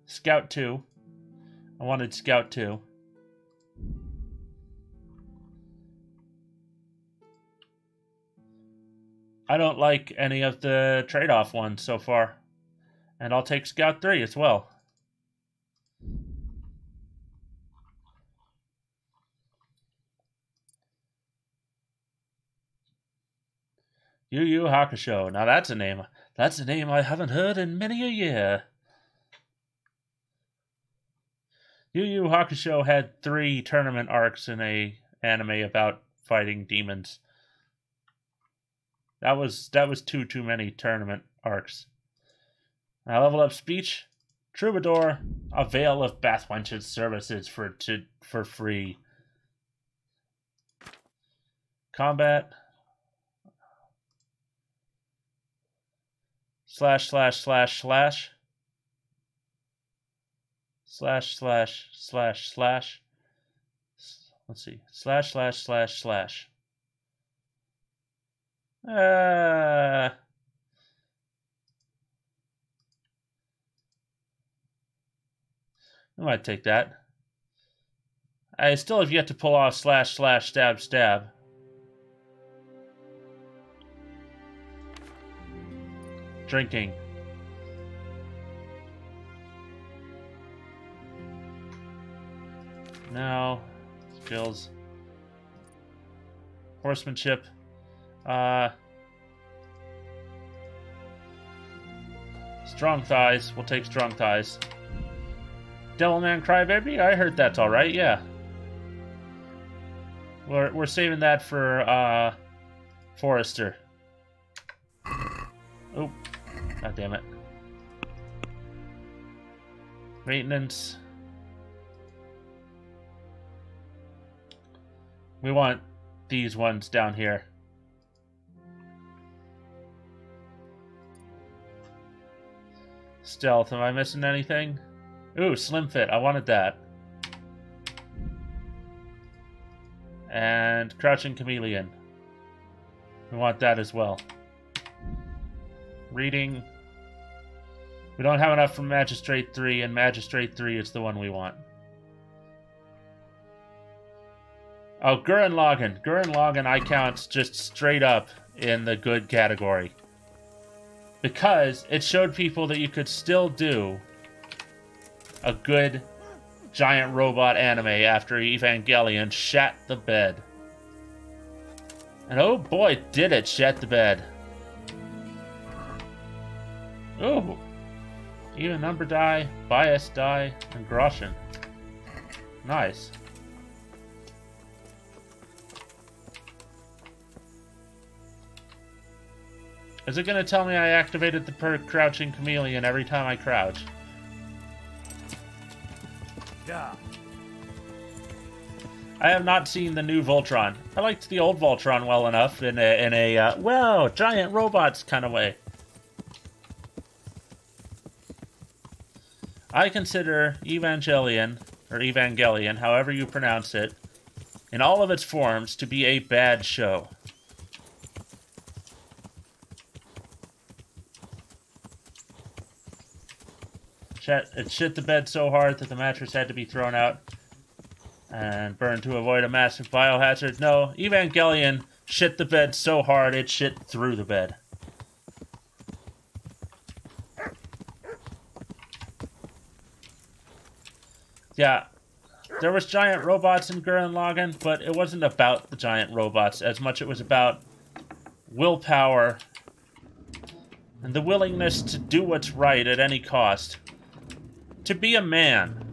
Scout 2. I wanted Scout 2. I don't like any of the trade-off ones so far. And I'll take Scout 3 as well. Yu Yu Hakusho. Now that's a name. That's a name I haven't heard in many a year. Yu Yu Hakusho had 3 tournament arcs in a anime about fighting demons. That was too many tournament arcs. I level up speech. Troubadour. Avail of Bathwench's services for free. Combat. Slash. Let's see. Slash. I might take that. I still have yet to pull off slash stab. Drinking. No. Skills. Horsemanship. Strong thighs. We'll take strong thighs. Devilman Crybaby? I heard that's alright, yeah. We're saving that for Forrester. Oh, god damn it. Maintenance. We want these ones down here. Stealth, am I missing anything? Ooh, Slim Fit, I wanted that. And Crouching Chameleon. We want that as well. Reading. We don't have enough from Magistrate 3, and Magistrate 3 is the one we want. Oh, Gurren Lagann. Gurren Lagann I count just straight up in the good category. Because it showed people that you could still do a good giant robot anime after Evangelion shat the bed. And oh boy, did it shat the bed. Ooh. Even number die, bias die, and Groschen. Nice. Is it going to tell me I activated the perk Crouching Chameleon every time I crouch? Yeah. I have not seen the new Voltron. I liked the old Voltron well enough in a whoa, giant robots kind of way. I consider Evangelion, however you pronounce it, in all of its forms, to be a bad show. It shit the bed so hard that the mattress had to be thrown out and burned to avoid a massive biohazard. No, Evangelion shit the bed so hard it shit through the bed. Yeah, there was giant robots in Gurren Lagann, but it wasn't about the giant robots as much it was about willpower and the willingness to do what's right at any cost. To be a man.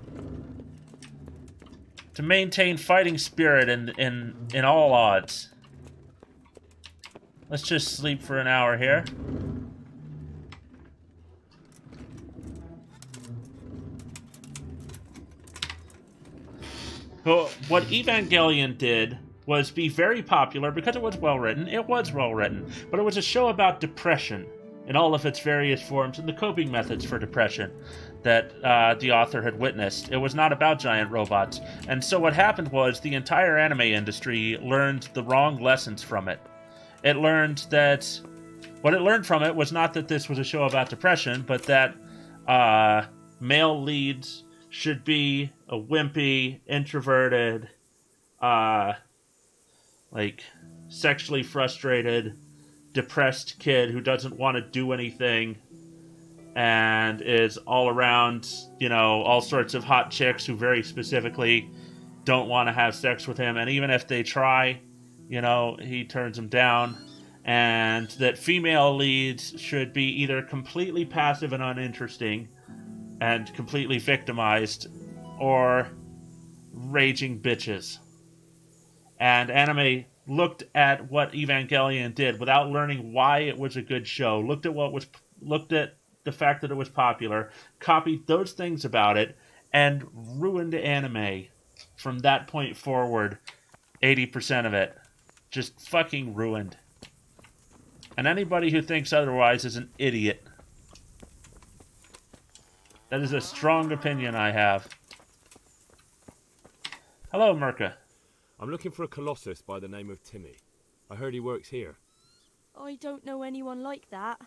To maintain fighting spirit in all odds. Let's just sleep for an hour here. But what Evangelion did was be very popular because it was well written. It was well written, but it was a show about depression in all of its various forms and the coping methods for depression that the author had witnessed. It was not about giant robots. And so what happened was the entire anime industry learned the wrong lessons from it. It learned that... What it learned from it was not that this was a show about depression, but that male leads should be a wimpy, introverted, like, sexually frustrated, depressed kid who doesn't want to do anything and is all around, you know, all sorts of hot chicks who very specifically don't want to have sex with him. And even if they try, you know, he turns them down. And that female leads should be either completely passive and uninteresting and completely victimized, or raging bitches. And anime looked at what Evangelion did without learning why it was a good show, looked at the fact that it was popular, copied those things about it, and ruined anime from that point forward. 80% of it. Just fucking ruined. And anybody who thinks otherwise is an idiot. That is a strong opinion I have. Hello, Merca. I'm looking for a Colossus by the name of Timmy. I heard he works here. I don't know anyone like that.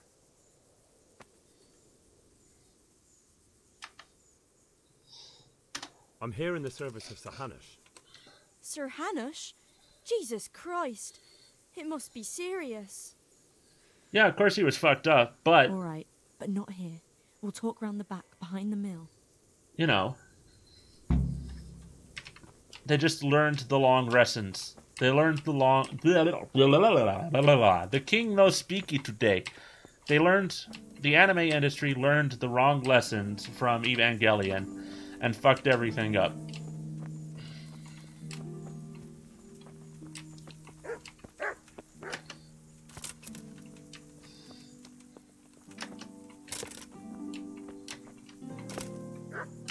I'm here in the service of Sir Hanush. Sir Hanush? Jesus Christ. It must be serious. Yeah, of course he was fucked up, but... Alright, but not here. We'll talk round the back, behind the mill. You know. They just learned the long lessons. They learned the long... The king no speaky today. They learned... The anime industry learned the wrong lessons from Evangelion and fucked everything up.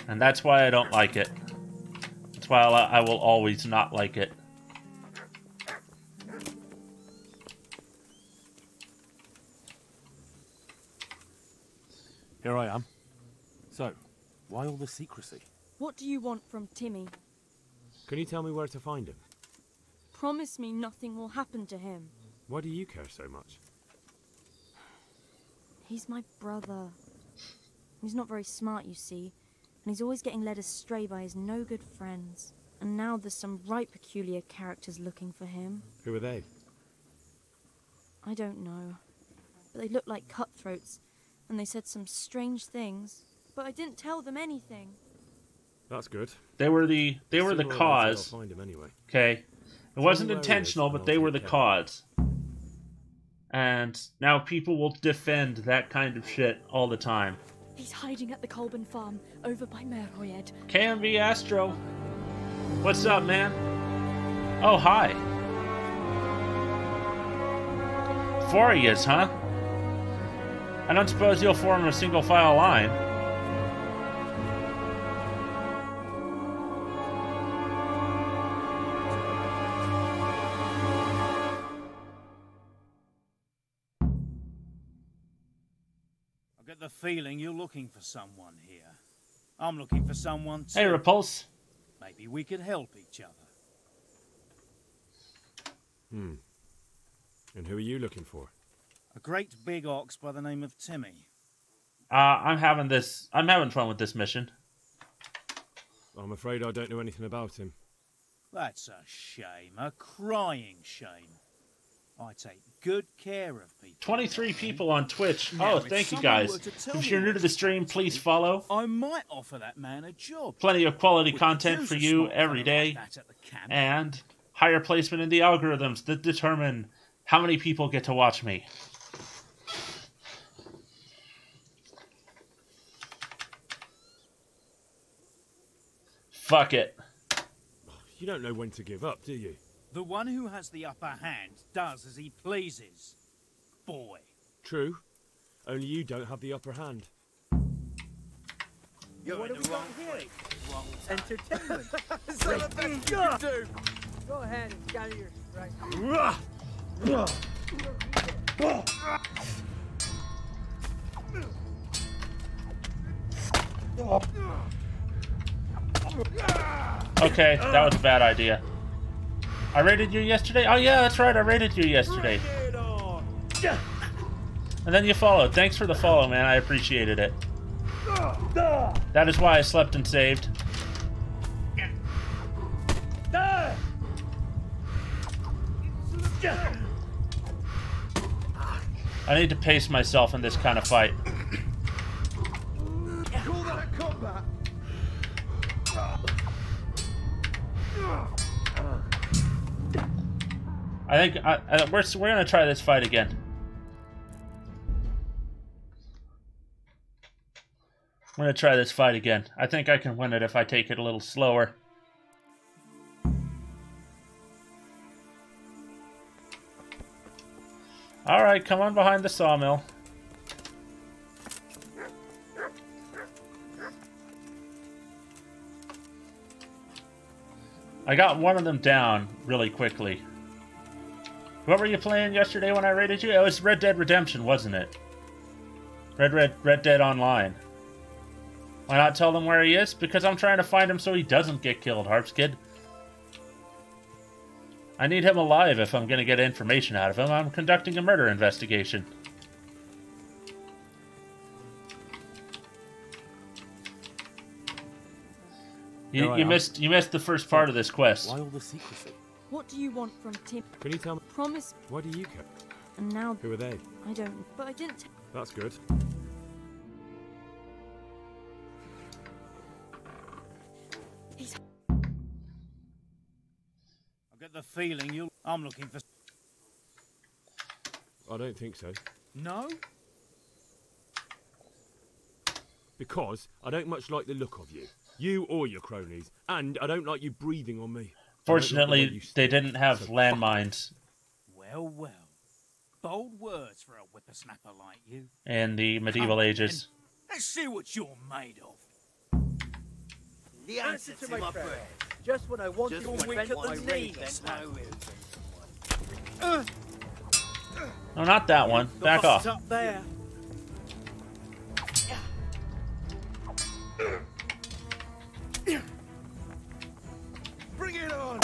And that's why I don't like it. That's why I will always not like it. Here I am. So, why all the secrecy? What do you want from Timmy? Can you tell me where to find him? Promise me nothing will happen to him. Why do you care so much? He's my brother. He's not very smart, you see, and he's always getting led astray by his no-good friends. And now there's some right peculiar characters looking for him. Who are they? I don't know. But they looked like cutthroats, and they said some strange things. But I didn't tell them anything. That's good. They were the cause. I'll find him anyway. Okay. It wasn't intentional, but they were the cause. And now people will defend that kind of shit all the time. He's hiding at the Colburn farm, over by Merhoyed. KMV Astro. What's up, man? Oh, hi. 4 of yous, huh? I don't suppose you'll form a single file line. The feeling you're looking for someone here. I'm looking for someone too. Hey, Repulse. Maybe we could help each other. And who are you looking for? A great big ox by the name of Timmy. I'm having fun with this mission. I'm afraid I don't know anything about him. That's a shame. A crying shame. I take good care of people. 23 people on Twitch. Now, Oh, thank you guys. If you're new to the stream, please follow. I might offer that man a job. Plenty of quality content for you every day. And higher placement in the algorithms that determine how many people get to watch me. Fuck it. You don't know when to give up, do you? The one who has the upper hand does as he pleases. Boy. True. Only you don't have the upper hand. You're in the wrong place. Wrong entertainment. Is that the best you can do? Go ahead and scatter your Okay, that was a bad idea. I raided you yesterday? Oh yeah, that's right, I raided you yesterday. And then you followed. Thanks for the follow, man. I appreciated it. That is why I slept and saved. I need to pace myself in this kind of fight. Call that combat. I think we're gonna try this fight again. We're gonna try this fight again. I think I can win it if I take it a little slower. Alright, come on behind the sawmill. I got one of them down really quickly. What were you playing yesterday when I raided you? It was Red Dead Redemption, wasn't it? Red Dead Online. Why not tell them where he is? Because I'm trying to find him so he doesn't get killed, Harpskid. I need him alive if I'm going to get information out of him. I'm conducting a murder investigation. You missed the first part of this quest. Why all the secrecy? What do you want from Tim? Can you tell me? Promise. Why do you care? And now... Who are they? I don't... But I didn't... That's good. I get the feeling you... I'm looking for... I don't think so. No? Because I don't much like the look of you. You or your cronies. And I don't like you breathing on me. Fortunately, they didn't have landmines. Well, well. Bold words for a whippersnapper like you. In the medieval ages. Let's see what you're made of. The answer to my prayer. Just when I want to weak at the knees. No, not that one. Back off. Up there. Bring it on!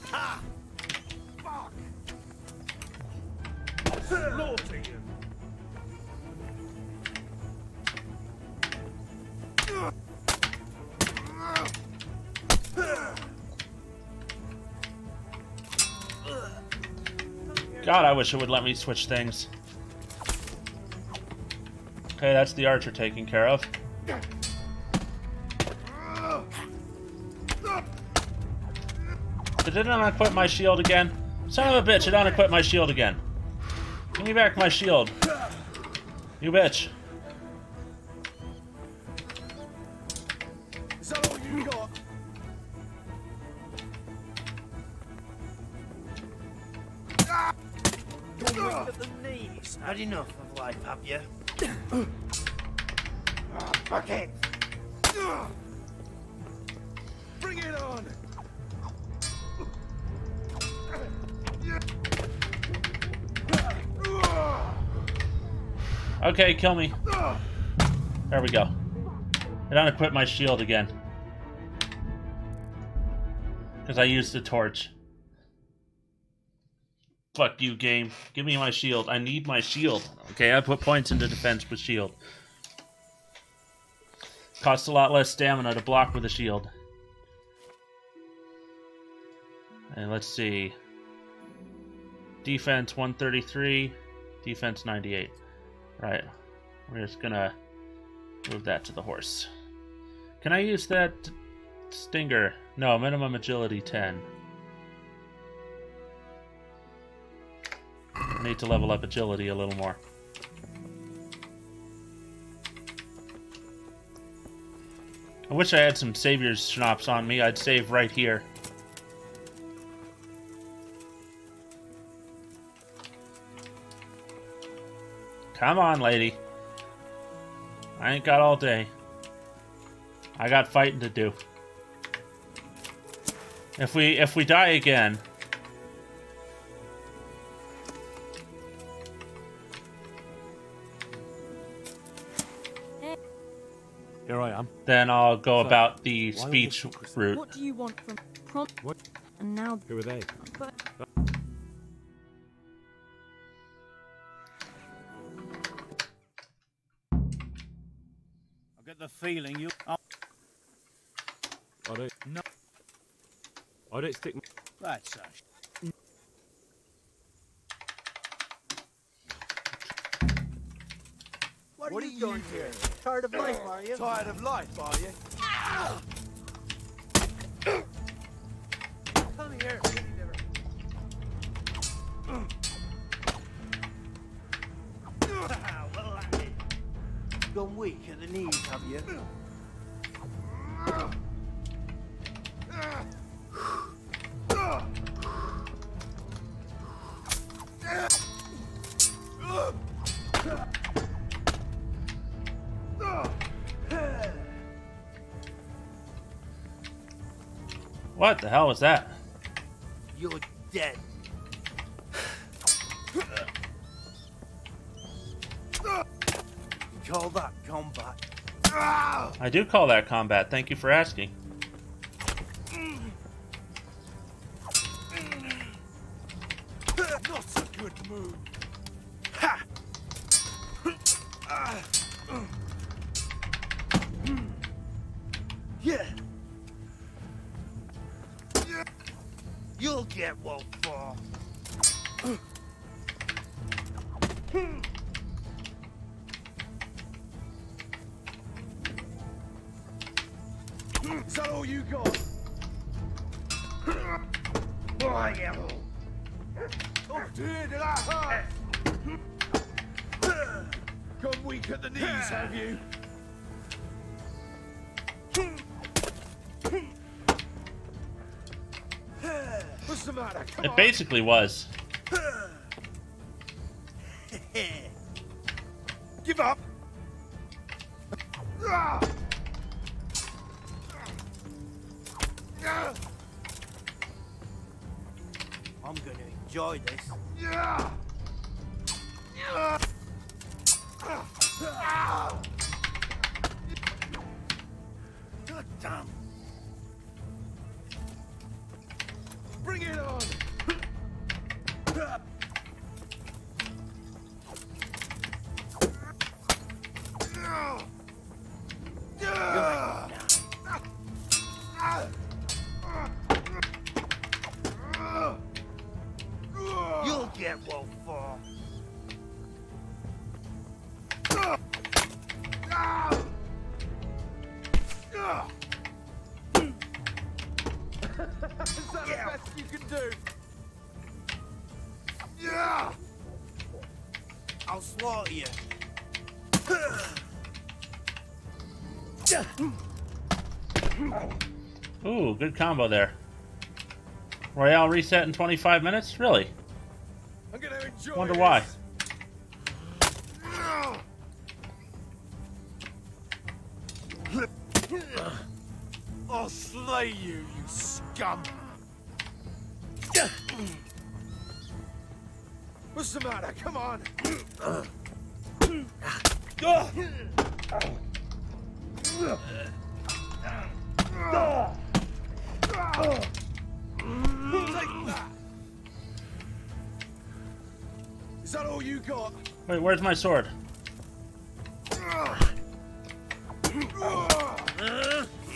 Ha! Fuck! Slaughter you! God, I wish it would let me switch things. Okay, that's the archer taken care of. Did it unequip my shield again? Son of a bitch, it unequipped my shield again. Give me back my shield. You bitch. Is that all you got? You're weak at the knees. Had enough of life, have you? Fuck it. Bring it on! Okay, kill me. There we go. It unequipped my shield again. Because I used the torch. Fuck you, game. Give me my shield. I need my shield. Okay, I put points into defense with shield. Costs a lot less stamina to block with a shield. And let's see. Defense 133. Defense 98. Right. We're just gonna move that to the horse. Can I use that stinger? No, minimum agility 10. I need to level up agility a little more. I wish I had some savior's schnapps on me. I'd save right here. Come on, lady. I ain't got all day. I got fighting to do. If we die again, here I am. Then I'll go So, about the why speech route. What do you want from prom? What? And now. Who are they? But I get the feeling you. Oh, I don't. no, I don't stick. that's a. What are you doing here? Tired of life, are you? Tired of life, are you? Come here. Well, gone weak at the knees, have you? What the hell was that? You're dead. You call that combat? I do call that combat. Thank you for asking. Not a good move. Ha! Yeah. You'll get one for. Is that all you got? Boy, yeah. Oh dear, did that hurt? Gone weak at the knees, have you? What's the matter? Come It on. basically was. Give up. I'm going to enjoy this. you can do. Yeah! I'll slaughter you. Ooh, good combo there. Royale reset in 25 minutes? Really? I'm gonna enjoy Wonder why. this. I'll slay you, you scum! What's the matter? Come on! Take that! Is that all you got? Wait, where's my sword?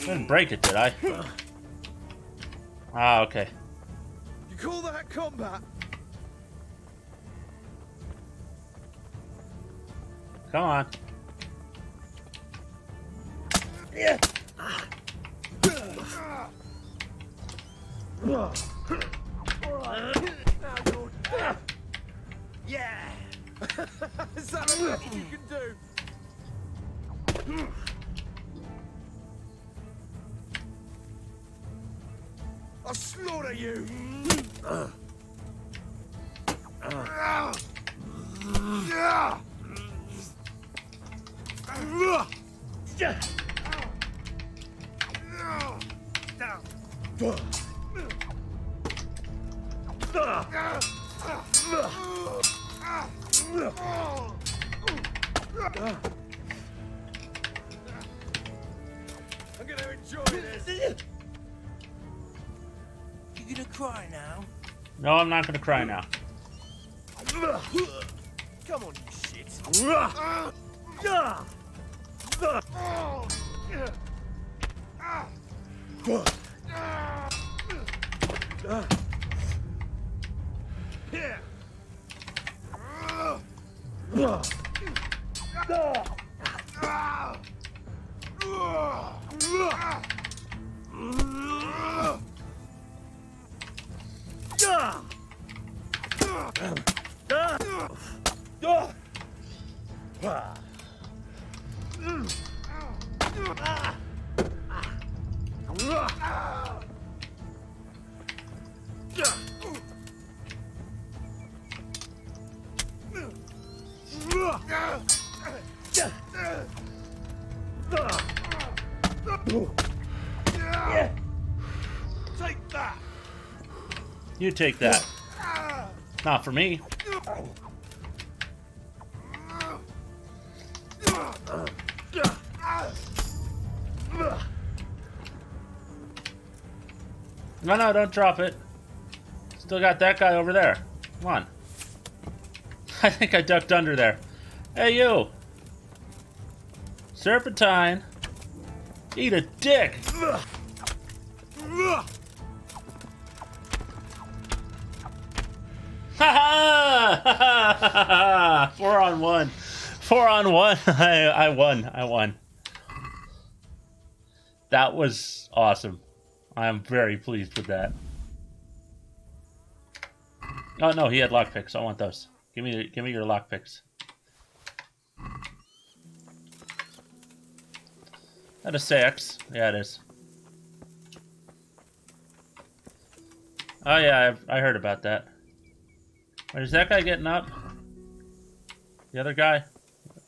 Didn't break it, did I? Ah, okay. You call that combat? Come on. Yeah. Yeah. Is that everything you can do? I'll slaughter you. I'm gonna enjoy this. You gonna cry now? No, I'm not gonna cry now. Come on, you shit. Here. Take that. You take that. Not for me. No, don't drop it. Still got that guy over there. Come on. I think I ducked under there. Hey, you! Serpentine! Eat a dick! Ha ha! 4 on 1. 4 on 1. I won. That was awesome. I am very pleased with that. Oh no, he had lockpicks. I want those. Give me your lockpicks. That a 6. Yeah, it is. Oh yeah, I heard about that. Wait, is that guy getting up? The other guy?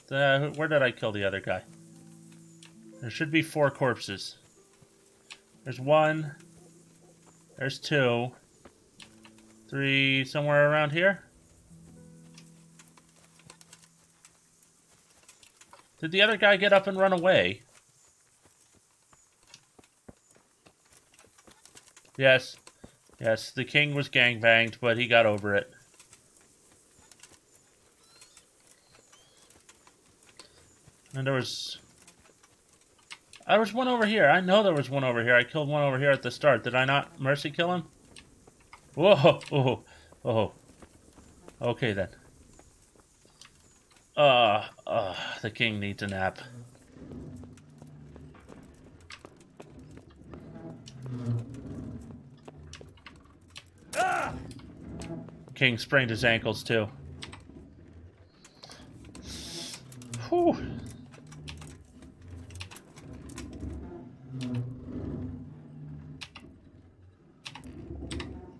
Where did I kill the other guy? There should be 4 corpses. There's 1. There's 2. 3 somewhere around here? Did the other guy get up and run away? Yes. Yes, the king was gangbanged, but he got over it. And there was one over here. I know there was one over here. I killed one over here at the start. Did I not mercy kill him? Whoa! Oh! Oh! Okay then. The king needs a nap. king sprained his ankles too. Whew.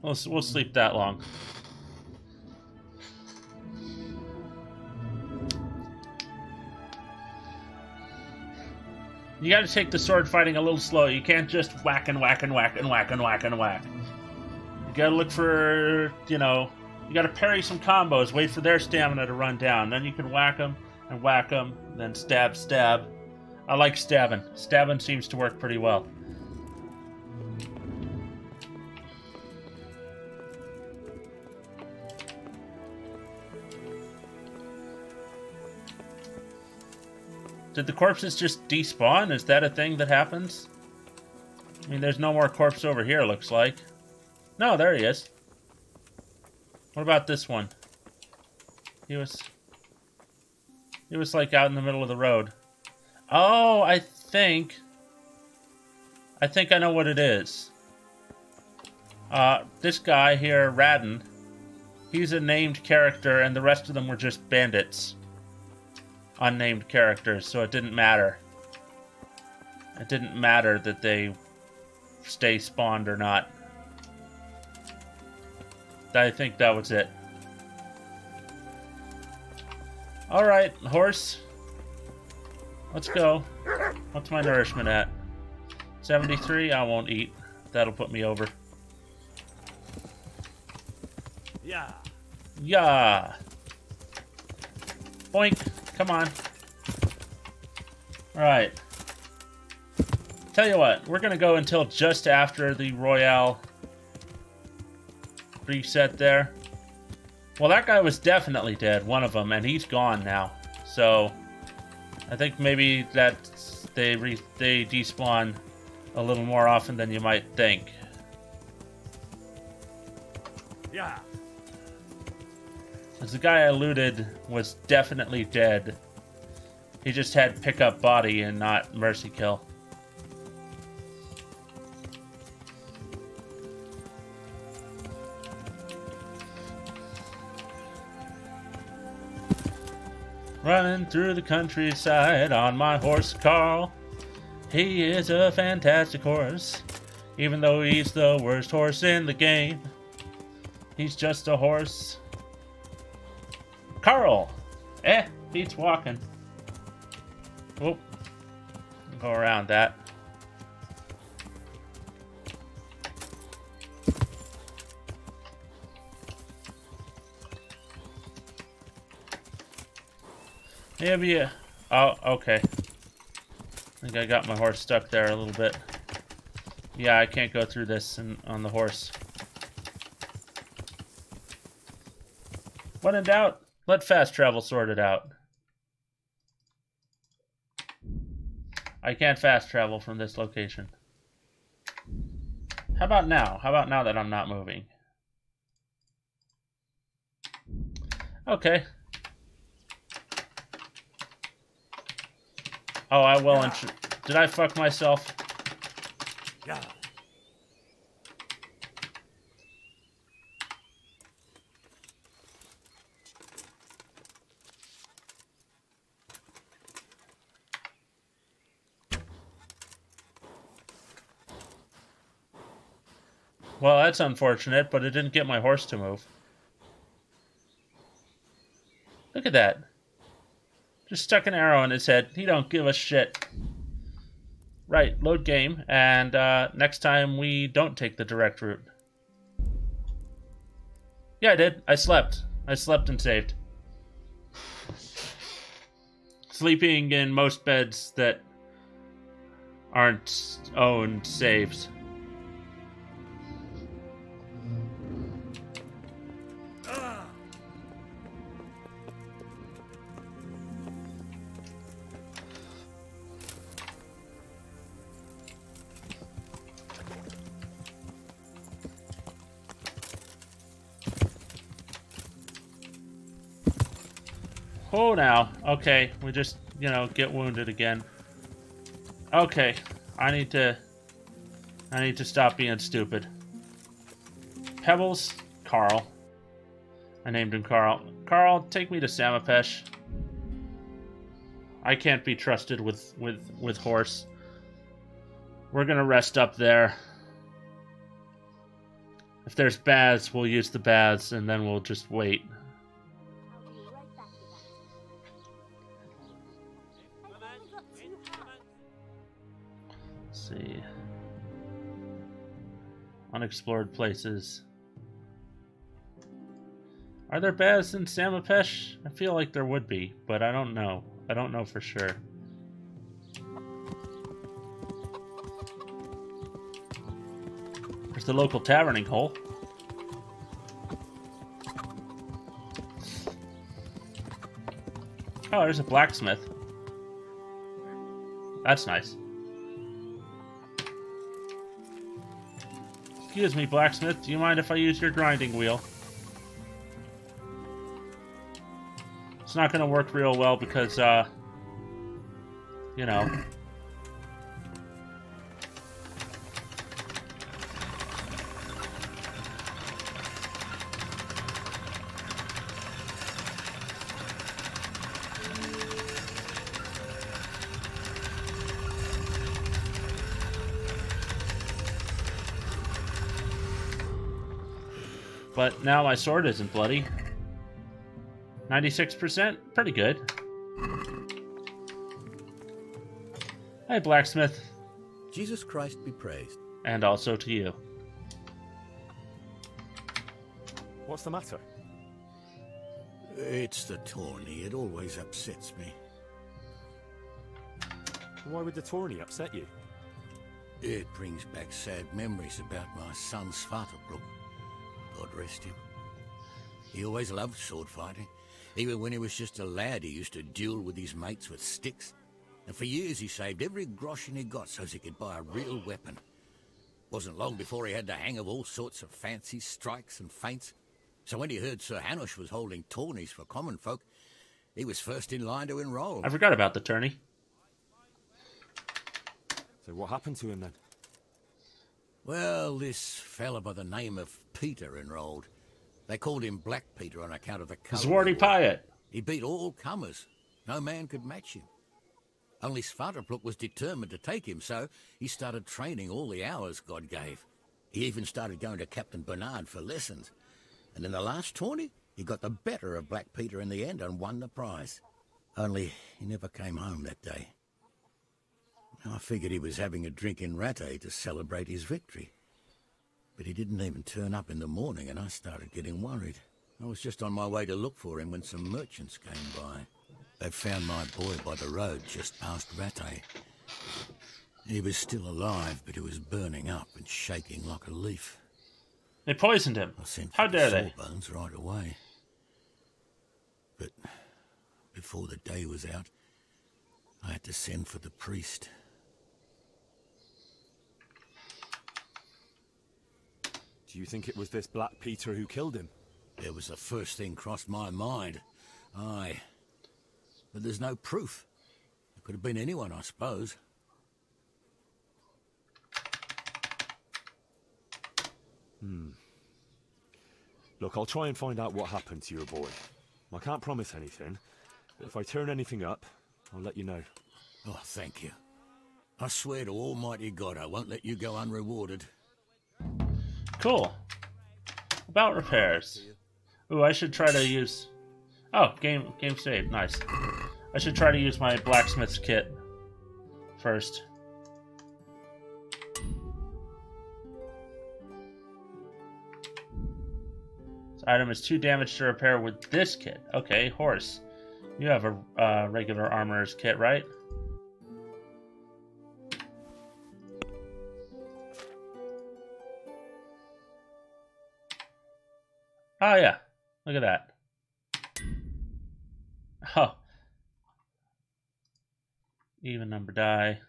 We'll sleep that long. You gotta take the sword fighting a little slow. You can't just whack and whack and whack and whack and whack and whack. You gotta look for, you know, you gotta parry some combos, wait for their stamina to run down. Then you can whack them, then stab, stab. I like stabbing. Stabbing seems to work pretty well. Did the corpses just despawn? Is that a thing that happens? I mean, there's no more corpse over here, looks like. No, there he is. What about this one? He was like out in the middle of the road. Oh, I think I know what it is. This guy here, Radin, he's a named character, and the rest of them were just bandits. Unnamed characters, so it didn't matter. It didn't matter that they stay spawned or not. I think that was it. Alright, horse. Let's go. What's my nourishment at? 73? I won't eat. That'll put me over. Yeah. Yeah. Boink. Come on. Alright. Tell you what, we're gonna go until just after the Royale reset there. Well, that guy was definitely dead, one of them, and he's gone now. So, I think maybe that they despawn a little more often than you might think. Yeah. Because the guy I looted was definitely dead. He just had pickup body and not mercy kill. Running through the countryside on my horse Carl. He is a fantastic horse. Even though he's the worst horse in the game. He's just a horse. Carl! Beats walking. Whoop. Go around that. Maybe. Oh, okay. I think I got my horse stuck there a little bit. Yeah, I can't go through this on the horse. When in doubt, let fast travel sort it out. I can't fast travel from this location. How about now? How about now that I'm not moving? Okay. Oh, I will. Did I fuck myself? Yeah. Well, that's unfortunate, but it didn't get my horse to move. Look at that. Just stuck an arrow in his head. He don't give a shit. Right, load game, and next time we don't take the direct route. Yeah, I did. I slept. I slept and saved. Sleeping in most beds that aren't owned saves. Oh, now. Okay, we just, you know, get wounded again. Okay, I need to stop being stupid. Pebbles, Carl. I named him Carl. Carl, take me to Samapesh. I can't be trusted with horse. We're gonna rest up there. If there's baths, we'll use the baths, and then we'll just wait. Let's see. Unexplored places. Are there baths in Samapesh? I feel like there would be, but I don't know. I don't know for sure. There's the local taverning hole. Oh, there's a blacksmith. That's nice. Excuse me, blacksmith. Do you mind if I use your grinding wheel? It's not going to work real well because, you know. But now my sword isn't bloody. 96%? Pretty good. Hi, blacksmith. Jesus Christ be praised. And also to you. What's the matter? It's the tourney. It always upsets me. Why would the tourney upset you? It brings back sad memories about my son Svartalfbrók. God rest him. He always loved sword fighting. Even when he was just a lad, he used to duel with his mates with sticks. And for years he saved every groschen he got so he could buy a real weapon. Wasn't long before he had the hang of all sorts of fancy strikes and feints. So when he heard Sir Hanush was holding tourneys for common folk, he was first in line to enroll. I forgot about the tourney. So what happened to him then? Well, this fella by the name of Peter enrolled. They called him Black Peter on account of the colour. Zwarty Pyatt. He beat all comers. No man could match him. Only Svartalfbrók was determined to take him, so he started training all the hours God gave. He even started going to Captain Bernard for lessons. And in the last tourney, he got the better of Black Peter in the end and won the prize. Only he never came home that day. I figured he was having a drink in Rattay to celebrate his victory. But he didn't even turn up in the morning, and I started getting worried. I was just on my way to look for him when some merchants came by. They found my boy by the road just past Rattay. He was still alive, but he was burning up and shaking like a leaf. They poisoned him. How dare they? Sawbones right away. But before the day was out, I had to send for the priest. Do you think it was this Black Peter who killed him? It was the first thing crossed my mind. Aye. But there's no proof. It could have been anyone, I suppose. Look, I'll try and find out what happened to your boy. I can't promise anything, but if I turn anything up, I'll let you know. Oh, thank you. I swear to Almighty God I won't let you go unrewarded. Cool. About repairs. Ooh, I should try to use... Oh, game saved. Nice. I should try to use my blacksmith's kit first. This item is too damaged to repair with this kit. Okay, horse. You have a regular armorer's kit, right? Oh, yeah. Look at that. Oh. Even number die.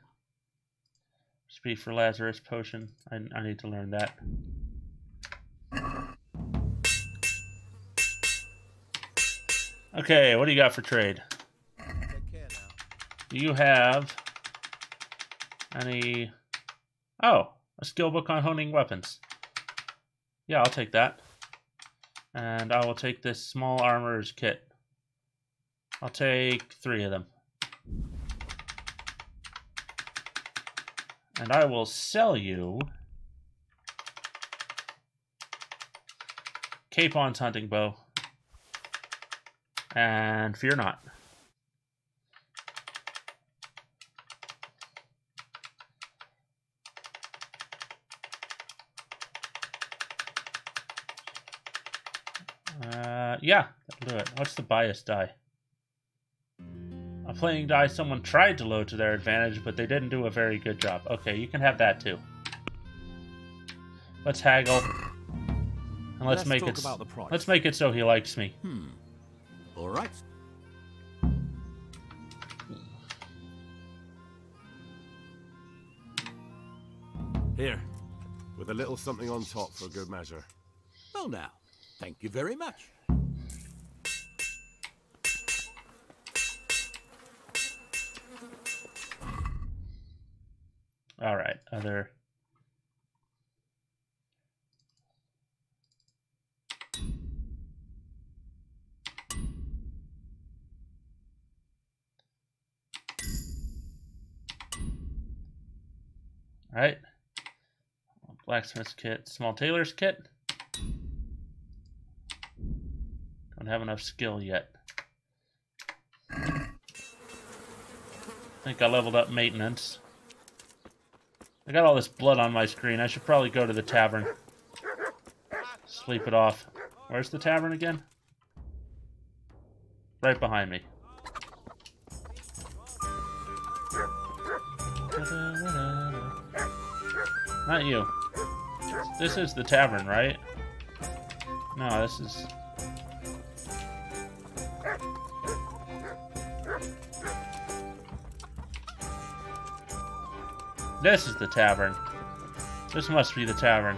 Speed for Lazarus potion. I need to learn that. Okay, what do you got for trade? Do you have any... Oh, a skill book on honing weapons. Yeah, I'll take that. And I will take this small armorer's kit. I'll take 3 of them. And I will sell you Capon's hunting bow. And fear not. Yeah, that'll do it. What's the bias die? A playing die someone tried to load to their advantage, but they didn't do a very good job. Okay, you can have that too. Let's haggle. And let's make it about the price. Let's make it so he likes me. All right. Here, with a little something on top for good measure. Well now, thank you very much. All right, other. All right. Blacksmith's kit, small tailor's kit. Don't have enough skill yet. I think I leveled up maintenance. I got all this blood on my screen. I should probably go to the tavern. Sleep it off. Where's the tavern again? Right behind me. Not you. This is the tavern, right? No, this is... This is the tavern. This must be the tavern.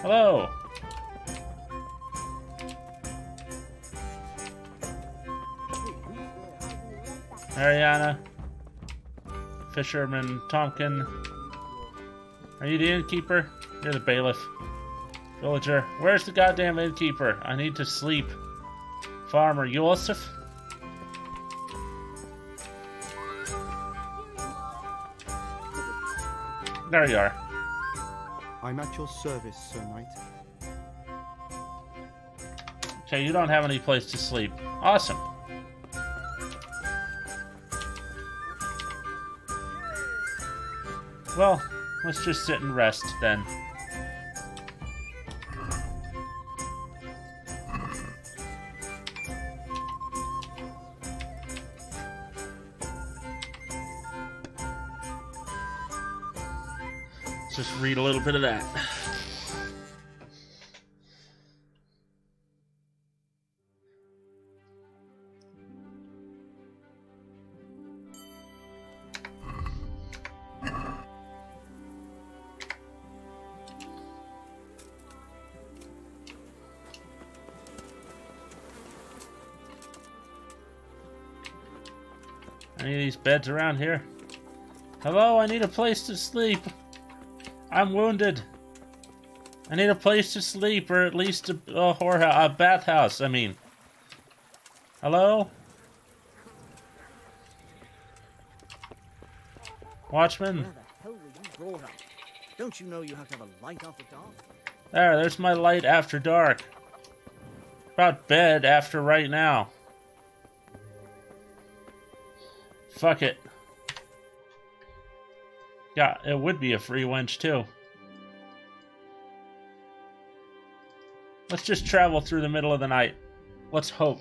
Hello! Mariana. Fisherman Tompkin. Are you the innkeeper? You're the bailiff. Villager. Where's the goddamn innkeeper? I need to sleep. Farmer Yosef? There you are. I'm at your service, Sir Knight. Okay, you don't have any place to sleep. Awesome. Well, let's just sit and rest then. Let's just read a little bit of that. Any of these beds around here? Hello, I need a place to sleep. I'm wounded. I need a place to sleep, or at least a whorehouse, a bathhouse, I mean. Hello? Watchman? Where the hell were you brought up? Don't you know you have to have a light after dark? There's my light after dark. About bed after right now. Fuck it. Yeah, it would be a free wench too. Let's just travel through the middle of the night. Let's hope.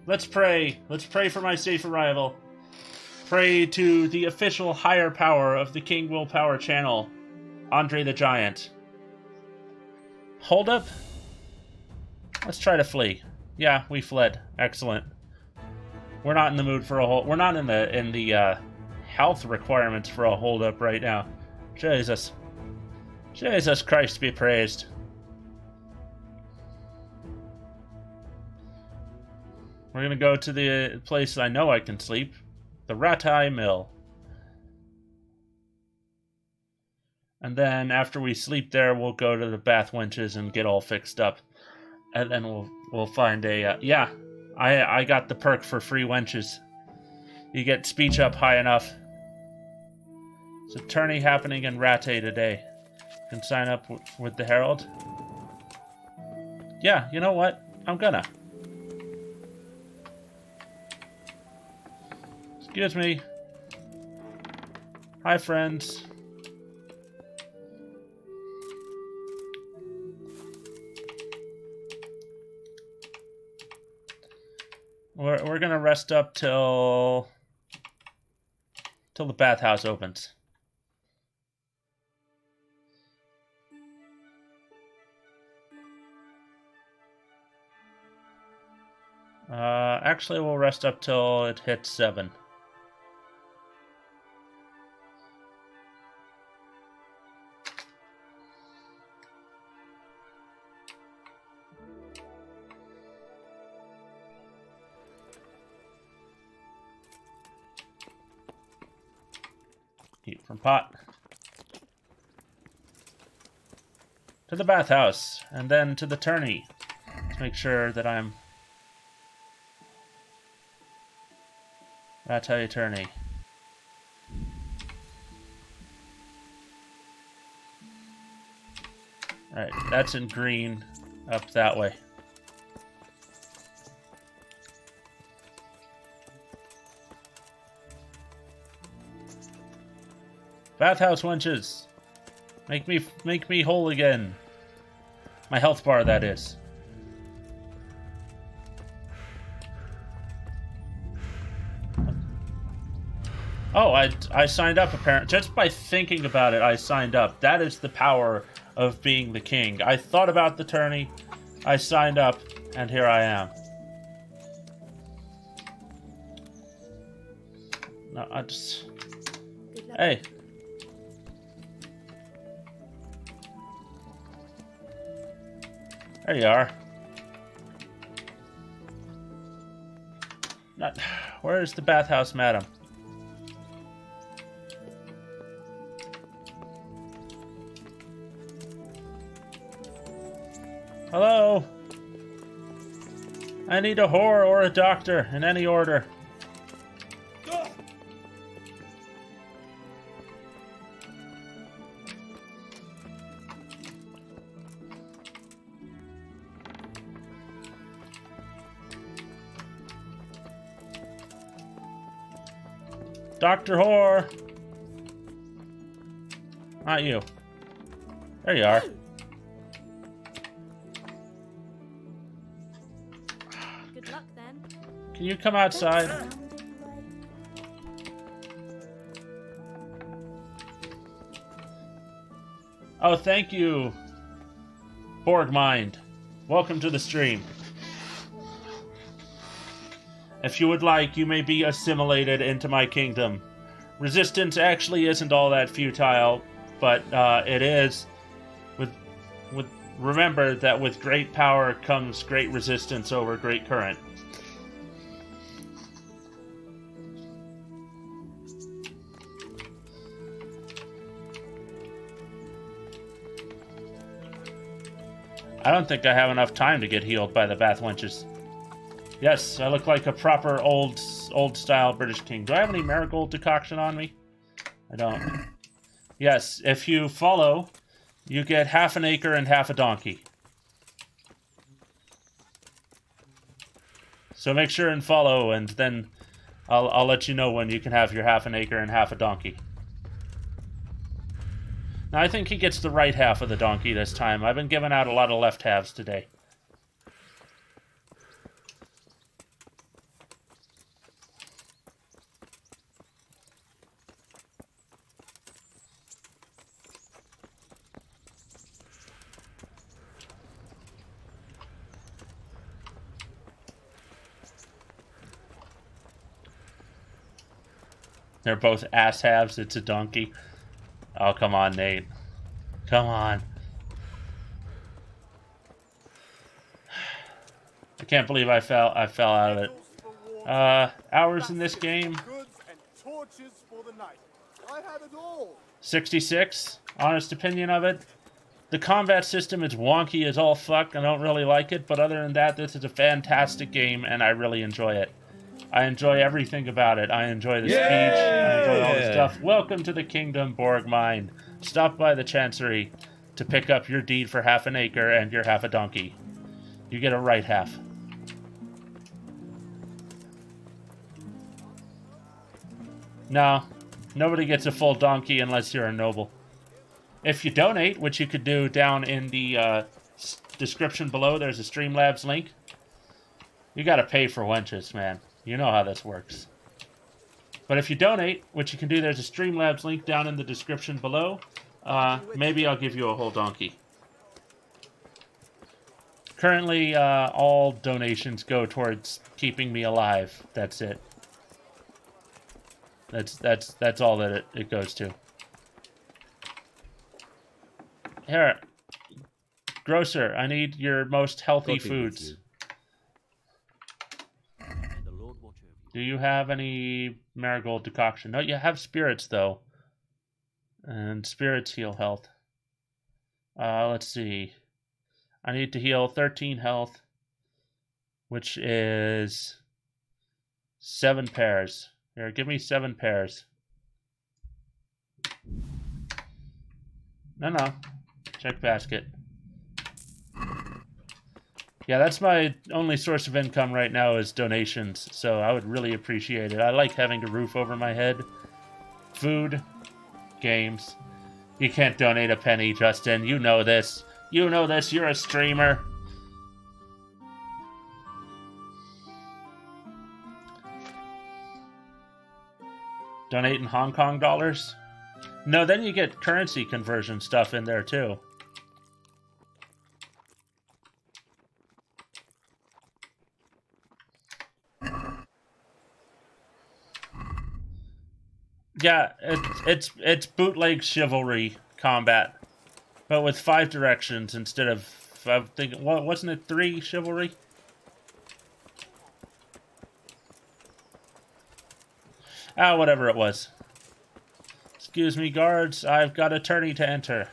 Let's pray. Let's pray for my safe arrival. Pray to the official higher power of the King Will Power channel, Andre the Giant. Hold up. Let's try to flee. Yeah, we fled. Excellent. We're not in the mood for a hold. We're not in the health requirements for a hold up right now. Jesus. Jesus Christ be praised. We're gonna go to the place I know I can sleep. The Ratai Mill. And then after we sleep there, we'll go to the bath wenches and get all fixed up. And then we'll find a... yeah, I got the perk for free wenches. You get speech up high enough. There's a tourney happening in Ratte today. You can sign up with the Herald. Yeah, you know what? I'm gonna. Excuse me. Hi, friends. We're gonna rest up till the bathhouse opens. Actually, we'll rest up till it hits 7. Heat from pot. To the bathhouse, and then to the tourney. Let's make sure that I'm... Ratte tourney. Alright, that's in green, up that way. Bathhouse wenches! Make me whole again. My health bar, that is. Oh, I signed up apparently. Just by thinking about it, I signed up. That is the power of being the king. I thought about the tourney, I signed up, and here I am. No, I just... Hey. There you are. Where's the bathhouse, madam? Hello? I need a whore or a doctor, in any order. Dr. Whore! Not you. There you are. Good luck then. Can you come outside? Oh, thank you, Borg Mind. Welcome to the stream. If you would like, you may be assimilated into my kingdom. Resistance actually isn't all that futile, but it is. Remember that with great power comes great resistance over great current. I don't think I have enough time to get healed by the bath wenches. Yes, I look like a proper old-style British king. Do I have any marigold decoction on me? I don't. Yes, if you follow, you get half an acre and half a donkey. So make sure and follow, and then I'll let you know when you can have your half an acre and half a donkey. Now, I think he gets the right half of the donkey this time. I've been giving out a lot of left halves today. They're both ass halves. It's a donkey. Oh, come on, Nate. Come on. I can't believe I fell out of it. Hours in this game. I have it all. 66. Honest opinion of it. The combat system is wonky as all fuck. I don't really like it, but other than that, this is a fantastic game, and I really enjoy it. I enjoy everything about it. I enjoy the speech. I enjoy all the stuff. Welcome to the Kingdom, Borgmine. Stop by the Chancery to pick up your deed for half an acre and your half a donkey. You get a right half. No, nobody gets a full donkey unless you're a noble. If you donate, which you could do down in the description below, there's a Streamlabs link. You gotta pay for wenches, man. You know how this works. But if you donate, which you can do, there's a Streamlabs link down in the description below. Maybe I'll give you a whole donkey. Currently, all donations go towards keeping me alive. That's it. That's all that it goes to. Here, grocer, I need your most healthy foods. Do you have any marigold decoction? No, you have spirits though. And spirits heal health. Let's see. I need to heal 13 health, which is 7 pairs. Here, give me 7 pairs. No. Check basket. Yeah, that's my only source of income right now is donations, so I would really appreciate it. I like having a roof over my head. Food. Games. You can't donate a penny, Justin. You know this. You know this. You're a streamer. Donate in Hong Kong dollars? No, then you get currency conversion stuff in there too. Yeah, it's bootleg chivalry combat, but with 5 directions instead of, I think, wasn't it 3 chivalry? Ah, whatever it was. Excuse me, guards. I've got attorney to enter.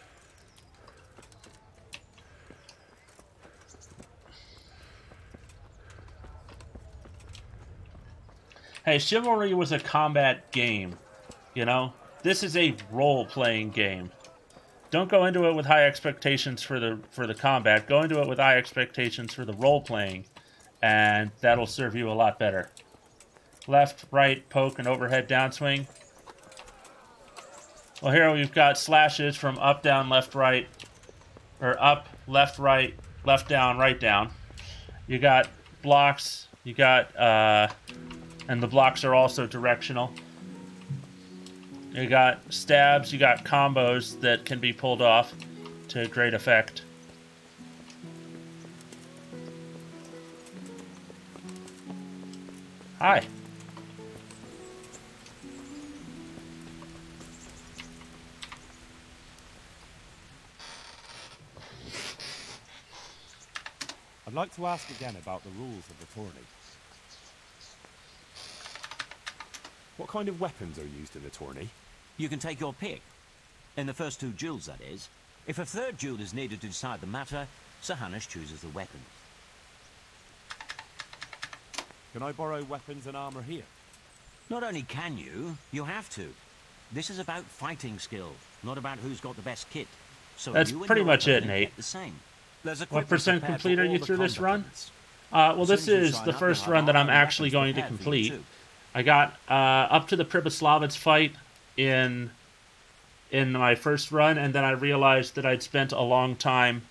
Hey, Chivalry was a combat game, you know? This is a role-playing game. Don't go into it with high expectations for the combat. Go into it with high expectations for the role-playing, and that'll serve you a lot better. Left, right, poke, and overhead downswing. Well, here we've got slashes from up, down, left, right, or up, left, right, left, down, right, down. You got blocks, you got, and the blocks are also directional. You got stabs, you got combos that can be pulled off to great effect. Hi. I'd like to ask again about the rules of the tourney. What kind of weapons are used in the tourney? You can take your pick. In the first 2 duels, that is. If a 3rd duel is needed to decide the matter, Sir Hanush chooses the weapons. Can I borrow weapons and armor here? Not only can you, you have to. This is about fighting skill, not about who's got the best kit. So that's pretty much it, Nate. The same. What percent complete are you through this run? Well, this is the first run that I'm actually going to complete. I got up to the Pribyslavitz fight in my first run, and then I realized that I'd spent a long time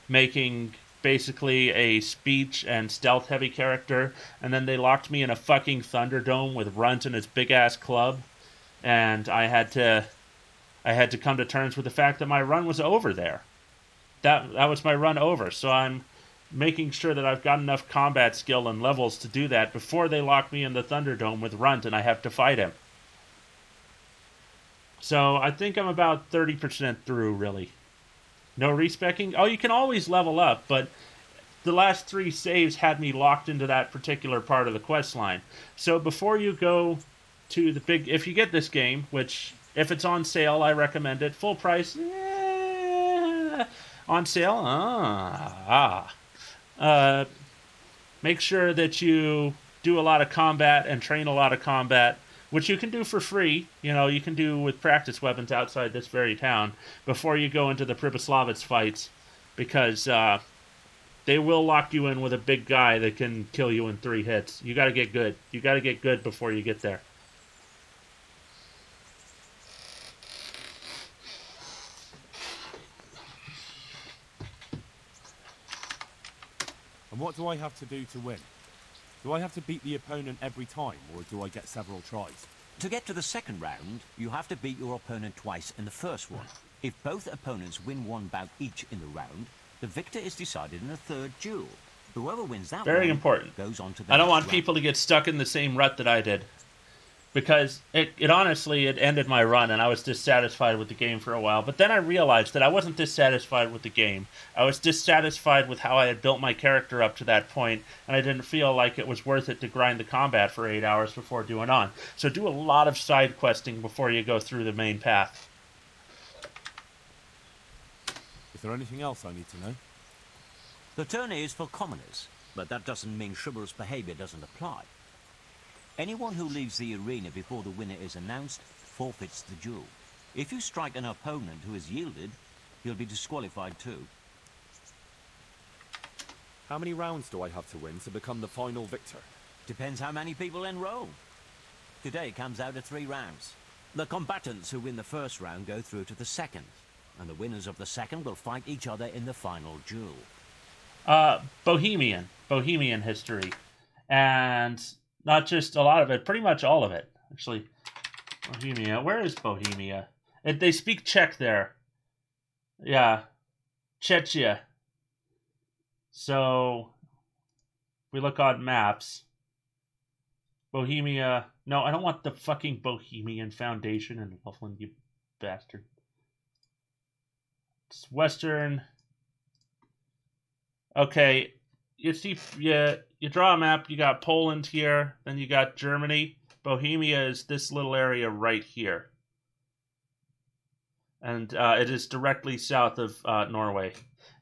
making basically a speech and stealth heavy character, and then they locked me in a fucking Thunderdome with Runt and his big ass club, and I had to come to terms with the fact that my run was over there. That was my run over, so I'm making sure that I've got enough combat skill and levels to do that before they lock me in the Thunderdome with Runt and I have to fight him. So I think I'm about 30% through, really. No respecking? Oh, you can always level up, but the last 3 saves had me locked into that particular part of the quest line. So before you go to the big... If you get this game, which If it's on sale, I recommend it. Full price, on sale, make sure that you do a lot of combat and train a lot of combat, which you can do for free. You know, you can do with practice weapons outside this very town before you go into the Pribyslavitz fights, because they will lock you in with a big guy that can kill you in 3 hits. You got to get good. You got to get good before you get there. And what do I have to do to win? Do I have to beat the opponent every time, or do I get several tries? To get to the second round, you have to beat your opponent twice in the first one. If both opponents win 1 bout each in the round, the victor is decided in a third duel. Whoever wins that Very round important. goes on to the I don't next want round. people to get stuck in the same rut that I did. Because it honestly, it ended my run, and I was dissatisfied with the game for a while. But then I realized that I wasn't dissatisfied with the game. I was dissatisfied with how I had built my character up to that point, and I didn't feel like it was worth it to grind the combat for 8 hours before doing on. So do a lot of side questing before you go through the main path. Is there anything else I need to know? The tourney is for commoners, but that doesn't mean chivalrous behavior doesn't apply. Anyone who leaves the arena before the winner is announced forfeits the duel. If you strike an opponent who has yielded, he'll be disqualified too. How many rounds do I have to win to become the final victor? Depends how many people enroll. Today comes out of 3 rounds. The combatants who win the first round go through to the second, and the winners of the second will fight each other in the final duel. Bohemian history. And not just a lot of it, pretty much all of it. Actually, Bohemia. Where is Bohemia? They speak Czech there. Yeah. Czechia. So, we look on maps. Bohemia. No, I don't want the fucking Bohemian Foundation in Loveland, you bastard. It's Western. Okay. You see, you draw a map, you got Poland here, then you got Germany. Bohemia is this little area right here. And it is directly south of Norway.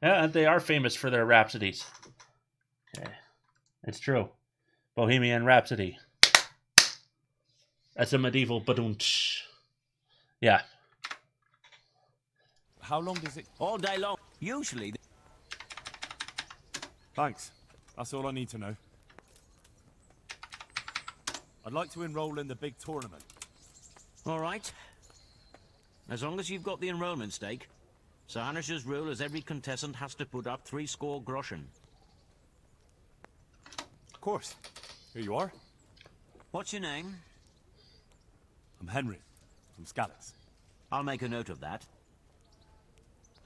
And they are famous for their rhapsodies. Okay. It's true. Bohemian Rhapsody. That's a medieval badunch. Yeah. How long does it... All day long. Usually... Thanks. That's all I need to know. I'd like to enroll in the big tournament. All right. As long as you've got the enrollment stake. Sir Hanish's rule is every contestant has to put up 60 groschen. Of course. Here you are. What's your name? I'm Henry, from Skalitz. I'll make a note of that.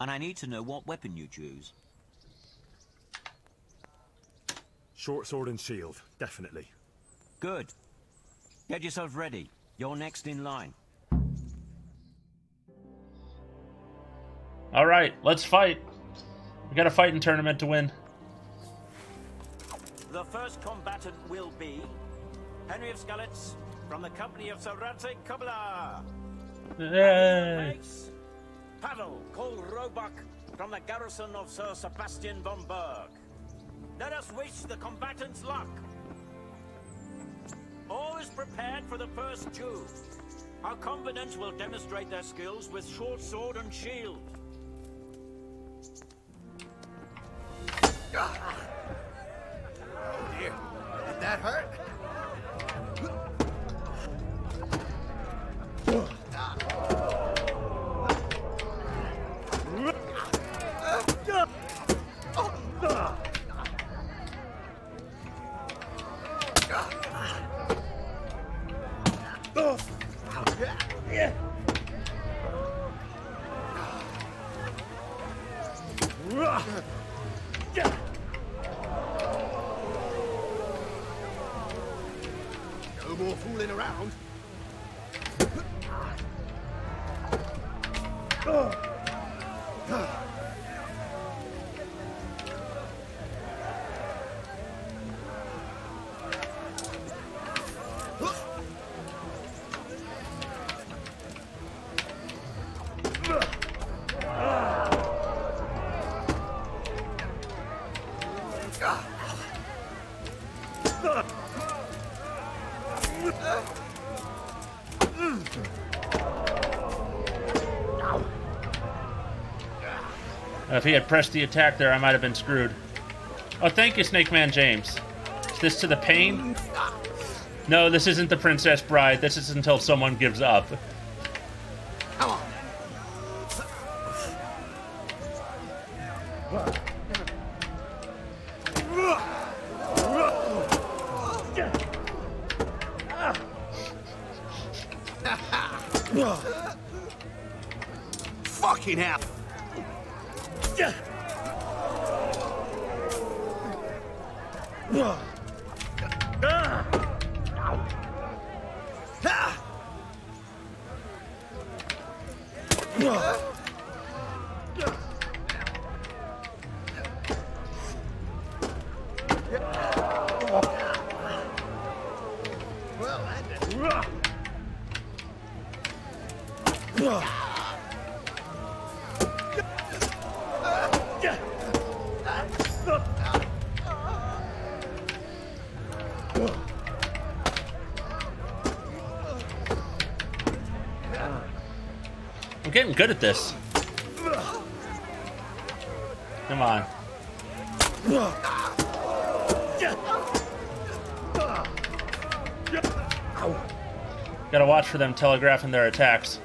And I need to know what weapon you choose. Short sword and shield, definitely. Good. Get yourself ready. You're next in line. All right, let's fight. We got a fighting tournament to win. The first combatant will be Henry of Skalitz from the company of Sir Radzik Kubla. Paddle, called Roebuck from the garrison of Sir Sebastian von Berg. Let us wish the combatants luck. All is prepared for the first duel. Our combatants will demonstrate their skills with short sword and shield. Oh dear, did that hurt? No more fooling around. If he had pressed the attack there, I might have been screwed. Oh, thank you, Snake Man James. Is this to the pain? No, this isn't the Princess Bride. This is until someone gives up. Come on. Fucking hell. I'm getting good at this. Come on. Gotta watch for them telegraphing their attacks.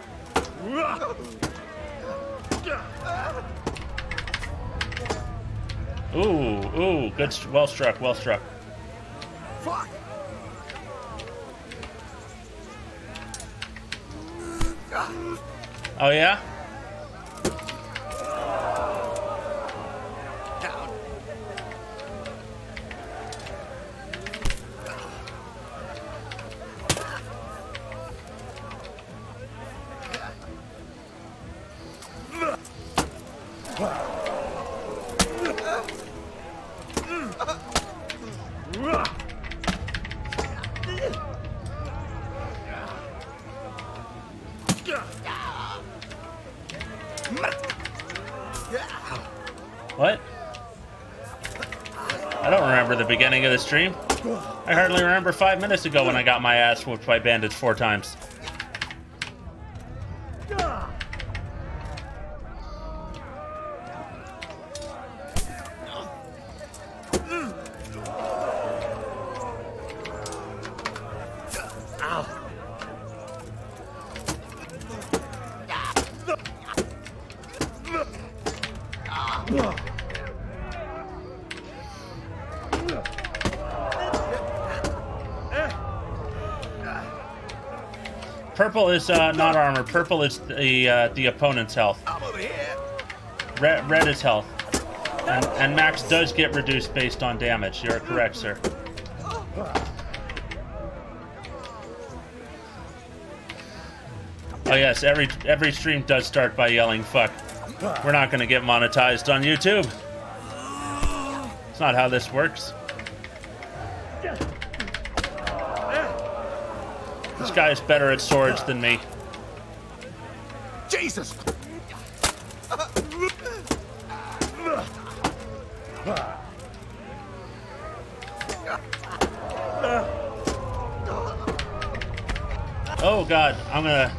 Ooh, good, well struck, well struck. Fuck. Oh yeah? What? I don't remember the beginning of the stream. I hardly remember 5 minutes ago when I got my ass whooped by bandits 4 times. Purple is not armor. Purple is the opponent's health. Red is health. And max does get reduced based on damage. You're correct, sir. Oh yes, every stream does start by yelling fuck. We're not gonna get monetized on YouTube. It's not how this works. This guy is better at swords than me. Jesus! Oh god, I'm gonna...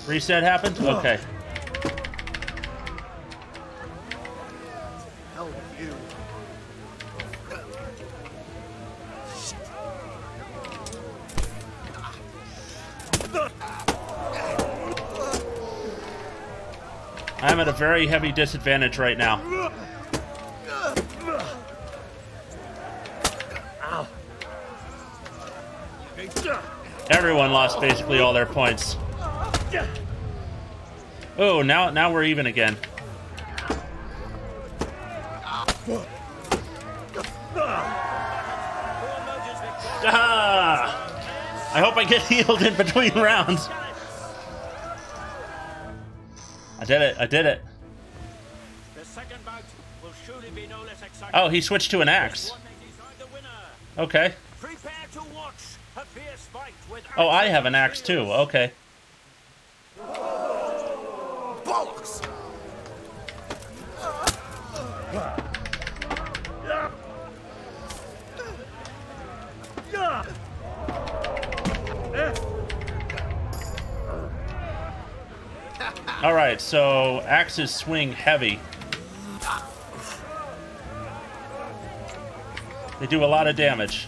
Reset happened? Okay. Hell with you. I'm at a very heavy disadvantage right now. Everyone lost basically all their points. Oh, now we're even again. Ah! I hope I get healed in between rounds. I did it. I did it. Oh, he switched to an axe. Okay. Oh, I have an axe too. Okay. Bollocks! Alright, so axes swing heavy. They do a lot of damage.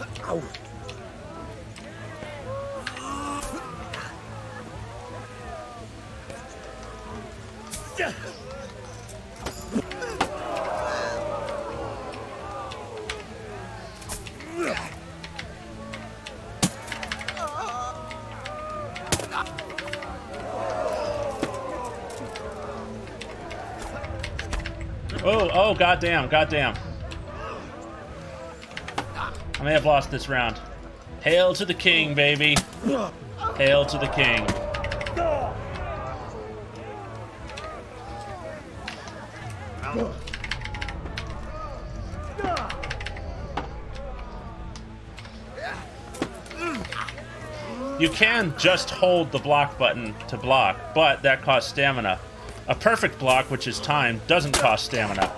Oh, goddamn. I may have lost this round. Hail to the king, baby. Hail to the king. You can just hold the block button to block, but that costs stamina. A perfect block, which is timed, doesn't cost stamina.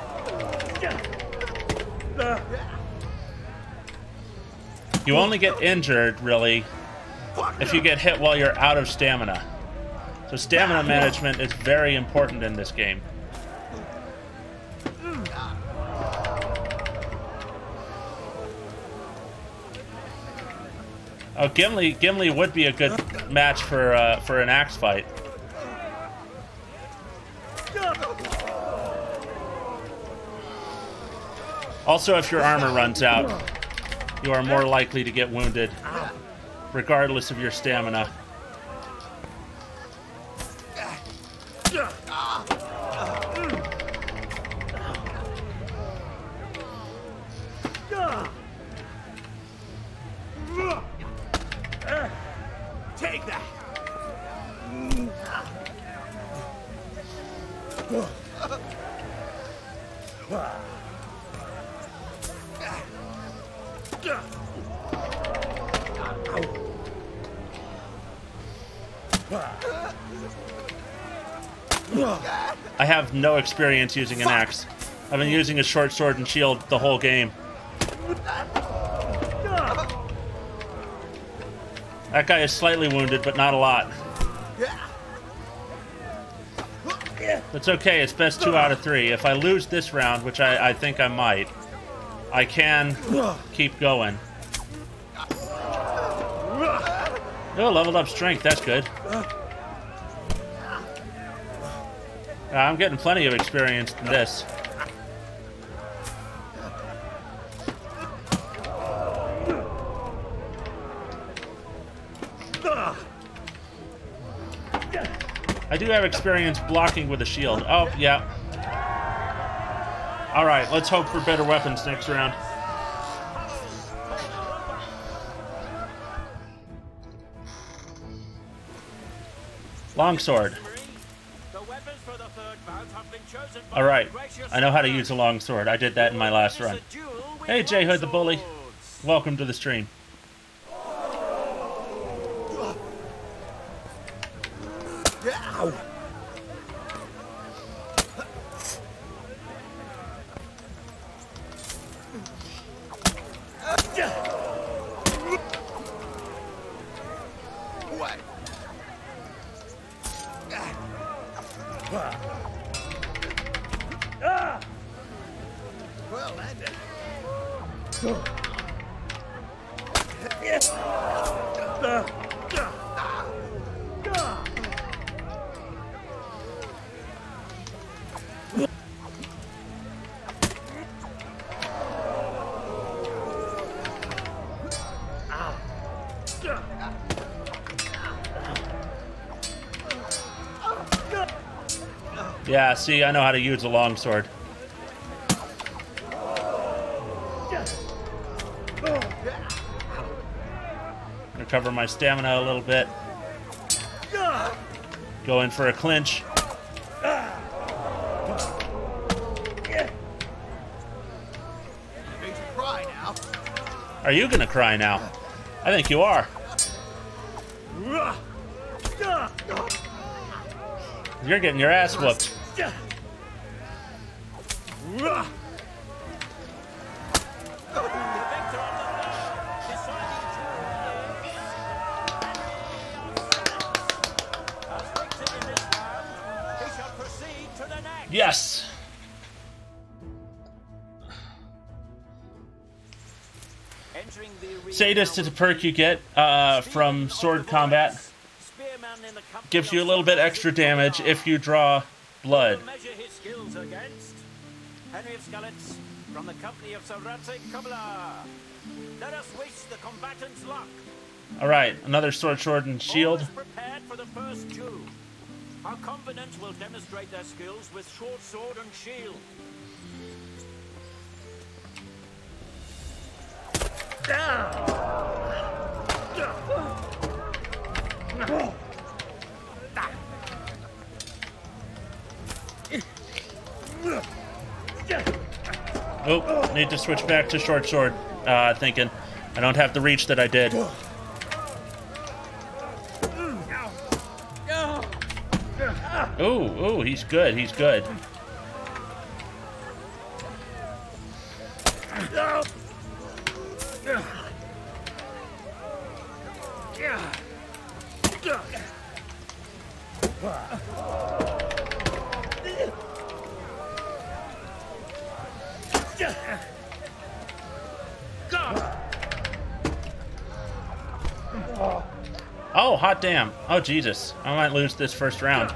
You only get injured, really, if you get hit while you're out of stamina. So stamina management is very important in this game. Oh, Gimli would be a good match for an axe fight. Also, if your armor runs out, you are more likely to get wounded, regardless of your stamina. Take that. I have no experience using an axe. I've been using a short sword and shield the whole game. That guy is slightly wounded, but not a lot. That's okay, it's best 2 out of 3. If I lose this round, which I think I might, I can keep going. Oh, leveled up strength, that's good. I'm getting plenty of experience in this. I do have experience blocking with a shield. Oh, yeah. Alright, let's hope for better weapons next round. Longsword. Alright, I know how to use a longsword. I did that in my last run. Hey, J Hood the Bully. Welcome to the stream. Well, that did. Yeah, see, I know how to use a longsword. Recover my stamina a little bit. Go in for a clinch. Are you gonna cry now? I think you are. You're getting your ass whooped. Yes! Sadist is a perk you get from sword combat. Gives you a little bit extra damage if you draw blood. Measure his skills against Henry of Skellets from the company of Sir Ratsig Kubla. Let us wish the combatants luck. Alright, another sword and shield. Prepared for the first duel. Our covenants will demonstrate their skills with short sword and shield. Oh, need to switch back to short sword. Thinking I don't have the reach that I did. Oh, he's good. He's good. Oh, hot damn. Oh, Jesus. I might lose this first round.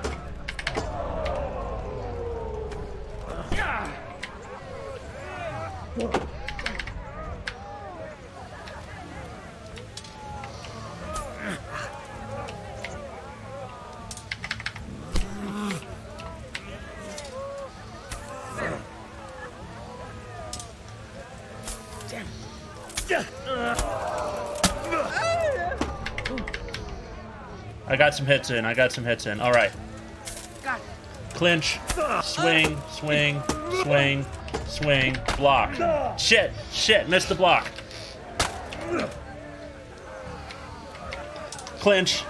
I got some hits in. I got some hits in. All right. Clinch. Swing. Swing. Swing. Swing. Block. Shit. Shit. Missed the block. Clinch.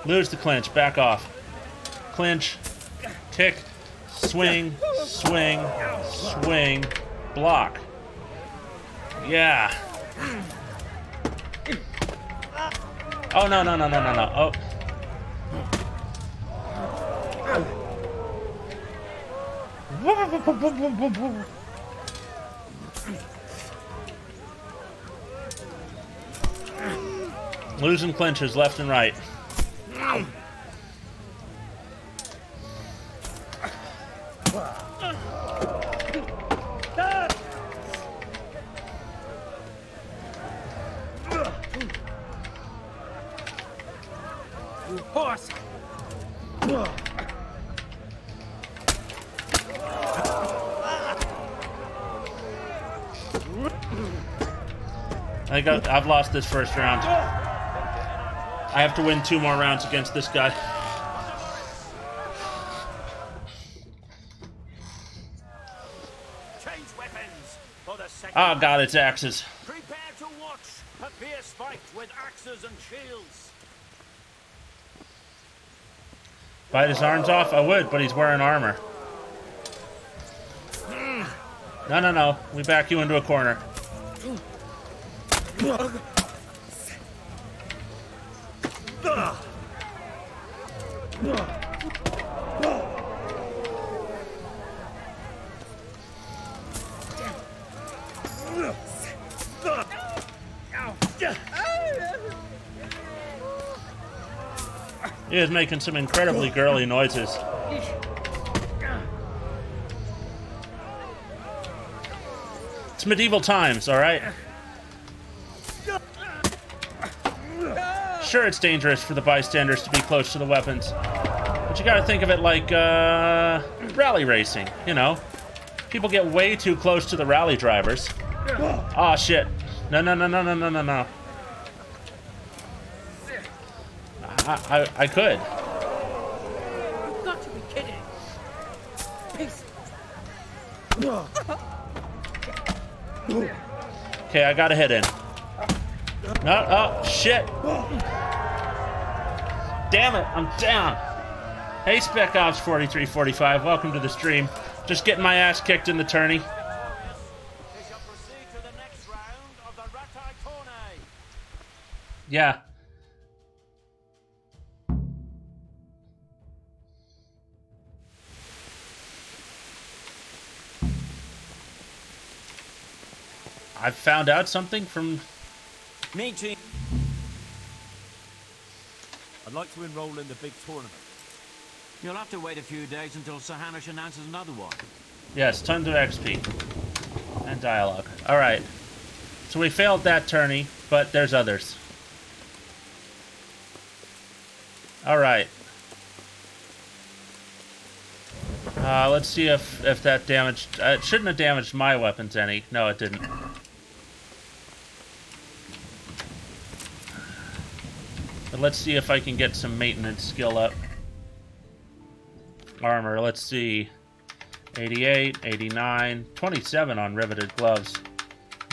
Lose the clinch. Back off. Clinch. Kick. Swing. Swing. Swing. Block. Yeah. Oh, no, no, no, no, no, no. Oh. Losing clinches left and right. Horse. I've lost this first round. I have to win 2 more rounds against this guy. Change weapons for the second. Oh god, it's axes. Prepare to watch a fierce fight with axes and shields. Bite his arms off? I would, but he's wearing armor. No, no, no. We back you into a corner. He is making some incredibly girly noises. It's medieval times, alright? Sure, it's dangerous for the bystanders to be close to the weapons, but you gotta think of it like, rally racing, you know? People get way too close to the rally drivers. Aw, shit. No, no, no, no, no, no, no, no. I could. You've got to be kidding. Peace. Okay, I got a hit in. No, oh, shit. Damn it, I'm down. Hey, Spec Ops 4345, welcome to the stream. Just getting my ass kicked in the tourney. Yeah. I've found out something from... Meeting. I'd like to enroll in the big tournament. You'll have to wait a few days until Sir Hanish announces another one. Yes, tons of XP. And dialogue. Alright. So we failed that tourney, but there's others. Alright. Let's see if that damaged... it shouldn't have damaged my weapons any. No, it didn't. But let's see if I can get some maintenance skill up. Armor, let's see. 88, 89, 27 on riveted gloves.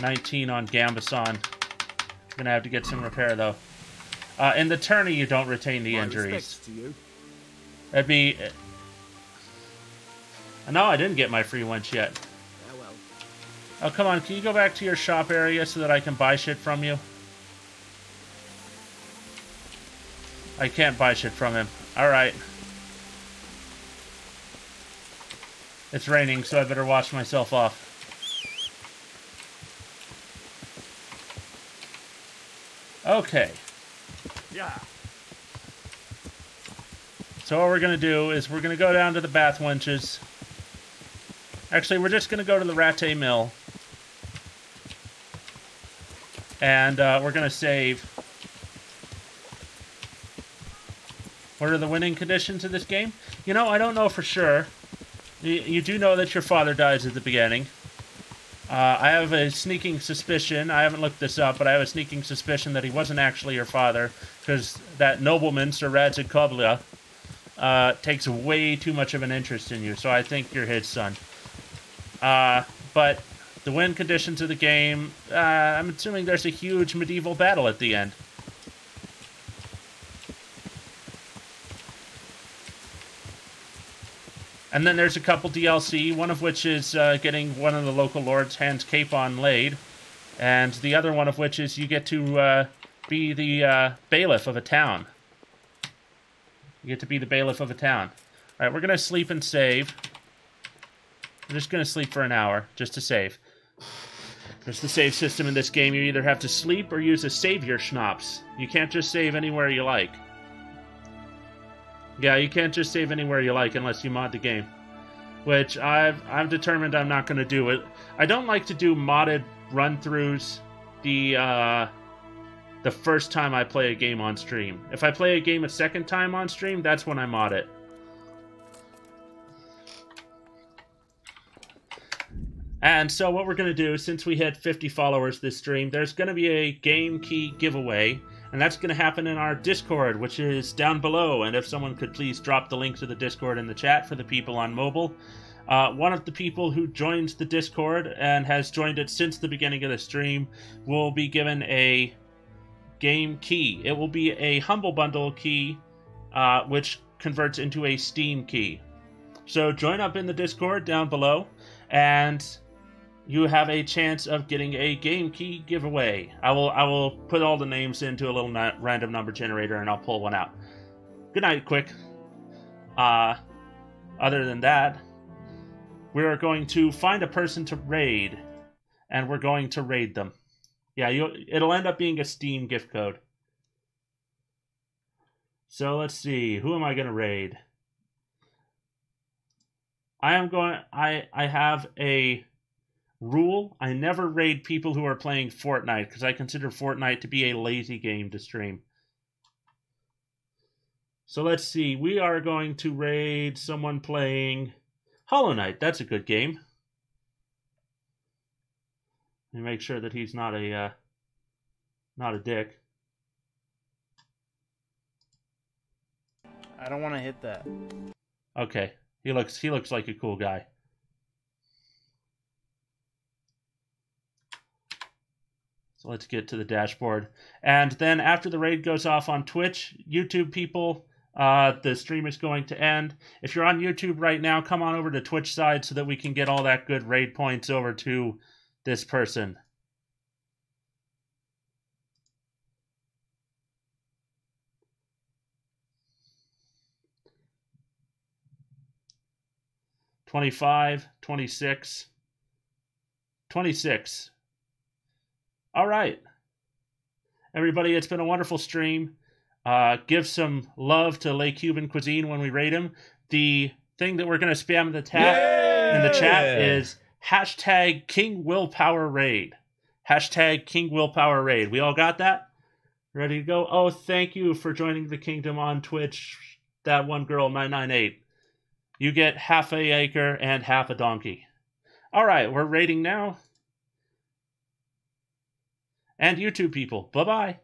19 on gambeson. Gonna have to get some repair, though. In the tourney, you don't retain the injuries. To you. That'd be... No, I didn't get my free winch yet. Farewell. Oh, come on. Can you go back to your shop area so that I can buy shit from you? I can't buy shit from him. Alright. It's raining, so I better wash myself off. Okay. Yeah. So what we're going to do is we're going to go down to the bath winches. Actually, we're just going to go to the Rattay Mill. And we're going to save. What are the winning conditions of this game? You know, I don't know for sure. You do know that your father dies at the beginning. I have a sneaking suspicion, I haven't looked this up, but I have a sneaking suspicion that he wasn't actually your father, because that nobleman, Sir Radzig Koblia, takes way too much of an interest in you, so I think you're his son. But the win conditions of the game, I'm assuming there's a huge medieval battle at the end. And then there's a couple DLC, one of which is getting one of the local lords' hands cape on laid, and the other one of which is you get to be the bailiff of a town. You get to be the bailiff of a town. Alright, we're going to sleep and save. We're just going to sleep for an hour, just to save. There's the save system in this game. You either have to sleep or use a savior schnapps. You can't just save anywhere you like. Yeah, you can't just save anywhere you like unless you mod the game. Which I'm determined I'm not going to do it. I don't like to do modded run-throughs the first time I play a game on stream. If I play a game a second time on stream, that's when I mod it. And so what we're going to do, since we hit 50 followers this stream, there's going to be a game key giveaway. And that's going to happen in our Discord, which is down below. And if someone could please drop the link to the Discord in the chat for the people on mobile. One of the people who joins the Discord and has joined it since the beginning of the stream will be given a game key. It will be a Humble Bundle key, which converts into a Steam key. So join up in the Discord down below, and you have a chance of getting a game key giveaway. I will put all the names into a little random number generator, and I'll pull one out. Good night, Quick. Other than that, we're going to find a person to raid, and we're going to raid them. Yeah, it'll end up being a Steam gift code. So let's see, who am I going to raid? I have a rule. I never raid people who are playing Fortnite, because I consider Fortnite to be a lazy game to stream. So let's see. We are going to raid someone playing Hollow Knight. That's a good game. Let me make sure that he's not a dick. I don't want to hit that. Okay. He looks like a cool guy. So let's get to the dashboard. And then after the raid goes off on Twitch, YouTube people, the stream is going to end. If you're on YouTube right now, come on over to Twitch side so that we can get all that good raid points over to this person. $25, $26, $26. All right. Everybody, it's been a wonderful stream. Give some love to Le Cuban Cuisine when we rate him. The thing that we're going to spam in the chat is hashtag King Willpower Raid. Hashtag King Willpower Raid. We all got that? Ready to go? Oh, thank you for joining the kingdom on Twitch. That one girl, 998. You get half a acre and half a donkey. All right, we're raiding now. And YouTube people, bye-bye.